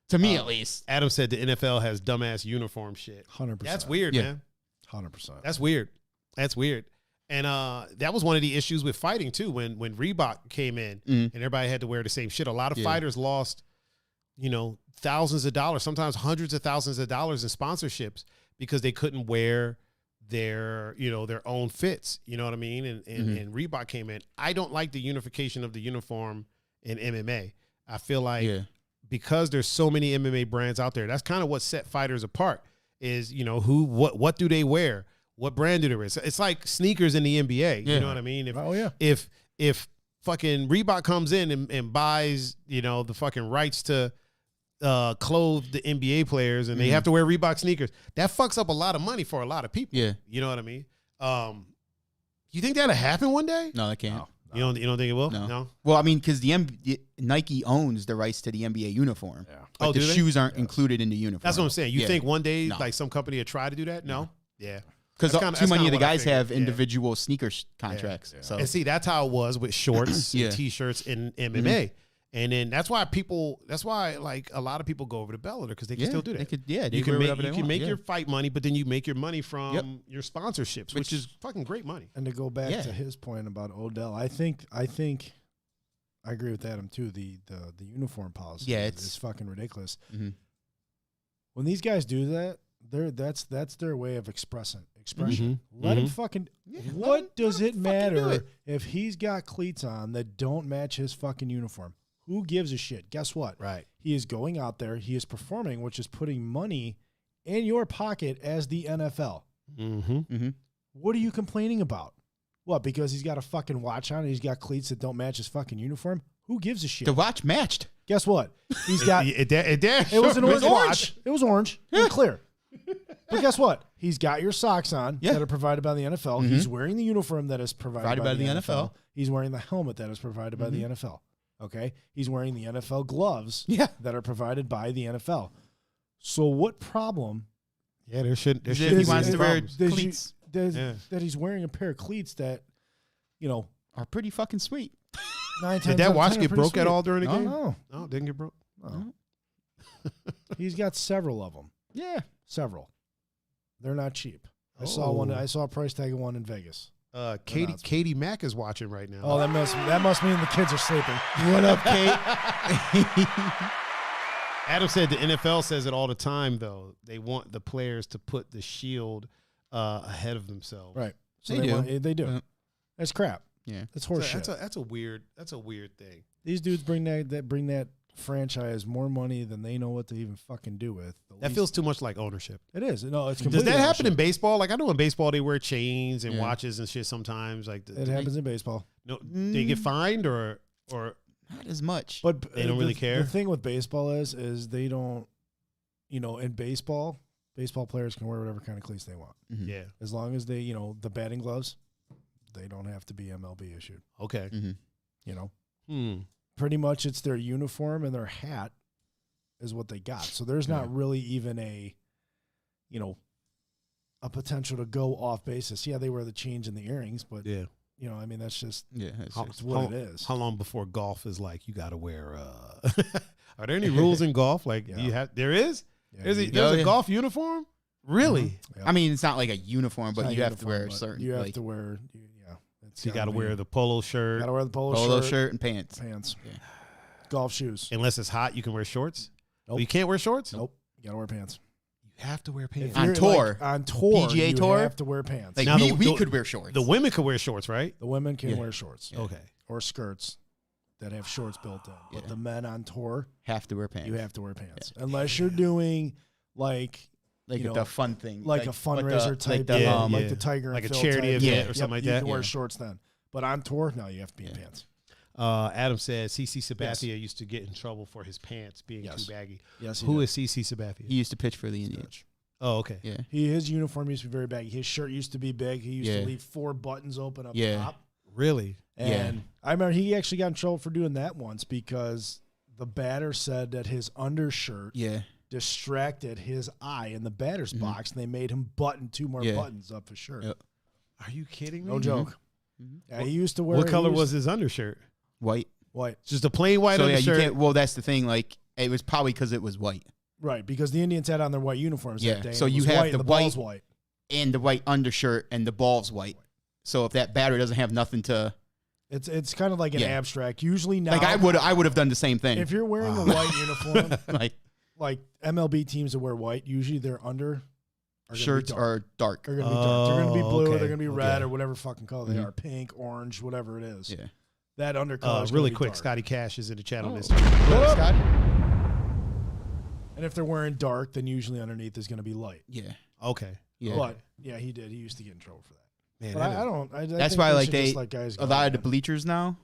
To me, at least. Adam said the NFL has dumbass uniform shit. 100%. That's weird, man. 100%. That's weird. And that was one of the issues with fighting too. When Reebok came in and everybody had to wear the same shit, a lot of fighters lost, thousands of dollars, sometimes hundreds of thousands of dollars in sponsorships because they couldn't wear their own fits. You know what I mean? And Reebok came in. I don't like the unification of the uniform in MMA. I feel like because there's so many MMA brands out there, that's kind of what set fighters apart. Is what do they wear? What brand do they wear? It's like sneakers in the NBA. You know what I mean? If fucking Reebok comes in and buys, the fucking rights to clothe the NBA players and they have to wear Reebok sneakers, that fucks up a lot of money for a lot of people. Yeah. You know what I mean? You think that'll happen one day? No, it can't. No. You don't think it will? No. Well, I mean, because Nike owns the rights to the NBA uniform. Yeah. Like the shoes aren't included in the uniform. That's what I'm saying. You think one day like some company will try to do that? No. Yeah. Because too many of the guys have individual sneaker contracts. Yeah. So. And see, that's how it was with shorts and T-shirts in MMA. And then that's why like a lot of people go over to Bellator because they can still do that. You can make your fight money, but then you make your money from your sponsorships, which is fucking great money. And to go back to his point about Odell, I think I agree with Adam too. The uniform policy is fucking ridiculous. Mm-hmm. When these guys do that, that's their way of expression. Let him fucking. What does it matter if he's got cleats on that don't match his fucking uniform? Who gives a shit? Guess what? Right. He is going out there. He is performing, which is putting money in your pocket as the NFL. What are you complaining about? What? Because he's got a fucking watch on and he's got cleats that don't match his fucking uniform? Who gives a shit? The watch matched. Guess what? He's got. It was an orange watch. It was orange and clear. But guess what? He's got your socks on that are provided by the NFL. He's wearing the uniform that is provided by the NFL. He's wearing the helmet that is provided by the NFL. Okay? He's wearing the NFL gloves that are provided by the NFL. So what problem? Yeah, there should he wants to wear cleats. That he's wearing a pair of cleats that, are pretty fucking sweet. Did that watch get broke at all during the game? No, it didn't get broke. No. He's got several of them. Yeah. Several. They're not cheap. I saw one. I saw a price tag of one in Vegas. Katie Mack is watching right now. Oh, that must mean the kids are sleeping. What up, Kate? Adam said the NFL says it all the time, though. They want the players to put the shield ahead of themselves. Right. So they do. Yeah. That's crap. Yeah. That's horseshit. That's a weird thing. These dudes bring that franchise more money than they know what to even fucking do with. That feels too much like ownership. It is. No, it's completely. Does that happen in baseball? Like I know in baseball they wear chains and watches and shit sometimes. Like it happens in baseball. No, they get fined or not as much. But they don't really care. The thing with baseball is they don't. in baseball players can wear whatever kind of cleats they want. Mm-hmm. Yeah. As long as they, the batting gloves, they don't have to be MLB issued. Okay. Mm-hmm. Pretty much it's their uniform and their hat is what they got. So there's not really even a potential to go off basis. Yeah, they wear the chains and the earrings, but that's just That's what it is. How long before golf is like you got to wear? Are there any rules in golf? Like there is. Yeah, There's a golf uniform. Really? Mm-hmm. I mean, it's not like a uniform, but you have to wear a certain. You have to wear. So you got to wear the polo shirt. Got to wear the polo shirt and pants. Yeah. Golf shoes. Unless it's hot, you can wear shorts. Nope. Oh, you can't wear shorts. Nope. You got to wear pants. You have to wear pants. On tour. On tour. PGA you tour? have to wear pants. Like Now we could wear shorts. The women could wear shorts, right? The women can wear shorts. Okay. Or skirts that have shorts built in. But Yeah. the men on tour, have to wear pants. you have to wear pants. Unless you're doing like the fun thing, like a fundraiser type, like the Tiger like and a Phil charity type. event or something like You that. can wear shorts then. But on tour, no, you have to be in pants. Adam said CC Sabathia used to get in trouble for his pants being too baggy. Yes. Who is CC Sabathia? He used to pitch for the Indians. Oh, okay. Yeah. His uniform used to be very baggy. His shirt used to be big. He used to leave 4 buttons open up top. Really? And I remember he actually got in trouble for doing that once because the batter said that his undershirt distracted his eye in the batter's box, and they made him button 2 more buttons up his shirt. Yep. Are you kidding me? No joke. Yeah, he used to wear. What color was his undershirt? White. Just a plain white So undershirt. you can't. Well, that's the thing. Like it was probably because it was white. Right, because the Indians had on their white uniforms that day. So and it you was have white, the and ball's white- white. And the white undershirt and the ball's white. So if that batter doesn't have nothing to, It's kind of like an abstract. Usually now, like I would have done the same thing. if you're wearing a white uniform, like MLB teams that wear white, usually their under shirts are dark. They're gonna be dark. They're gonna be blue. okay, They're gonna be red okay. or whatever fucking color they are, pink, orange, whatever it is. Yeah. That undercolor. is really gonna be quick, dark. Scotty Cash is in the chat on this. Scott? And if they're wearing dark, then usually underneath is gonna be light. Yeah. Okay. Yeah. But he did. He used to get in trouble for that. Man, But that I is- don't. I That's think why they like should they just let guys a go, lot of the man. bleachers now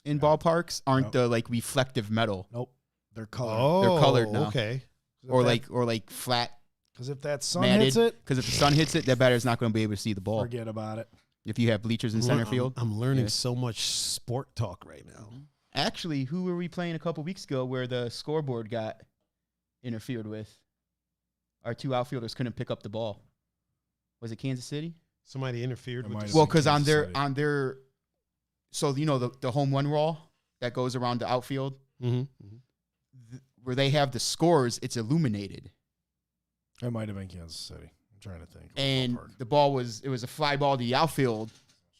in ballparks aren't the like reflective metal Nope, they're colored. Oh, They're colored now. Okay. or like flat because if that sun matted. hits it, Because if the sun hits it, that batter's not going to be able to see the ball. forget about it. If you have bleachers in center field. I'm learning Yeah. so much sport talk right now. Actually, who were we playing a couple weeks ago where the scoreboard got interfered with? Our 2 outfielders couldn't pick up the ball. Was it Kansas City? Somebody interfered It with might the have Well, been because on Kansas their, so you know the home run wall that goes around the outfield, where they have the scores, it's illuminated, It might have been Kansas City. I'm trying to think. and Ballpark. the ball was a fly ball to the outfield,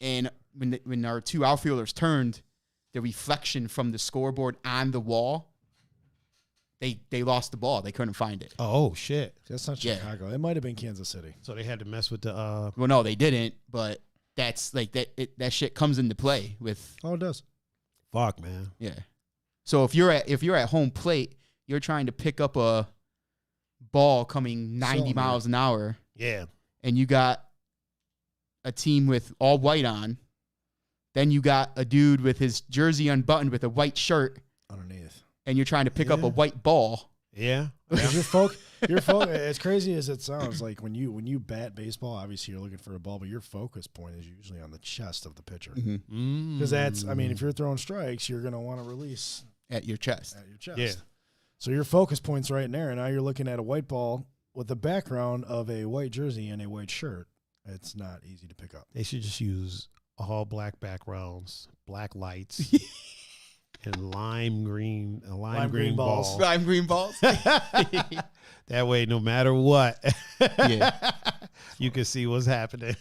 and when our 2 outfielders turned, the reflection from the scoreboard on the wall, they lost the ball. They couldn't find it. Oh shit! That's not Yeah. Chicago. It might have been Kansas City. So they had to mess with the. Well, no, they didn't. But that's like that shit comes into play with. Oh, it does. Fuck, man. Yeah. So if you're at home plate, you're trying to pick up a ball coming 90 Cylinder. miles an hour, Yeah. and you got a team with all white on. Then you got a dude with his jersey unbuttoned with a white shirt, Underneath. and you're trying to pick up a white ball. Yeah. Because your as crazy as it sounds, like when you bat baseball, obviously you're looking for a ball, but your focus point is usually on the chest of the pitcher. Because that's, I mean, if you're throwing strikes, you're going to want to release At your chest. at your chest. Yeah. So your focus point's right in there, and now you're looking at a white ball with the background of a white jersey and a white shirt. It's not easy to pick up. They should just use all black backgrounds, black lights, and lime green balls. Lime green balls. That way, no matter what, Yeah. you can see what's happening.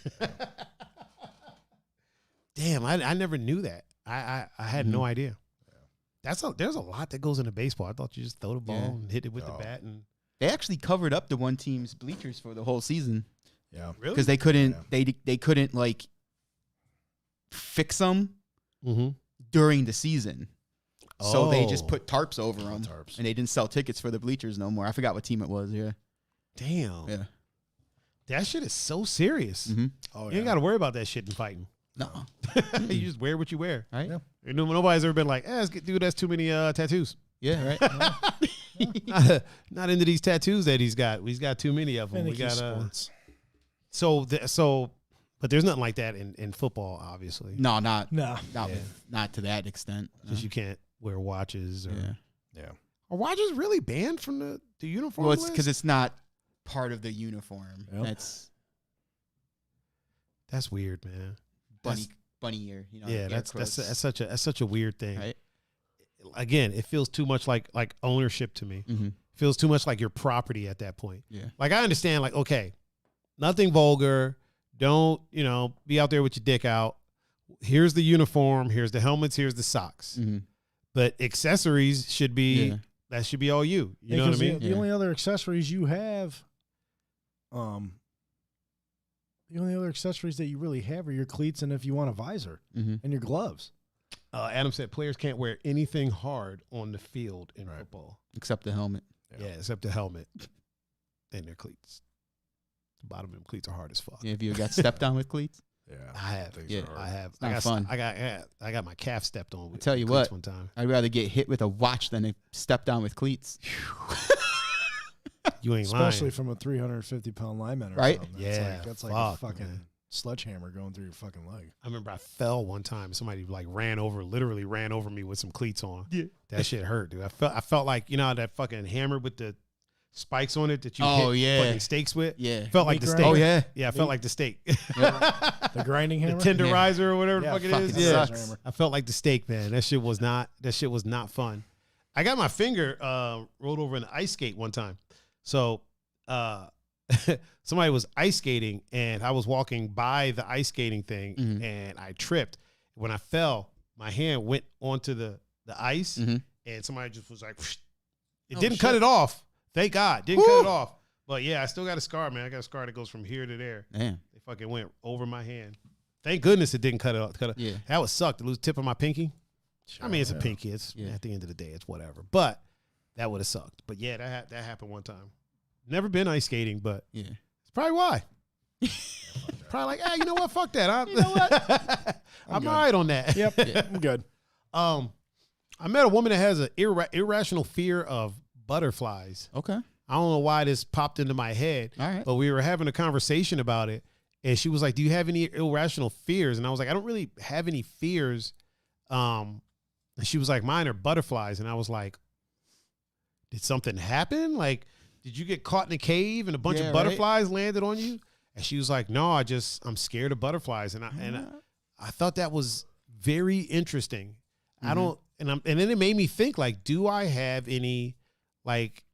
Damn, I never knew that. I had no idea. There's a lot that goes into baseball. I thought you just throw the ball and hit it with the bat and They actually covered up the one team's bleachers for the whole season Yeah. really because they couldn't they couldn't like fix them during the season. So they just put tarps over them, tarps. and they didn't sell tickets for the bleachers no more. I forgot what team it was. Yeah, Damn. yeah. That shit is so serious. Oh, You ain't got to worry about that shit in fighting. No, You just wear what you wear. right? Yeah. Nobody's ever been like, dude, that's too many tattoos. Yeah, right. Not into these tattoos that he's got. He's got too many of them. We got sports. But there's nothing like that in football, obviously. No, not to that extent. Because you can't wear watches or yeah. Are watches really banned from the uniform? Well, it's because it's not part of the uniform. Yep. That's weird, man. Bunny ear. Yeah, that's such a weird thing. Right? Again, it feels too much like ownership to me. Mm-hmm. It feels too much like your property at that point. Yeah. Like I understand, like, okay, nothing vulgar. Don't, be out there with your dick out. Here's the uniform. Here's the helmets. Here's the socks. Mm-hmm. But accessories should be that should be all you. You know what I mean? The only other accessories you have, the only other accessories that you really have are your cleats and if you want a visor and your gloves. Adam said players can't wear anything hard on the field in football. Except the helmet. Yeah, except the helmet and their cleats. The bottom of them cleats are hard as fuck. Yeah, have you got stepped on with cleats? Yeah, I have. Yeah, I have. It's not fun. I got my calf stepped on. With tell you cleats what, one time. I'd rather get hit with a watch than to step down with cleats. You ain't especially lying. from a 350-pound lineman, right? Yeah, that's like a fucking sledgehammer going through your fucking leg. I remember I fell one time. Somebody literally ran over me with some cleats on. Yeah, that shit hurt, dude. I felt like that fucking hammer with the spikes on it that you hit fucking steaks with. Yeah, felt like the steak. Oh yeah, yeah, I felt like the steak. The grinding hammer, the tenderizer or whatever the fuck it is. Yeah, sucks. I felt like the steak, man. That shit was not fun. I got my finger rolled over in the ice skate one time. So somebody was ice skating and I was walking by the ice skating thing and I tripped. When I fell, my hand went onto the ice and somebody just was like, it didn't cut it off. Thank God. Didn't cut it off. But yeah, I still got a scar, man. I got a scar that goes from here to there. Damn. They fucking went over my hand. Thank goodness it didn't cut it off. Yeah. That would suck to lose the tip of my pinky. Sure, I mean, it's a pinky. It's at the end of the day, it's whatever. But that would have sucked. But yeah, that happened one time. Never been ice skating, but it's probably why. Probably like, you know what? Fuck that. You know what? I'm all right on that. Yep, I'm good. I met a woman that has an irrational fear of butterflies. Okay. I don't know why this popped into my head. All right. But we were having a conversation about it, and she was like, "Do you have any irrational fears?" And I was like, "I don't really have any fears." And she was like, "Mine are butterflies." And I was like, "Did something happen? Like, did you get caught in a cave and a bunch of butterflies landed on you?" And she was like, "No, I'm scared of butterflies." And I thought that was very interesting. I don't, and then it made me think, like, do I have any, like,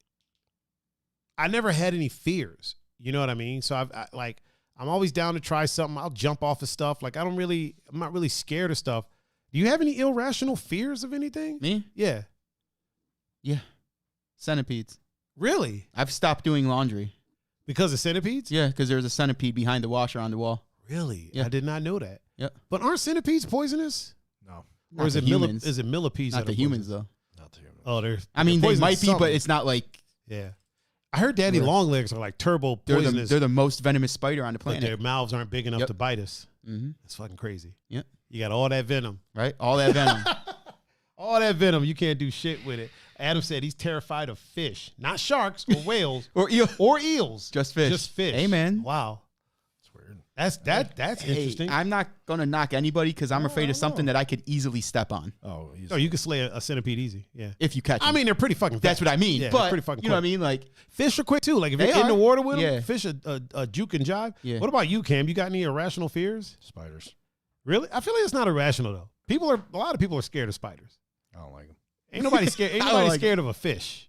I never had any fears. You know what I mean? So I'm always down to try something. I'll jump off of stuff. Like, I'm not really scared of stuff. Do you have any irrational fears of anything? Me? Yeah. Yeah. Centipedes. Really? I've stopped doing laundry. Because of centipedes? Yeah, because there's a centipede behind the washer on the wall. Really? Yeah. I did not know that. Yep. But aren't centipedes poisonous? No. Or is it humans? Is it millipedes? Not the humans, though. Not the humans. Oh, they're. I mean, they're they might be, something. but it's not like. Yeah. I heard daddy longlegs are like turbo poisonous. They're the most venomous spider on the but planet. their mouths aren't big enough Yep. to bite us. Mm-hmm. That's fucking crazy. Yep. You got all that venom. Right? All that venom. All that venom. You can't do shit with it. Adam said he's terrified of fish, not sharks or whales Or eel. or eels. Just fish. Just fish. Amen. Wow. It's weird. That's Hey, interesting. I'm not going to knock anybody because I'm afraid of something that I could easily step on Oh, he's, Oh, you can slay a centipede easy. Yeah. if you catch I them. mean, they're pretty fucking That's fast. what I mean. Yeah, they're but, pretty fucking you know what I quick. mean? Like, Fish are quick too. Like if They you're in the are. water with them, Yeah. fish a juke and jive. Yeah. What about you, Cam? You got any irrational fears? spiders. Really? I feel like it's not irrational though. A lot of people are scared of spiders. I don't like them. Ain't nobody scared. Ain't I don't nobody like scared of a fish.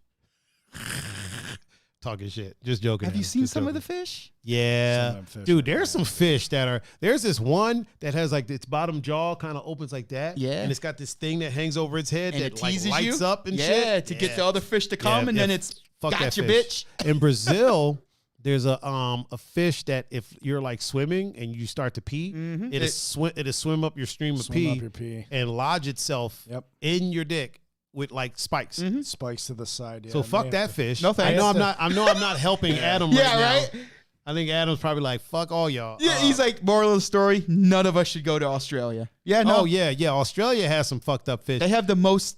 Talking shit. Just joking. have you Adam. seen Just some of joking. the fish? Yeah, Some of them fish dude. are There's some fish that are. There's this one that has like its bottom jaw kind of opens like that. Yeah. and it's got this thing that hangs over its head And that it like teases lights you? up and yeah, shit. to get the other fish to come, Yeah, and yeah. then it's Fuck that gotcha, fish. bitch. In Brazil, there's a fish that if you're like swimming and you start to pee, Mhm. it'll swim up your stream of Swim pee, up your pee. and lodge itself Yep. in your dick with like spikes. Mhm. Spikes to the side. Yeah, So I fuck may that have to- fish. No I thanks. know I'm not helping Adam Yeah, right now. right? I think Adam's probably like, fuck all y'all. Yeah, he's like, moral of the story, none of us should go to Australia. Yeah, no. Oh yeah. Australia has some fucked up fish. They have the most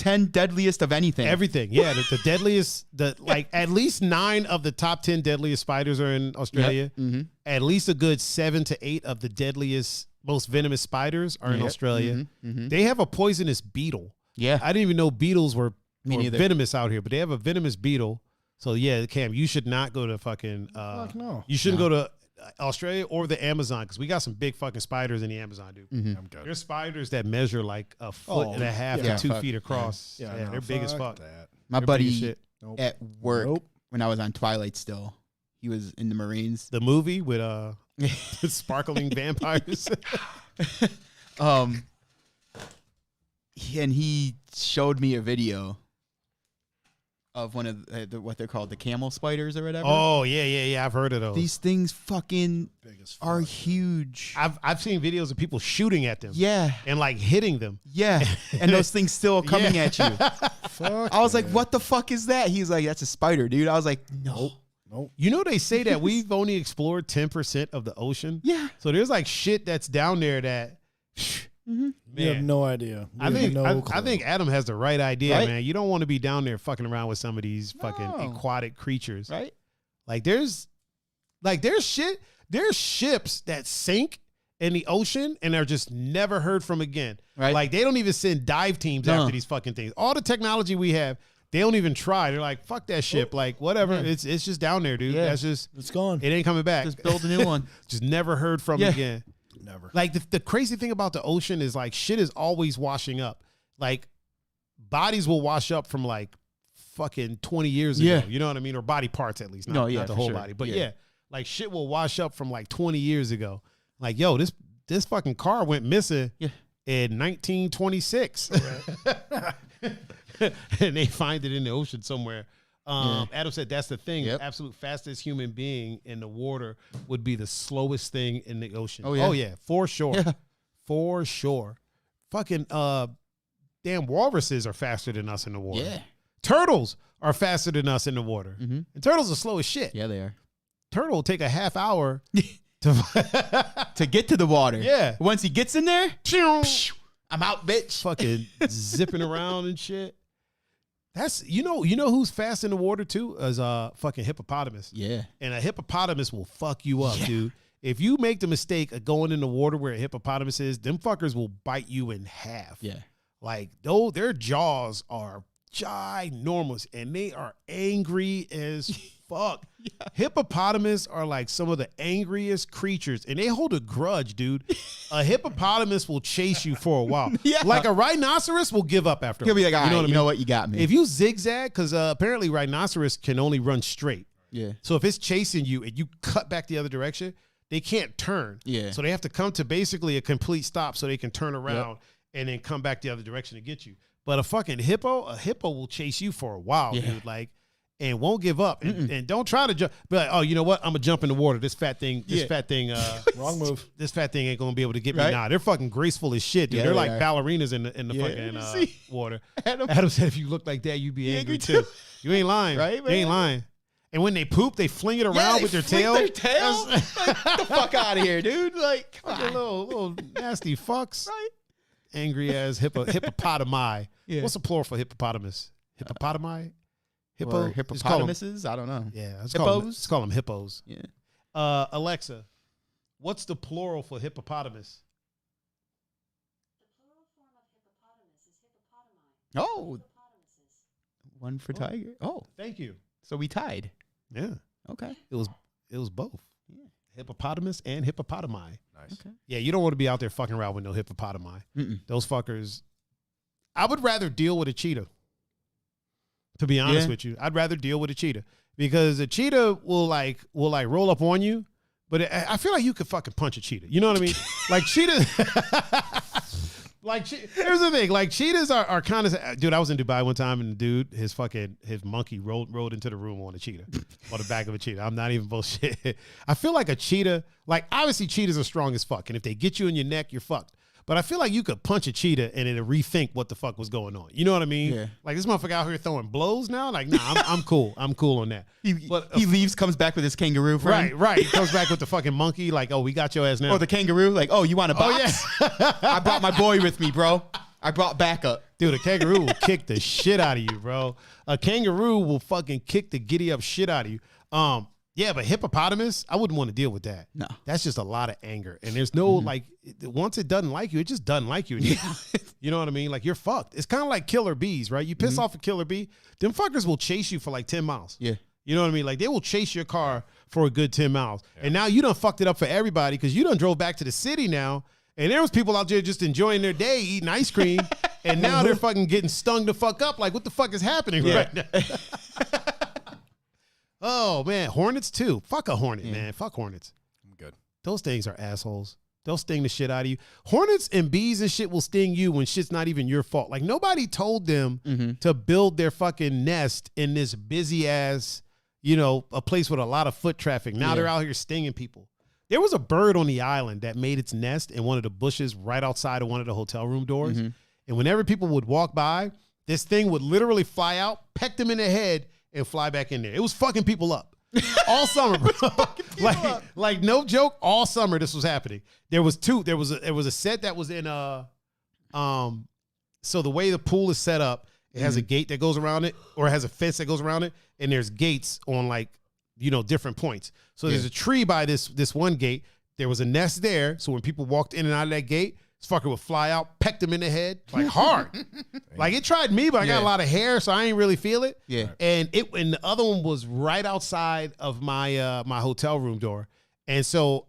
10 deadliest of anything. Everything. Yeah, the deadliest, like at least 9 of the top 10 deadliest spiders are in Australia. Yep. At least a good 7 to 8 of the deadliest, most venomous spiders are in Australia. They have a poisonous beetle. Yeah. I didn't even know beetles were venomous out here, but they have a venomous beetle. So yeah, Cam, you should not go to fucking. Fuck no. You shouldn't go to Australia or the Amazon because we got some big fucking spiders in the Amazon, dude. I'm good. There's spiders that measure like a foot and a half to 2 feet across. Yeah, no, they're big as fuck. That. My They're buddy big as shit. at work when I was on Twilight still, he was in the Marines. The movie with sparkling vampires. And he showed me a video of one of what they're called, the camel spiders or whatever. Oh yeah. I've heard of those. These things fucking Big as fuck. are huge. I've seen videos of people shooting at them. Yeah. And like hitting them. Yeah. And those things still coming at you. Fuck. I was like, what the fuck is that? He's like, that's a spider, dude. I was like, no. Nope. You know they say that we've only explored 10% of the ocean. Yeah. So there's like shit that's down there that. We have no idea. I think Adam has the right idea, Right? man. You don't want to be down there fucking around with some of these fucking aquatic creatures. Right? Like there's ships that sink in the ocean and are just never heard from again. Right. Like they don't even send dive teams after these fucking things. All the technology we have, they don't even try. They're like, fuck that ship. Like whatever. Yeah. It's just down there, dude. Yeah. That's just, it's gone. it ain't coming back. Just build a new one. Just never heard from Yeah. again. Never. Like the crazy thing about the ocean is like shit is always washing up. Like bodies will wash up from like fucking 20 years ago. Yeah. You know what I mean? Or body parts at least. No, Not the for whole sure. body. But Yeah. yeah, like shit will wash up from like 20 years ago. Like, yo, this fucking car went missing in 1926. And they find it in the ocean somewhere. Adam said that's the thing. Yep. The absolute fastest human being in the water would be the slowest thing in the ocean. Oh, yeah. Oh yeah, for sure. Yeah. For sure. Fucking damn walruses are faster than us in the water. Yeah. Turtles are faster than us in the water. Mhm. And turtles are slow as shit. Yeah, they are. Turtle will take a half hour to To get to the water. Yeah. Once he gets in there, I'm out, bitch. fucking zipping around and shit. That's you know who's fast in the water too is fucking hippopotamus. Yeah. And a hippopotamus will fuck you up, dude. If you make the mistake of going in the water where a hippopotamus is, them fuckers will bite you in half. Yeah. Like, though their jaws are ginormous and they are angry as fuck. Hippopotamus are like some of the angriest creatures and they hold a grudge, dude. A hippopotamus will chase you for a while. Yeah. Like a rhinoceros will give up after. He'll be like, all right, I you know what? You got me. If you zigzag, because apparently rhinoceros can only run straight. Yeah. So if it's chasing you and you cut back the other direction, they can't turn. Yeah. So they have to come to basically a complete stop so they can turn around and then come back the other direction to get you. But a fucking hippo will chase you for a while, dude. Like, and won't give up. And don't try to jump. Be like, oh, you know what? I'm gonna jump in the water. This fat thing, Wrong move. This fat thing ain't gonna be able to get me. Right? Nah, they're fucking graceful as shit, dude. Yeah, they're they like are. ballerinas in the fucking water. Adam said if you look like that, you'd be angry too. You ain't lying. Right, You ain't man? lying. And when they poop, they fling it around they with their flick tail. Their tail? Like, get the fuck out of here, dude. Like, come Fucking on. little nasty fucks. Right? Angry as hippopotami. Yeah. What's the plural for hippopotamus? Hippopotami? Or Let's call 'em- hippopotamuses? I don't know. Yeah, let's Hippos? call them hippos. Yeah. Alexa, what's the plural for hippopotamus? Oh. One for Tiger. Oh. Thank you. So we tied. Yeah, Okay. it was both. Yeah. Hippopotamus and hippopotami. Nice. Okay. Yeah, you don't want to be out there fucking around with no hippopotami. Mm-mm. Those fuckers. I would rather deal with a cheetah. To be honest with you, I'd rather deal with a cheetah because a cheetah will roll up on you, but I feel like you could fucking punch a cheetah. You know what I mean? Like cheetahs. Here's the thing. Like cheetahs are kind of dude. I was in Dubai one time and the dude, his monkey rolled into the room on a cheetah, on the back of a cheetah. I'm not even bullshit. I feel like a cheetah. Like obviously cheetahs are strong as fuck, and if they get you in your neck, you're fucked. But I feel like you could punch a cheetah and it'll rethink what the fuck was going on. You know what I mean? Yeah. Like this motherfucker out here throwing blows now. Like, nah, I'm cool. I'm cool on that. He leaves, comes back with his kangaroo friend. Right. He comes back with the fucking monkey. Like, oh, we got your ass now. Or the kangaroo. Like, oh, you want a box? yeah. I brought my boy with me, bro. I brought backup. Dude, a kangaroo will kick the shit out of you, bro. A kangaroo will fucking kick the giddy up shit out of you. Yeah, but hippopotamus, I wouldn't want to deal with that. No. That's just a lot of anger. And there's no, like, once it doesn't like you, it just doesn't like you. You know what I mean? Like, you're fucked. It's kind of like killer bees, right? You piss off a killer bee, them fuckers will chase you for like 10 miles. Yeah. You know what I mean? Like, they will chase your car for a good 10 miles. Yeah. And now you done fucked it up for everybody because you done drove back to the city now. And there was people out there just enjoying their day, eating ice cream. And now they're fucking getting stung the fuck up. Like, what the fuck is happening right now? Oh, man. Hornets, too. Fuck a hornet, man. Fuck hornets. I'm good. Those things are assholes. They'll sting the shit out of you. Hornets and bees and shit will sting you when shit's not even your fault. Like, nobody told them to build their fucking nest in this busy-ass, you know, a place with a lot of foot traffic. Now they're out here stinging people. There was a bird on the island that made its nest in one of the bushes right outside of one of the hotel room doors. And whenever people would walk by, this thing would literally fly out, peck them in the head, and fly back in there. It was fucking people up all summer, bro. like no joke, all summer this was happening. There was a set that was in so the way the pool is set up, it has a gate that goes around it, or it has a fence that goes around it, and there's gates on, like, you know, different points. So there's a tree by this one gate. There was a nest there, so when people walked in and out of that gate, this fucker would fly out, peck them in the head, like hard. Like, it tried me, but I got a lot of hair, so I ain't really feel it. Yeah. And the other one was right outside of my my hotel room door. And so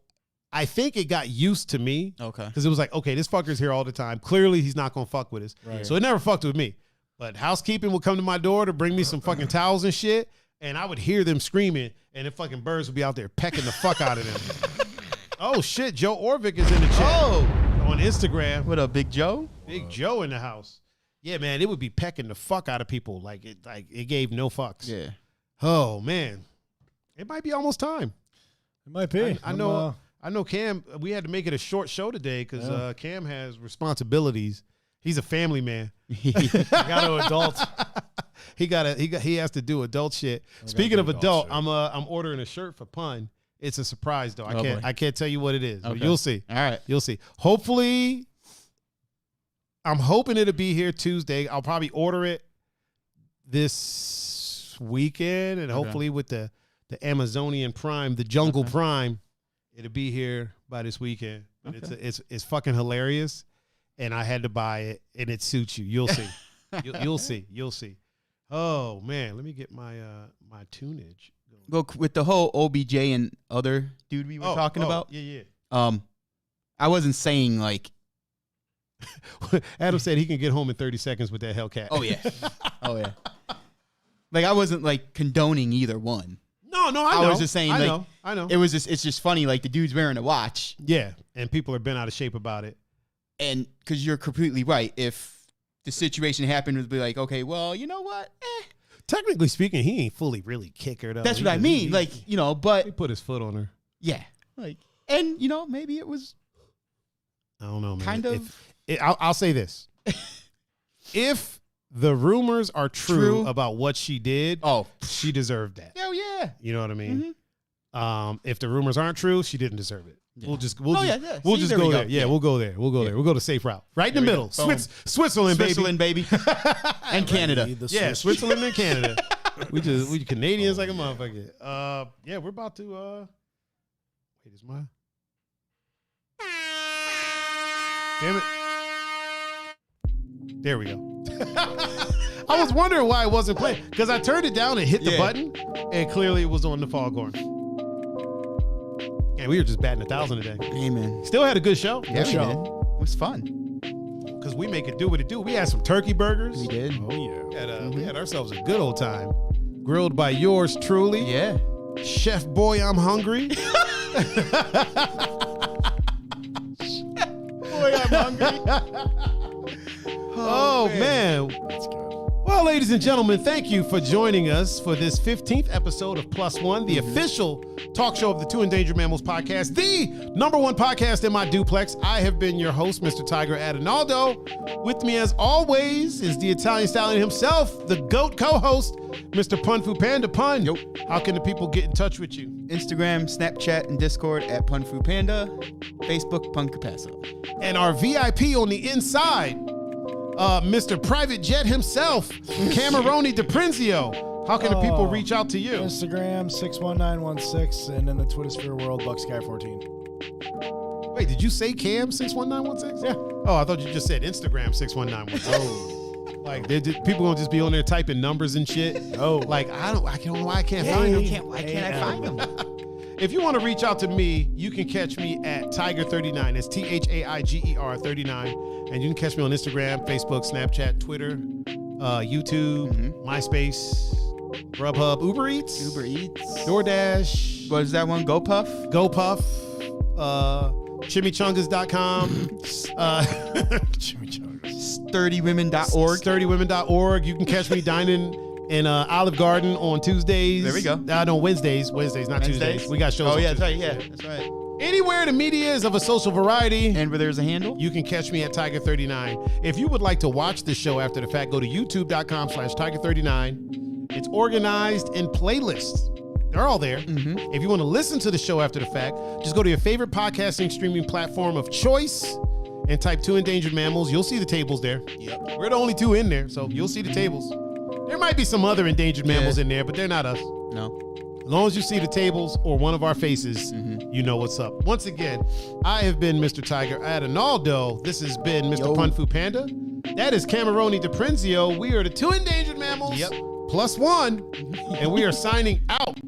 I think it got used to me. Okay. Because it was like, okay, this fucker's here all the time. Clearly he's not gonna fuck with us. Right. So it never fucked with me. But housekeeping would come to my door to bring me some fucking towels and shit, and I would hear them screaming, and the fucking birds would be out there pecking the fuck out of them. Oh shit, Joe Orvik is in the chat on Instagram. What up, Big Joe? Big Joe in the house. Yeah, man, it would be pecking the fuck out of people. Like it gave no fucks. Yeah. Oh man, it might be almost time. It might be. I know Cam. We had to make it a short show today because Cam has responsibilities. He's a family man. I got to adult. He has to do adult shit. Speaking of adult, I'm ordering a shirt for Pun. It's a surprise though. I can't tell you what it is. Okay. But you'll see. All right. You'll see. Hopefully, I'm hoping it'll be here Tuesday. I'll probably order it this weekend, and hopefully with the Amazonian Prime, the Jungle Prime, it'll be here by this weekend. But it's fucking hilarious, and I had to buy it, and it suits you. You'll see. You'll see. You'll see. Oh man, let me get my my tunage. Go with the whole OBJ and other dude we were talking about. Yeah. I wasn't saying like. Adam said he can get home in 30 seconds with that Hellcat. Oh yeah. Oh yeah. Like, I wasn't like condoning either one. No, I know. I was just saying, I know. It's just funny. Like, the dude's wearing a watch. Yeah, and people are bent out of shape about it. And because you're completely right. If the situation happened, it would be like, okay, well, you know what? Technically speaking, he ain't fully really kick her though. That's what I mean. Like, you know, but he put his foot on her. Yeah. Like, and you know, maybe it was. I don't know, man. Kind of. I'll say this: if the rumors are true about what she did, she deserved that. Hell yeah. You know what I mean? Mm-hmm. If the rumors aren't true, she didn't deserve it. Yeah. We'll just go there. Yeah, we'll go there. We'll go the safe route. Right in the middle. Switzerland, baby. And Canada. Yeah, Switzerland and Canada. we Canadians like a motherfucker. Yeah, we're about to wait, is mine? Damn it. There we go. I was wondering why it wasn't playing, because I turned it down and hit the button, and clearly it was on the foghorn. And we were just batting 1,000 today. Amen. Still had a good show. Yeah, we did. It was fun. Because we make it do what it do. We had some turkey burgers. We did. Oh, yeah. We had ourselves a good old time. Grilled by yours truly. Yeah. Chef Boy, I'm hungry. Boy, I'm hungry. Oh, man. That's good. Well, ladies and gentlemen, thank you for joining us for this 15th episode of Plus One, the official talk show of the Two Endangered Mammals podcast, the #1 podcast in my duplex. I have been your host, Mr. Tiger Adinaldo. With me, as always, is the Italian stallion himself, the GOAT co-host, Mr. Pun Fu Panda. Pun, how can the people get in touch with you? Instagram, Snapchat, and Discord at Pun Fu Panda. Facebook, Pun Capasso. And our VIP on the inside, Mr. Private Jet himself, Kamaroni Daprenzio. How can the people reach out to you? Instagram 61916 and in the Twitter sphere world Bucksky14. Wait, did you say Cam 61916? Yeah. Oh, I thought you just said Instagram 61916. Oh. Like people gonna just be on there typing numbers and shit. Oh. Like I don't know why I can't find them. Why can't I find them? If you want to reach out to me, you can catch me at Tiger39. That's THAIGER 39. And you can catch me on Instagram, Facebook, Snapchat, Twitter, YouTube, MySpace, Grubhub, Uber Eats, DoorDash. What is that one? GoPuff? Chimichangas.com. SturdyWomen.org. SturdyWomen.org. You can catch me dining in Olive Garden on Tuesdays. There we go. No, Wednesdays, not Tuesdays. We got shows. Oh, on yeah, that's Tuesdays. right. Yeah, that's right. Anywhere the media is of a social variety. And where there's a handle? You can catch me at Tiger39. If you would like to watch the show after the fact, go to youtube.com/Tiger39. It's organized in playlists. They're all there. If you want to listen to the show after the fact, just go to your favorite podcasting streaming platform of choice and type 2 Endangered Mammals. You'll see the tables there. Yep. We're the only 2 in there, so you'll see the tables. There might be some other endangered mammals in there, but they're not us. No. As long as you see the tables or one of our faces, you know what's up. Once again, I have been Mr. Tiger Adinaldo. This has been Mr. Pun Fu Panda. That is Kamaroni Daprenzio. We are the 2 Endangered Mammals plus 1, and we are signing out.